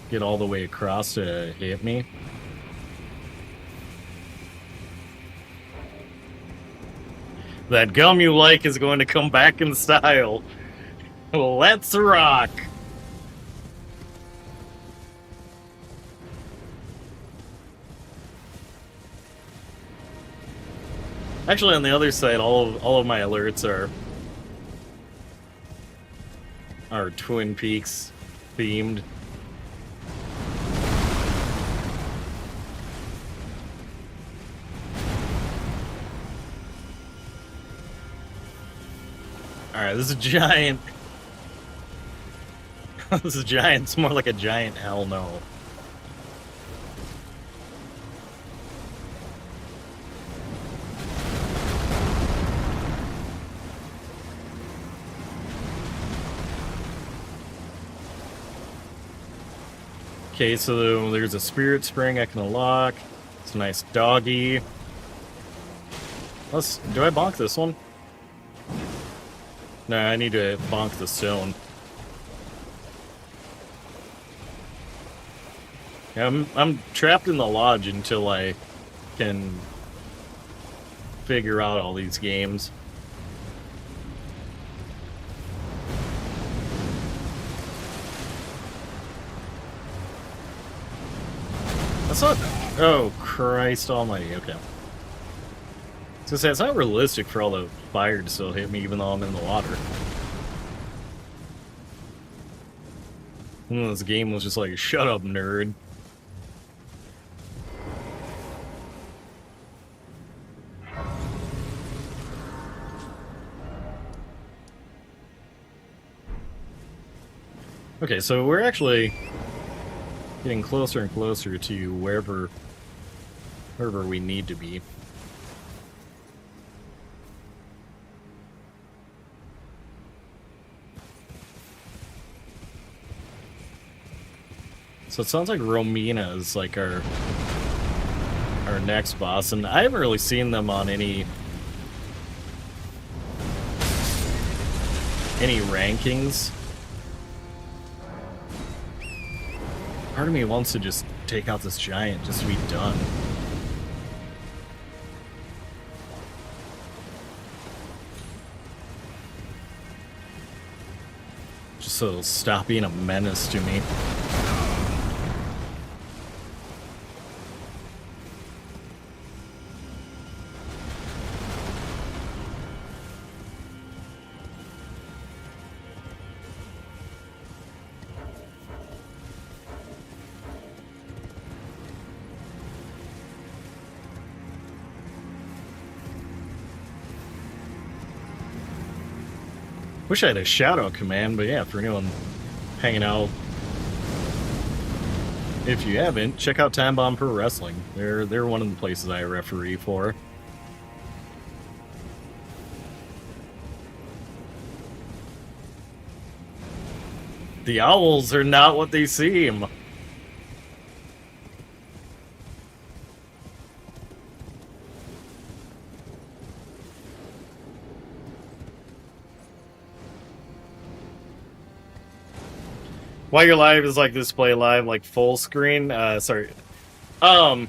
Speaker 1: get all the way across to hit me. That gum you like is going to come back in style. Let's rock! Actually, on the other side, all of my alerts are Twin Peaks themed. Alright, this is a giant. This is a giant. It's more like a giant hell no. Okay, so there's a spirit spring I can unlock. It's a nice doggy. Do I bonk this one? No, I need to bonk the stone. Yeah, I'm trapped in the lodge until I can figure out all these games. That's not... Oh, Christ almighty, okay. So it's not realistic for all the fire to still hit me even though I'm in the water. And this game was just like, shut up, nerd. Okay, so we're actually getting closer and closer to wherever we need to be. So it sounds like Romina is like our next boss, and I haven't really seen them on any rankings. Part of me wants to just take out this giant just to be done. Just so it'll stop being a menace to me. Wish I had a shadow command, but yeah, for anyone hanging out If you haven't, check out Time Bomb Pro Wrestling. They're one of the places I referee for. The owls are not what they seem. While you're live is like display live, like full screen. Sorry. Oh,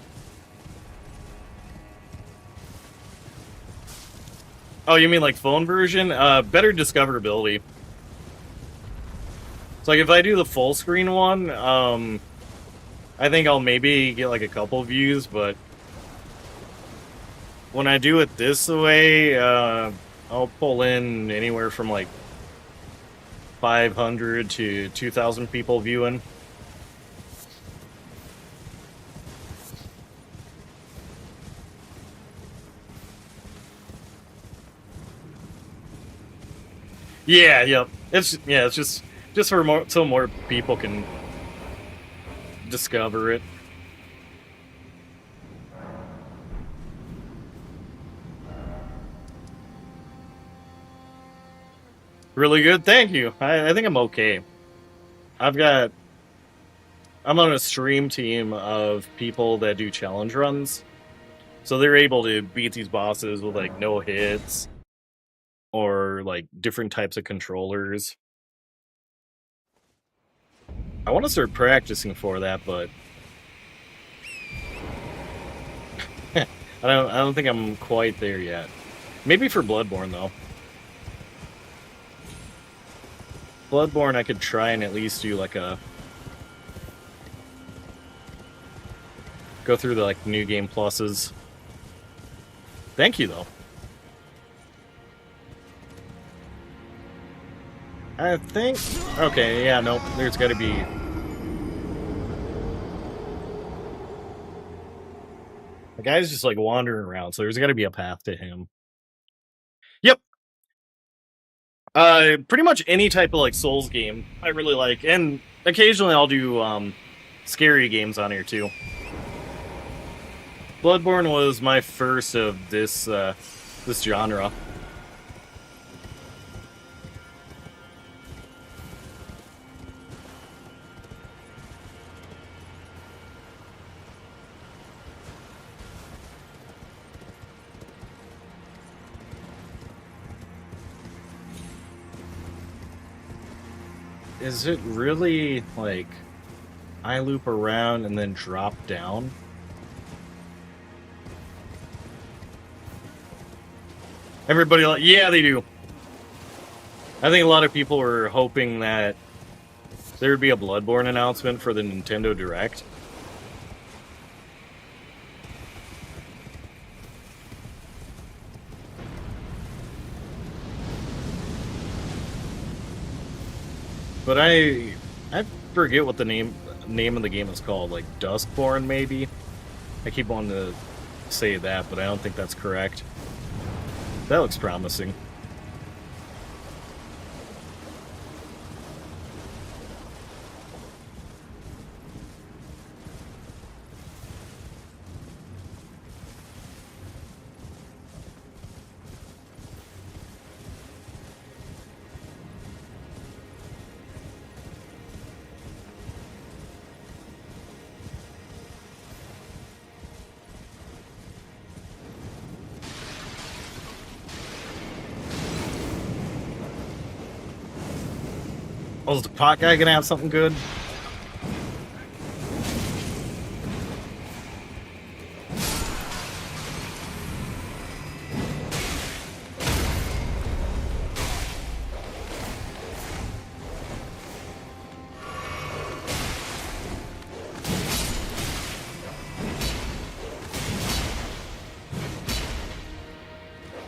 Speaker 1: you mean like phone version? Better discoverability. So like if I do the full screen one, I think I'll maybe get like a couple views, but when I do it this way, I'll pull in anywhere from like 500 to 2,000 people viewing. Yeah, yep. It's just for more, so more people can discover it. Really good, thank you. I think I'm okay. I'm on a stream team of people that do challenge runs, so they're able to beat these bosses with like no hits or like different types of controllers. I want to start practicing for that, but I don't think I'm quite there yet. Maybe for Bloodborne though. Bloodborne, I could try and at least do like a go through the like new game pluses. Thank you though. I think okay, yeah, no, there's got to be. The guy's just like wandering around, so there's got to be a path to him. Yep. Pretty much any type of like Souls game I really like, and occasionally I'll do scary games on here too. Bloodborne was my first of this this genre. Is it really like I loop around and then drop down? Everybody, yeah, they do. I think a lot of people were hoping that there would be a Bloodborne announcement for the Nintendo Direct. But I forget what the name of the game is called, like Duskborn maybe? I keep wanting to say that, but I don't think that's correct. That looks promising. Oh, is the pot guy gonna have something good?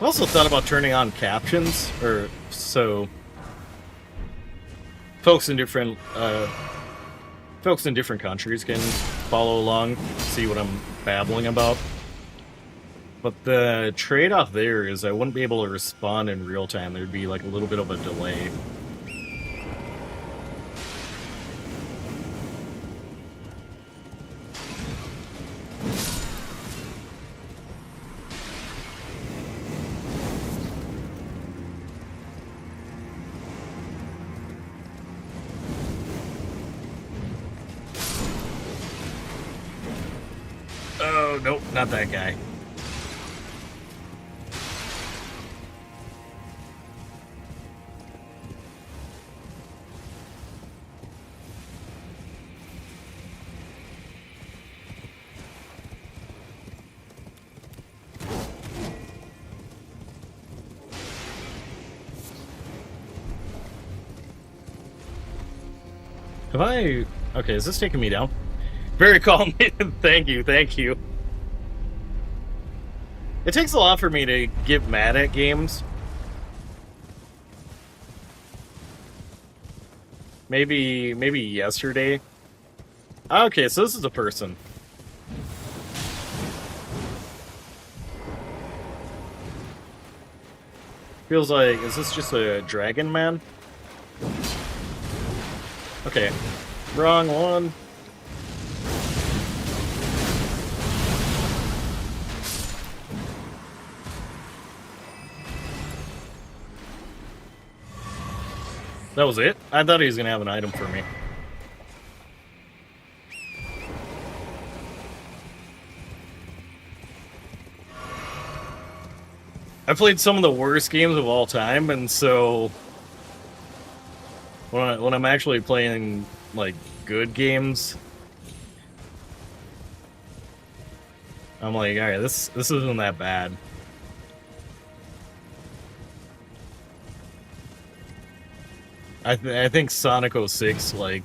Speaker 1: I also thought about turning on captions, or so folks in different countries can follow along, see what I'm babbling about. But the trade-off there is I wouldn't be able to respond in real time. There'd be like a little bit of a delay. Oh, nope, not that guy. Have I... Okay, is this taking me down? Very calm. Thank you, thank you. It takes a lot for me to get mad at games. Maybe yesterday. Okay, so this is a person. Feels like, is this just a dragon man? Okay, wrong one. That was it? I thought he was gonna have an item for me. I played some of the worst games of all time, and so when I'm actually playing like good games, I'm like, all right, this isn't that bad. I think Sonic 06, like,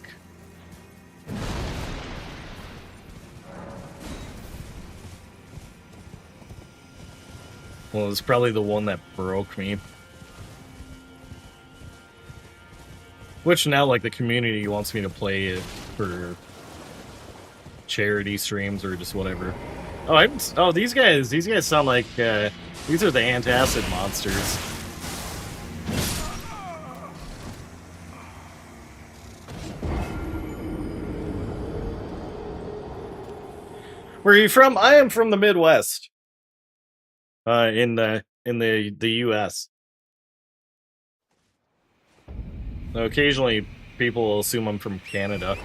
Speaker 1: well, it's probably the one that broke me. Which now, like, the community wants me to play it for charity streams or just whatever. Oh, these guys sound like these are the antacid monsters. Where are you from? I am from the Midwest. In the U.S. So occasionally, people will assume I'm from Canada.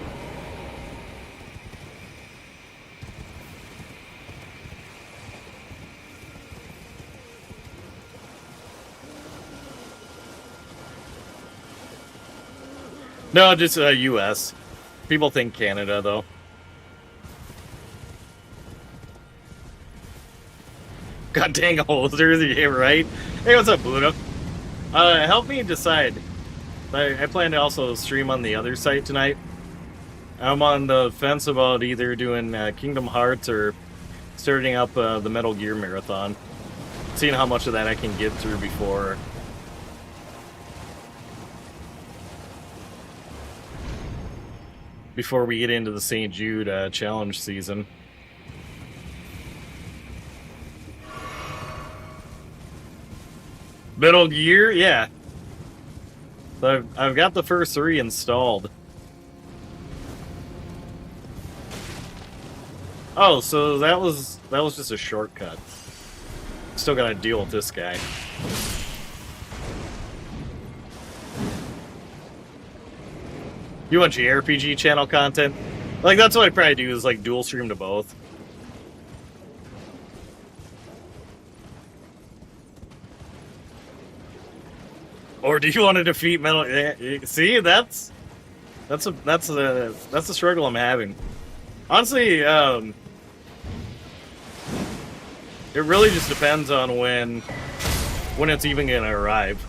Speaker 1: No, just U.S. People think Canada, though. God dang hosers, yeah, right? Hey, what's up, Buddha? Help me decide. I plan to also stream on the other site tonight. I'm on the fence about either doing Kingdom Hearts or starting up the Metal Gear Marathon. Seeing how much of that I can get through before we get into the St. Jude challenge season. Metal Gear? Yeah. So I've got the first 3 installed. Oh, so that was just a shortcut. Still gotta deal with this guy. You want JRPG channel content? Like, that's what I'd probably do, is like dual stream to both. Or do you want to defeat Metal? See, that's the struggle I'm having. Honestly, it really just depends on when it's even gonna arrive.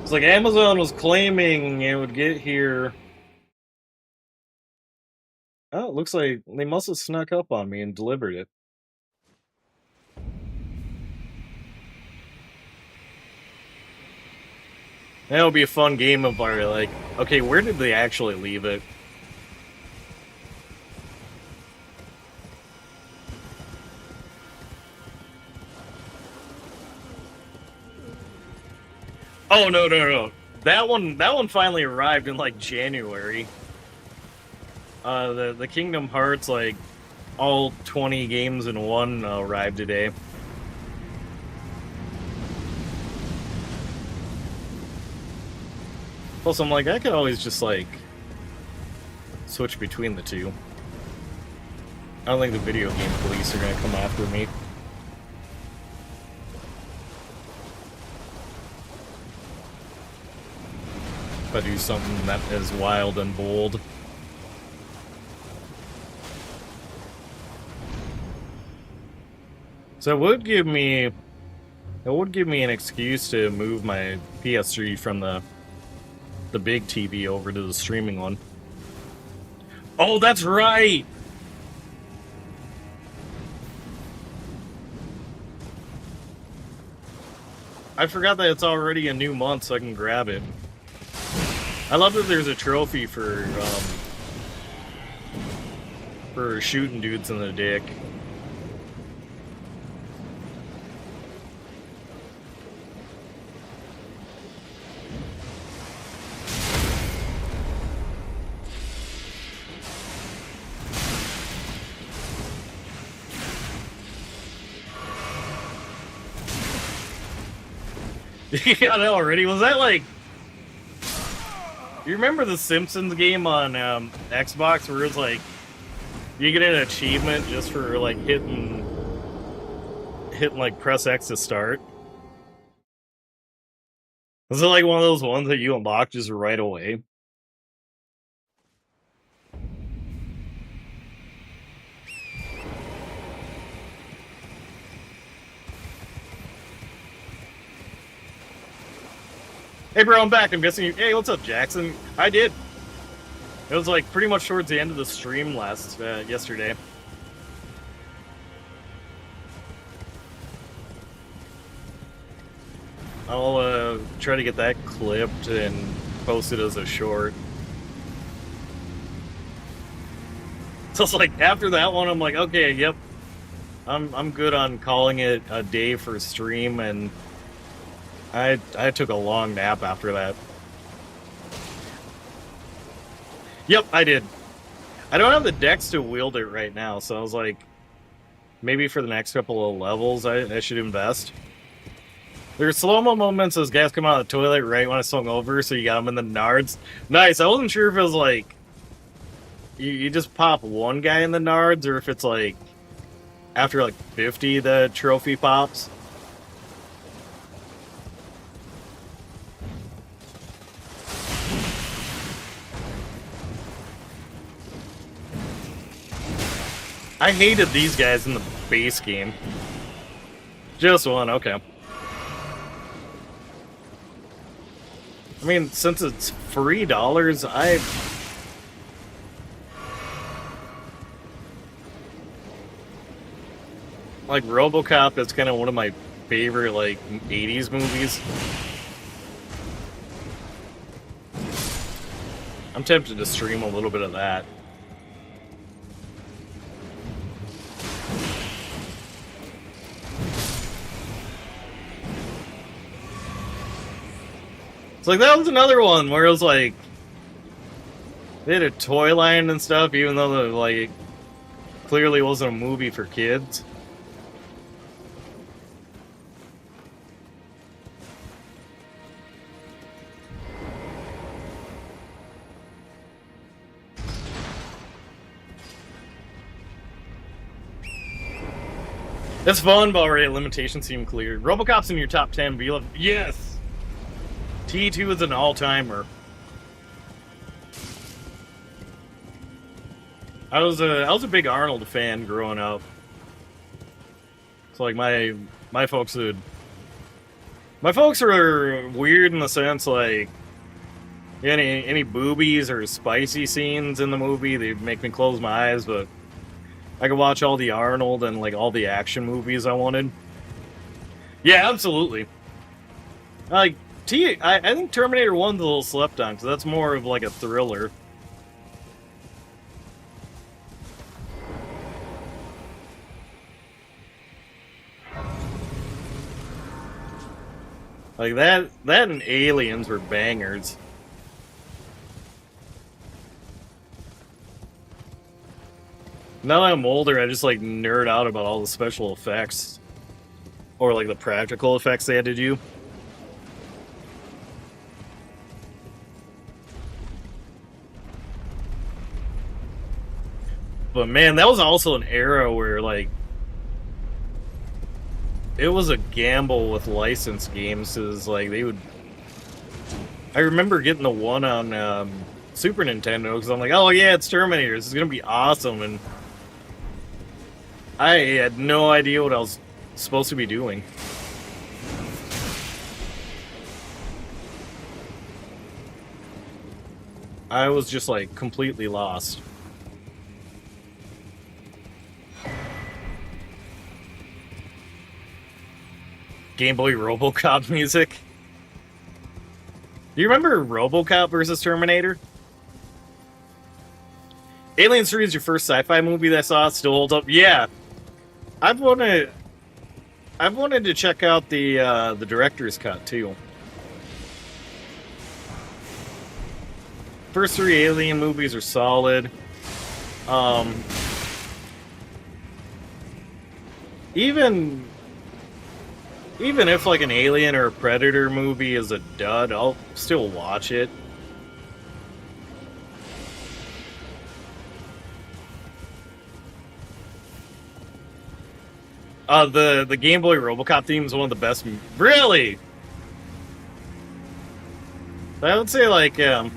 Speaker 1: It's like Amazon was claiming it would get here. Oh, it looks like they must have snuck up on me and delivered it. That'll be a fun game of our, like, okay, where did they actually leave it? Oh, no. That one finally arrived in, like, January. The Kingdom Hearts, like, all 20 games in one arrived today. Plus, I'm like, I could always just, like, switch between the two. I don't think the video game police are gonna come after me. If I do something that is wild and bold. So it would give me an excuse to move my PS3 from the big TV over to the streaming one. Oh, that's right! I forgot that it's already a new month, so I can grab it. I love that there's a trophy for shooting dudes in the dick. You got it already? Was that like... You remember the Simpsons game on Xbox where it's like you get an achievement just for like hitting like press X to start? Was it like one of those ones that you unlock just right away? Hey bro, I'm back. I'm guessing you... Hey, what's up, Jackson? I did. It was like pretty much towards the end of the stream yesterday. I'll try to get that clipped and post it as a short. So it's like after that one, I'm like, okay, yep, I'm good on calling it a day for stream, and I took a long nap after that. Yep, I did. I don't have the dex to wield it right now, so I was like, maybe for the next couple of levels, I should invest. There's slow-mo moments as guys come out of the toilet right when I swung over, so you got them in the nards. Nice, I wasn't sure if it was like, you just pop one guy in the nards, or if it's like, after like 50, the trophy pops. I hated these guys in the base game. Just one, okay. I mean, since it's $3, like RoboCop is kind of one of my favorite like 80s movies. I'm tempted to stream a little bit of that. It's like that was another one where it was like they had a toy line and stuff, even though the like clearly wasn't a movie for kids. It's fun, but already limitations seem cleared. RoboCop's in your top 10, but you love... Yes! T2 is an all-timer. I was a big Arnold fan growing up. So like my folks are weird in the sense like any boobies or spicy scenes in the movie, they'd make me close my eyes, but I could watch all the Arnold and like all the action movies I wanted. Yeah, absolutely. Like I think Terminator 1's a little slept on, because that's more of like a thriller. Like that and Aliens were bangers. Now that I'm older, I just like nerd out about all the special effects. Or like the practical effects they had to do. But man, that was also an era where like it was a gamble with licensed games. Cause like they would. I remember getting the one on Super Nintendo because I'm like, oh yeah, it's Terminator. This is gonna be awesome, and I had no idea what I was supposed to be doing. I was just like completely lost. Game Boy RoboCop music. Do you remember RoboCop versus Terminator? Alien 3 is your first sci-fi movie that I saw. It still holds up. Yeah, I've wanted to check out the director's cut too. First 3 Alien movies are solid. Even if like an Alien or a Predator movie is a dud, I'll still watch it. The Game Boy RoboCop theme is one of the best. Really? I would say like a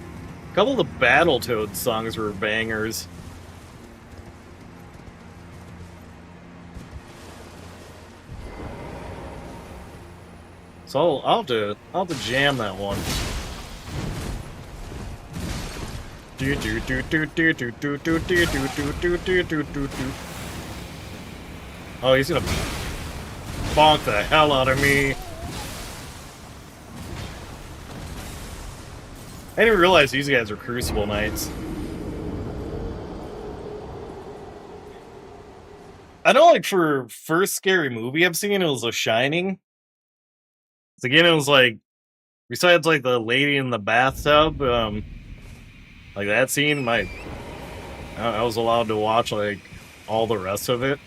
Speaker 1: couple of the Battletoads songs were bangers. So I'll have to jam that one. Oh, he's gonna bonk the hell out of me. I didn't realize these guys were Crucible Knights. I know, like, for first scary movie I've seen, it was The Shining. Again, it was like, besides like the lady in the bathtub, like that scene, I was allowed to watch like all the rest of it.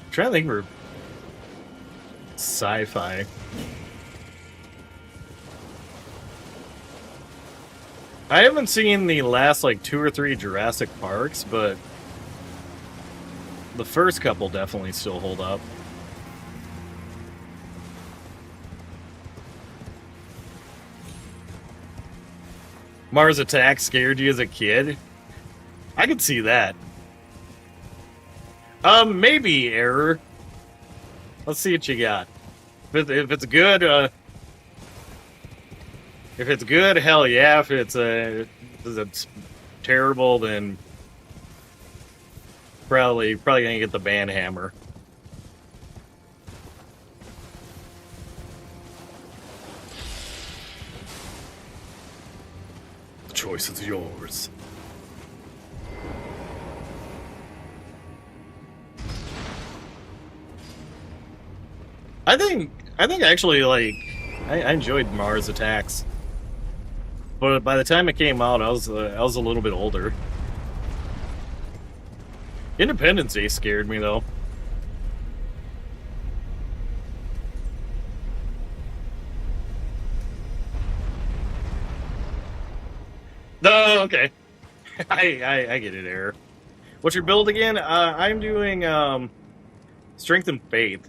Speaker 1: I'm trying to think for sci-fi. I haven't seen the last like 2 or 3 Jurassic Parks, but the first couple definitely still hold up. Mars Attacks scared you as a kid? I could see that. Maybe Error. Let's see what you got. If it's good, if it's good, hell yeah. If it's terrible, then probably gonna get the band hammer. The choice is yours. I think actually like I enjoyed Mars Attacks. But by the time it came out, I was a little bit older. Independence Day scared me though. No, okay. I get it, Error. What's your build again? I'm doing Strength and Faith.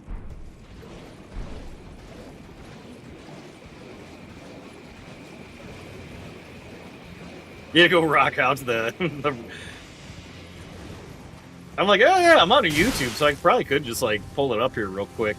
Speaker 1: Yeah, go rock out to the I'm like, oh yeah, I'm on YouTube, so I probably could just like pull it up here real quick.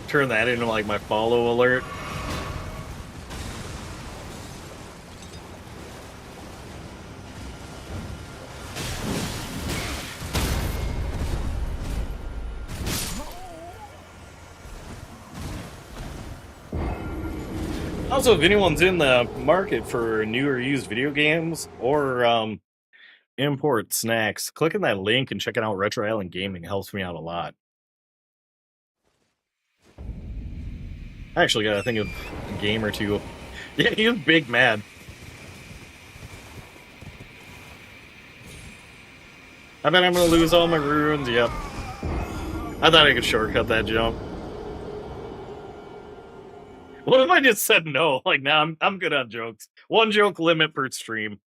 Speaker 1: Turn that into like my follow alert. Also, if anyone's in the market for new or used video games or import snacks, clicking that link and checking out Retro Island Gaming helps me out a lot. I actually gotta think of a game or two. Yeah, he was big mad. I bet I'm gonna lose all my runes. Yep. I thought I could shortcut that jump. What if I just said no? Like, nah, I'm good on jokes. One joke limit per stream.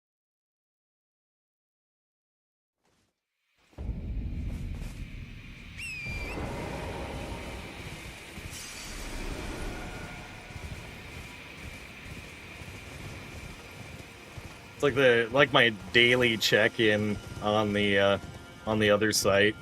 Speaker 1: It's like my daily check-in on the other site.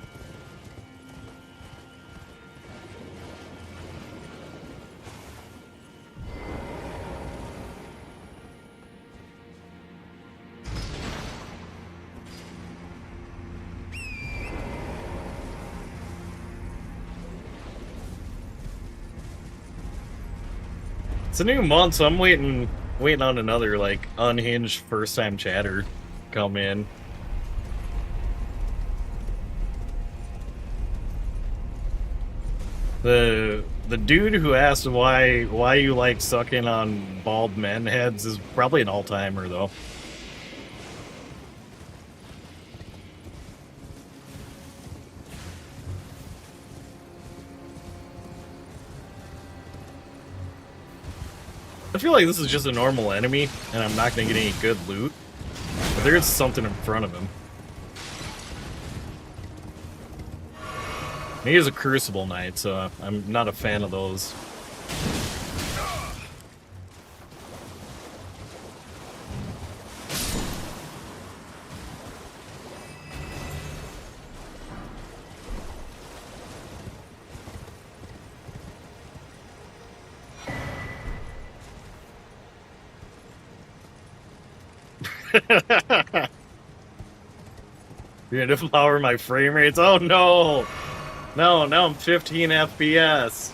Speaker 1: It's a new month, so I'm waiting on another like unhinged first-time chatter come in. The dude who asked why you like sucking on bald men heads is probably an all-timer though. I feel like this is just a normal enemy, and I'm not gonna get any good loot. But there is something in front of him. He is a Crucible Knight, so I'm not a fan of those. You're gonna devour my frame rates? Oh no! No, now I'm 15 FPS.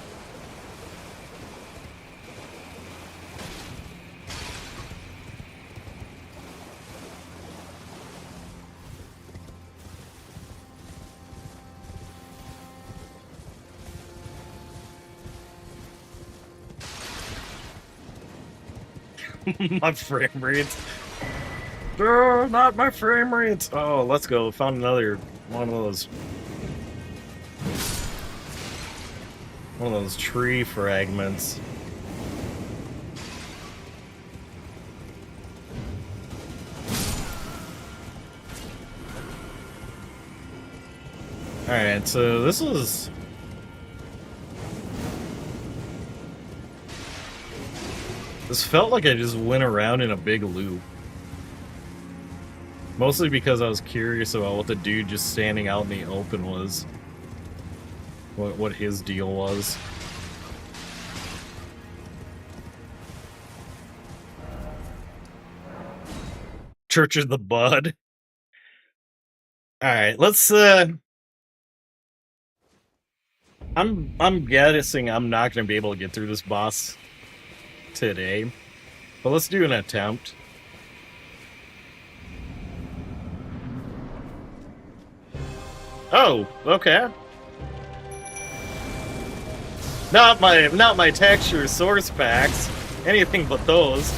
Speaker 1: My frame rates. Not my frame rates. Oh, let's go. Found another one of those tree fragments. Alright, so this felt like I just went around in a big loop. Mostly because I was curious about what the dude just standing out in the open was. What his deal was. Church of the Bud. Alright, let's I'm guessing I'm not gonna be able to get through this boss today. But let's do an attempt. Oh, okay. Not my texture source packs. Anything but those.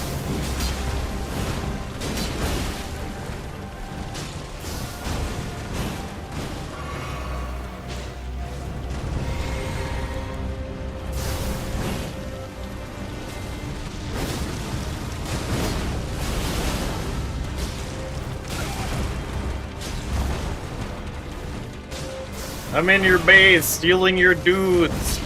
Speaker 1: I'm in your base, stealing your dudes.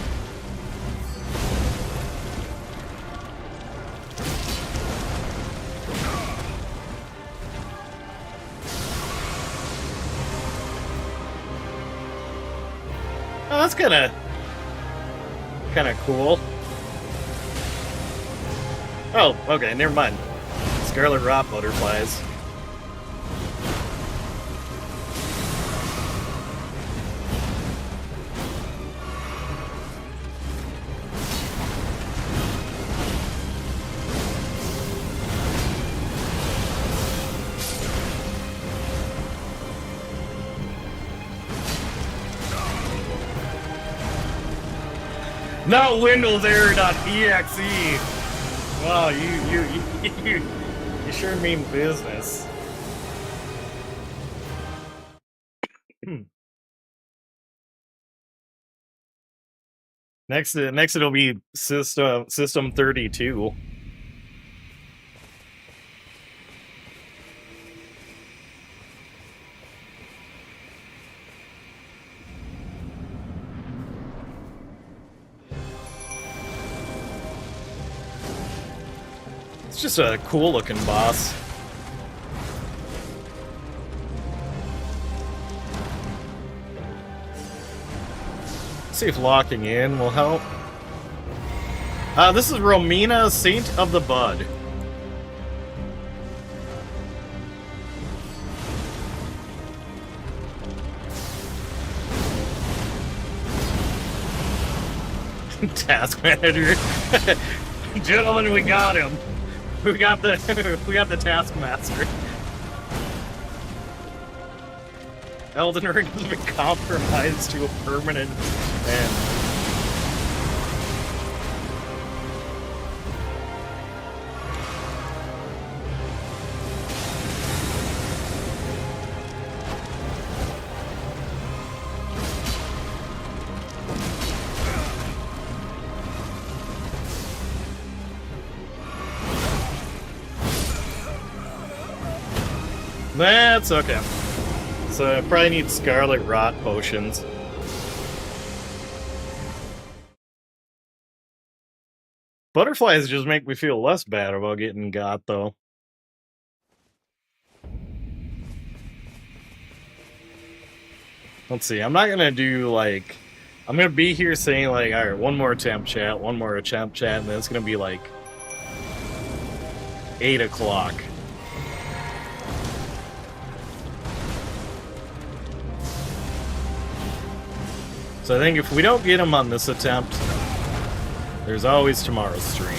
Speaker 1: Oh, that's kinda cool. Oh, okay, never mind. Scarlet Rot butterflies. Not windowserror.exe. Wow, you sure mean business. Next it'll be system 32. It's just a cool looking boss. See if locking in will help. This is Romina, Saint of the Bud. Task manager. Gentlemen, we got him. We got the taskmaster. Eldenring has been compromised to a permanent end. That's okay. So I probably need Scarlet Rot potions. Butterflies just make me feel less bad about getting got, though. Let's see, I'm not gonna do, like... I'm gonna be here saying, like, alright, one more attempt chat, and then it's gonna be, like... 8 o'clock. So I think if we don't get him on this attempt, there's always tomorrow's stream.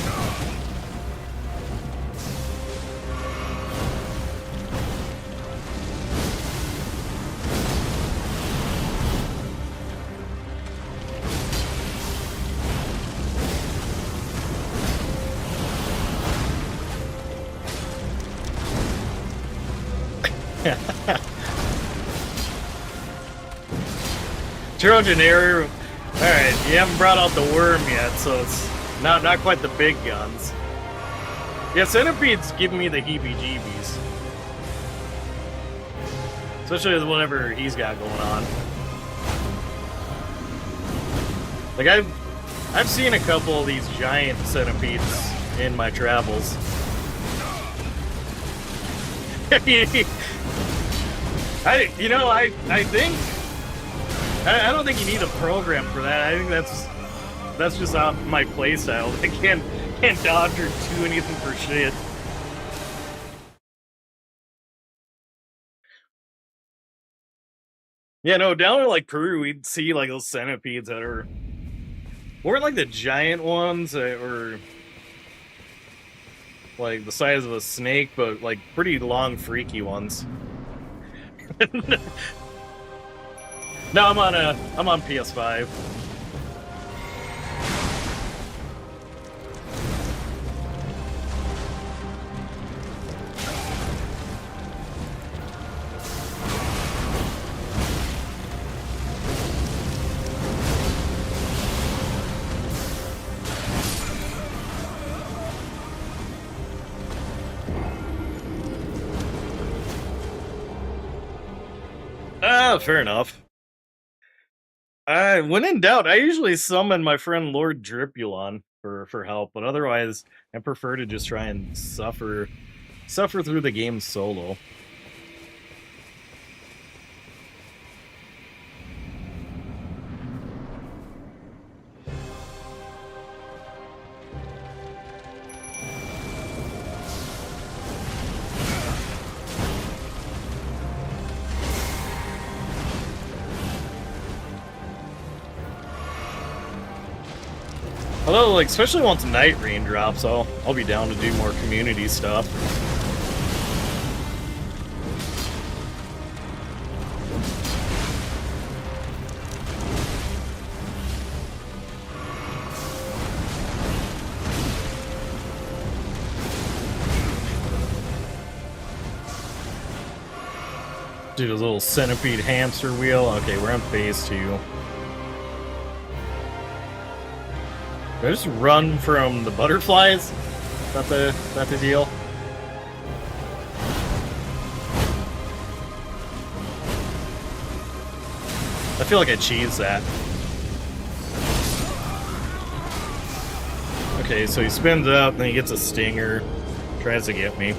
Speaker 1: Trojan error. Alright, you haven't brought out the worm yet, so it's not quite the big guns. Yeah, Centipede's giving me the heebie-jeebies. Especially with whatever he's got going on. Like, I've seen a couple of these giant centipedes in my travels. I think... I don't think you need a program for that. I think that's just off my playstyle. I can't dodge or do anything for shit. Yeah, no, down in like Peru, we'd see like those centipedes that weren't like the giant ones that were like the size of a snake, but like pretty long, freaky ones. No, I'm on PS5. Fair enough. When in doubt, I usually summon my friend Lord Dripulon for help, but otherwise, I prefer to just try and suffer through the game solo. Although, like, especially once Night Rain drops, I'll be down to do more community stuff. Do the little centipede hamster wheel. Okay, we're on phase 2. Do I just run from the butterflies? Not the deal. I feel like I cheesed that. Okay, so he spins up, and then he gets a stinger. Tries to get me.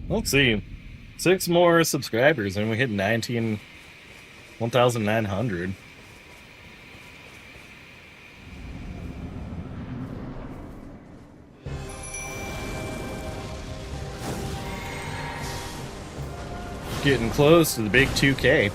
Speaker 1: Let's see. 6 more subscribers, and we hit 1,900. Getting close to the big 2K.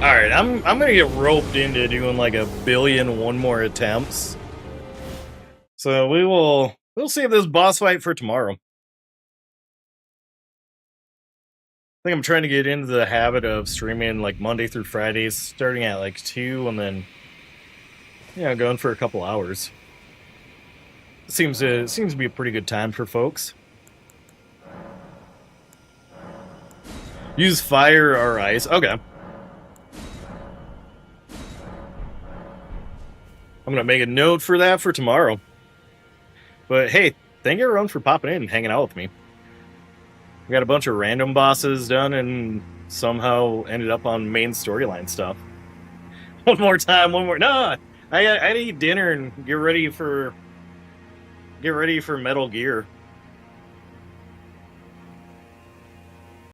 Speaker 1: Alright, I'm gonna get roped into doing like 1,000,000,001 more attempts. So we'll save this boss fight for tomorrow. I think I'm trying to get into the habit of streaming like Monday through Fridays, starting at like 2 and then going for a couple hours. Seems to be a pretty good time for folks. Use fire or ice. Okay. I'm gonna make a note for that for tomorrow. But hey, thank you everyone for popping in and hanging out with me. We got a bunch of random bosses done and somehow ended up on main storyline stuff. One more. No, I gotta eat dinner and get ready for Metal Gear.